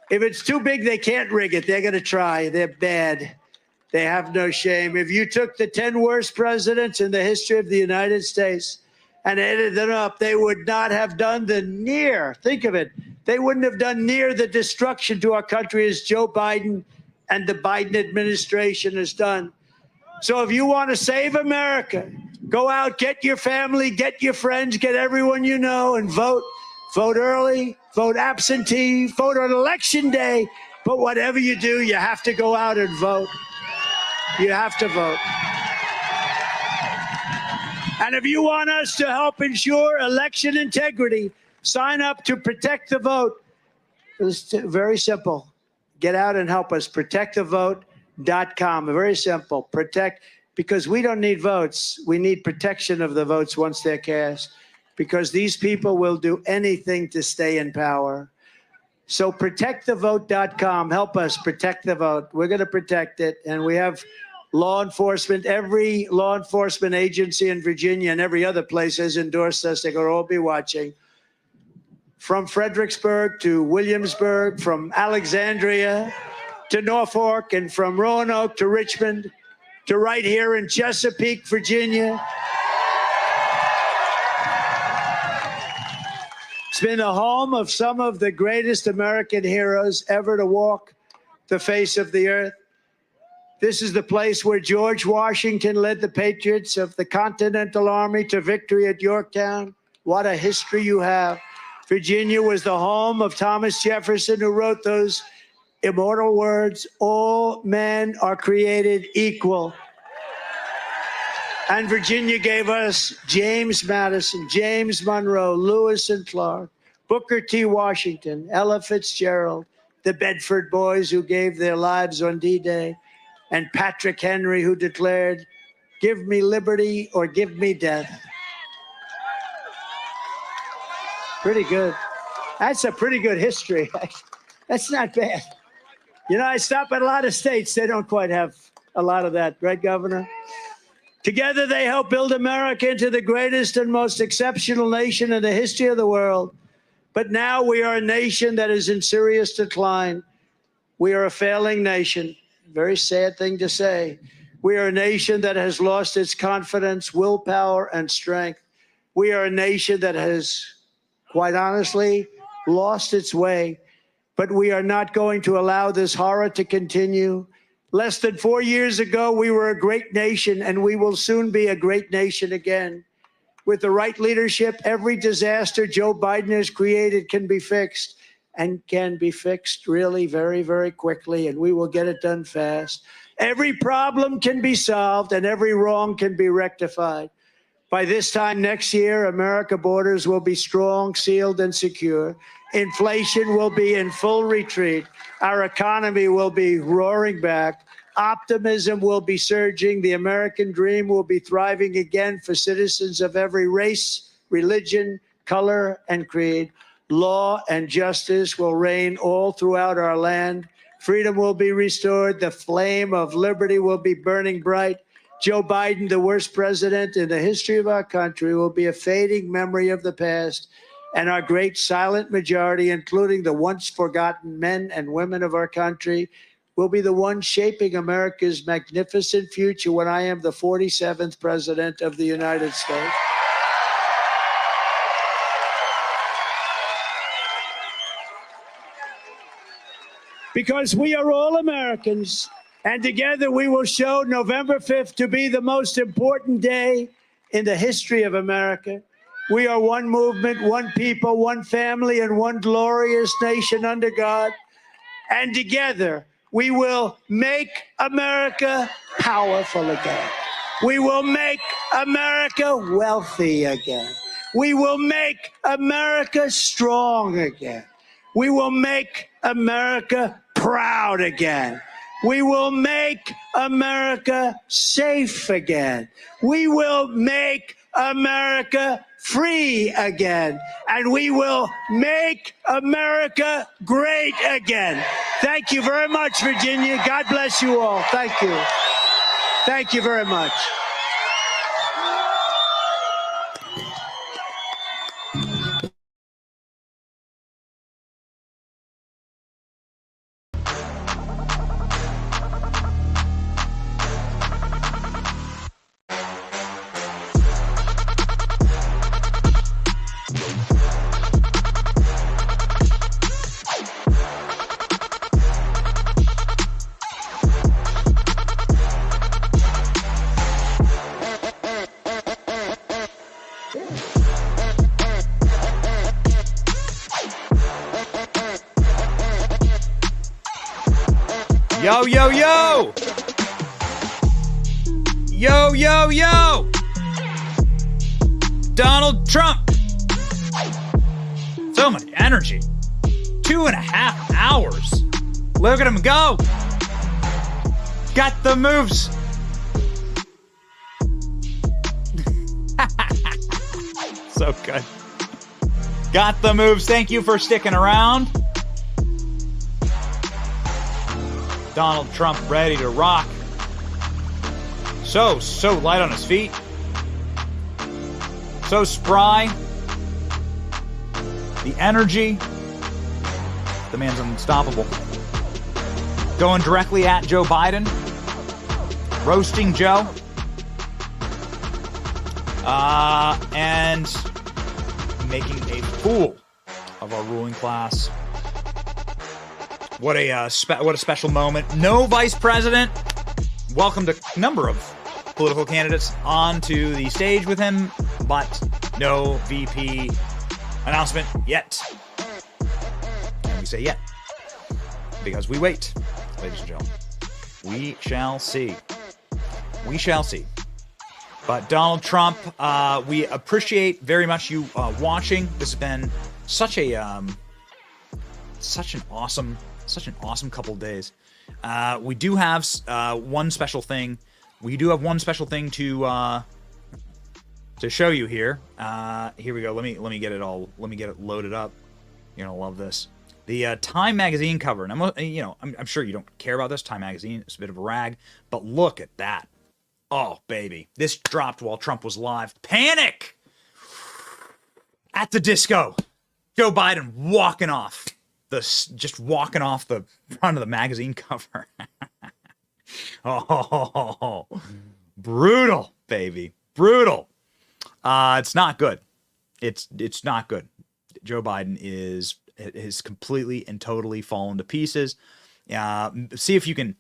if it's too big, they can't rig it. They're going to try. They're bad. They have no shame. If you took the 10 worst presidents in the history of the United States and added them up, they would not have done the near, think of it, they wouldn't have done near the destruction to our country as Joe Biden and the Biden administration has done. So if you want to save America, go out, get your family, get your friends, get everyone you know, and vote. Vote early, vote absentee, vote on election day. But whatever you do, you have to go out and vote. You have to vote. And if you want us to help ensure election integrity, sign up to Protect the Vote. It's very simple. Get out and help us. ProtectTheVote.com. Very simple. Protect, because we don't need votes. We need protection of the votes once they're cast, because these people will do anything to stay in power. So ProtectTheVote.com. Help us protect the vote. We're going to protect it. And we have law enforcement. Every law enforcement agency in Virginia and every other place has endorsed us. They're going to all be watching. From Fredericksburg to Williamsburg, from Alexandria to Norfolk, and from Roanoke to Richmond to right here in Chesapeake, Virginia. It's been the home of some of the greatest American heroes ever to walk the face of the earth. This is the place where George Washington led the patriots of the Continental Army to victory at Yorktown. What a history you have. Virginia was the home of Thomas Jefferson, who wrote those immortal words, "All men are created equal." And Virginia gave us James Madison, James Monroe, Lewis and Clark, Booker T. Washington, Ella Fitzgerald, the Bedford Boys who gave their lives on D-Day, and Patrick Henry, who declared, "Give me liberty or give me death." Pretty good. That's a pretty good history. That's not bad. You know, I stop at a lot of states. They don't quite have a lot of that, right, Governor? Together, they helped build America into the greatest and most exceptional nation in the history of the world. But now we are a nation that is in serious decline. We are a failing nation. Very sad thing to say. We are a nation that has lost its confidence, willpower, and strength. We are a nation that has, quite honestly, lost its way. But we are not going to allow this horror to continue. Less than 4 years ago, we were a great nation, and we will soon be a great nation again. With the right leadership, every disaster Joe Biden has created can be fixed, and can be fixed really very, very quickly, and we will get it done fast. Every problem can be solved, and every wrong can be rectified. By this time next year, America's borders will be strong, sealed, and secure. Inflation will be in full retreat. Our economy will be roaring back. Optimism will be surging. The American dream will be thriving again for citizens of every race, religion, color, and creed. Law and justice will reign all throughout our land. Freedom will be restored. The flame of liberty will be burning bright. Joe Biden, the worst president in the history of our country, will be a fading memory of the past. And our great silent majority, including the once forgotten men and women of our country, will be the ones shaping America's magnificent future when I am the 47th president of the United States. because we are all Americans, and together we will show November 5th to be the most important day in the history of America. We are one movement, one people, one family, and one glorious nation under God. And together we will make America powerful again. We will make America wealthy again. We will make America strong again. We will make America proud again. We will make America safe again. We will make America free again. And we will make America great again. Thank you very much, Virginia. God bless you all. Thank you. Thank you very much. Yo, yo, yo! Yo, yo, yo! Donald Trump! So much energy. 2.5 hours. Look at him go! Got the moves. So good. Got the moves. Thank you for sticking around. Donald Trump ready to rock. So light on his feet. So spry. The energy. The man's unstoppable. Going directly at Joe Biden. Roasting Joe. And making a fool of our ruling class. What a special moment. No vice president. Welcomed a number of political candidates onto the stage with him, but no VP announcement yet. And we say yet because we wait, ladies and gentlemen. We shall see. We shall see. But Donald Trump, we appreciate very much you watching. This has been such an awesome couple of days. We do have one special thing. We do have one special thing to show you here. Here we go. Let me get it all. Let me get it loaded up. You're gonna love this. The Time magazine cover, and I'm sure you don't care about this. Time magazine, it's a bit of a rag, but look at that. Oh baby, this dropped while Trump was live. Panic at the disco. Joe Biden walking off. Just walking off the front of the magazine cover. Oh, brutal, baby, brutal. It's not good. It's not good. Joe Biden is completely and totally fallen to pieces. See if you can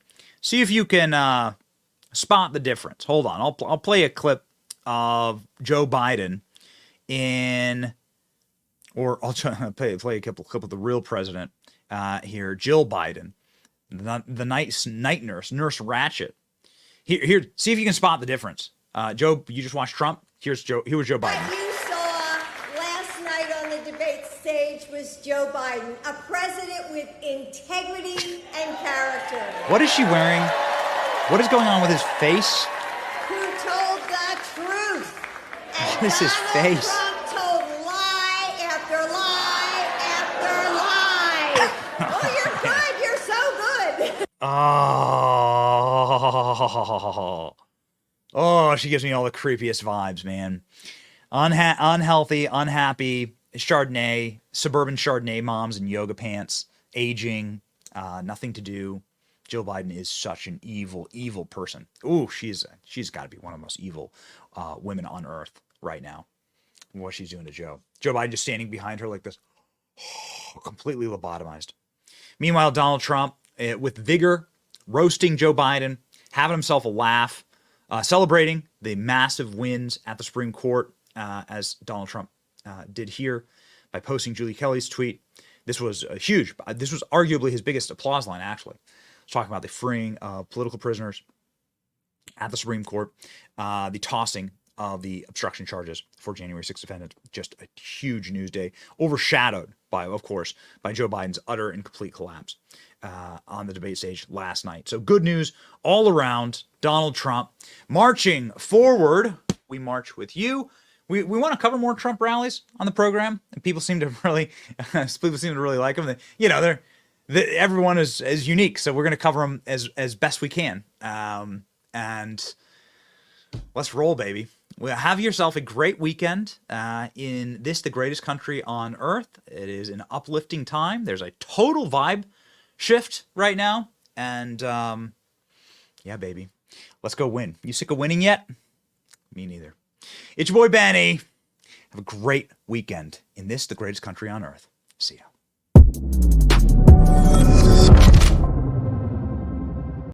spot the difference. Hold on, I'll play a clip of Joe Biden or I'll try to play a clip of the real president here, Jill Biden, the night nurse, Nurse Ratchet. Here, see if you can spot the difference. Joe, you just watched Trump. Here's Joe. Here was Joe Biden. What you saw last night on the debate stage was Joe Biden, a president with integrity and character. What is she wearing? What is going on with his face? Who told the truth? And What is his Donald face? Trump told lie after lie after lie. Oh, you're good. You're so good. Oh, she gives me all the creepiest vibes, man. Unhealthy, unhappy, Chardonnay, suburban Chardonnay moms in yoga pants, aging, nothing to do. Jill Biden is such an evil, evil person. Ooh, she's got to be one of the most evil women on earth right now. What she's doing to Joe. Joe Biden just standing behind her like this, completely lobotomized. Meanwhile, Donald Trump with vigor, roasting Joe Biden, having himself a laugh, celebrating the massive wins at the Supreme Court, as Donald Trump did here by posting Julie Kelly's tweet. This was huge. This was arguably his biggest applause line, actually. He's talking about the freeing of political prisoners at the Supreme Court, the tossing of the obstruction charges for January 6th defendants. Just a huge news day, overshadowed by, of course, by Joe Biden's utter and complete collapse on the debate stage last night. So good news all around. Donald Trump marching forward. We march with you. We want to cover more Trump rallies on the program, and people seem to really like them. Everyone is unique, so we're going to cover them as best we can. And let's roll, baby. Well, have yourself a great weekend in this, the greatest country on earth. It is an uplifting time. There's a total vibe shift right now. And yeah, baby, let's go win. You sick of winning yet? Me neither. It's your boy Benny. Have a great weekend in this, the greatest country on earth. See ya.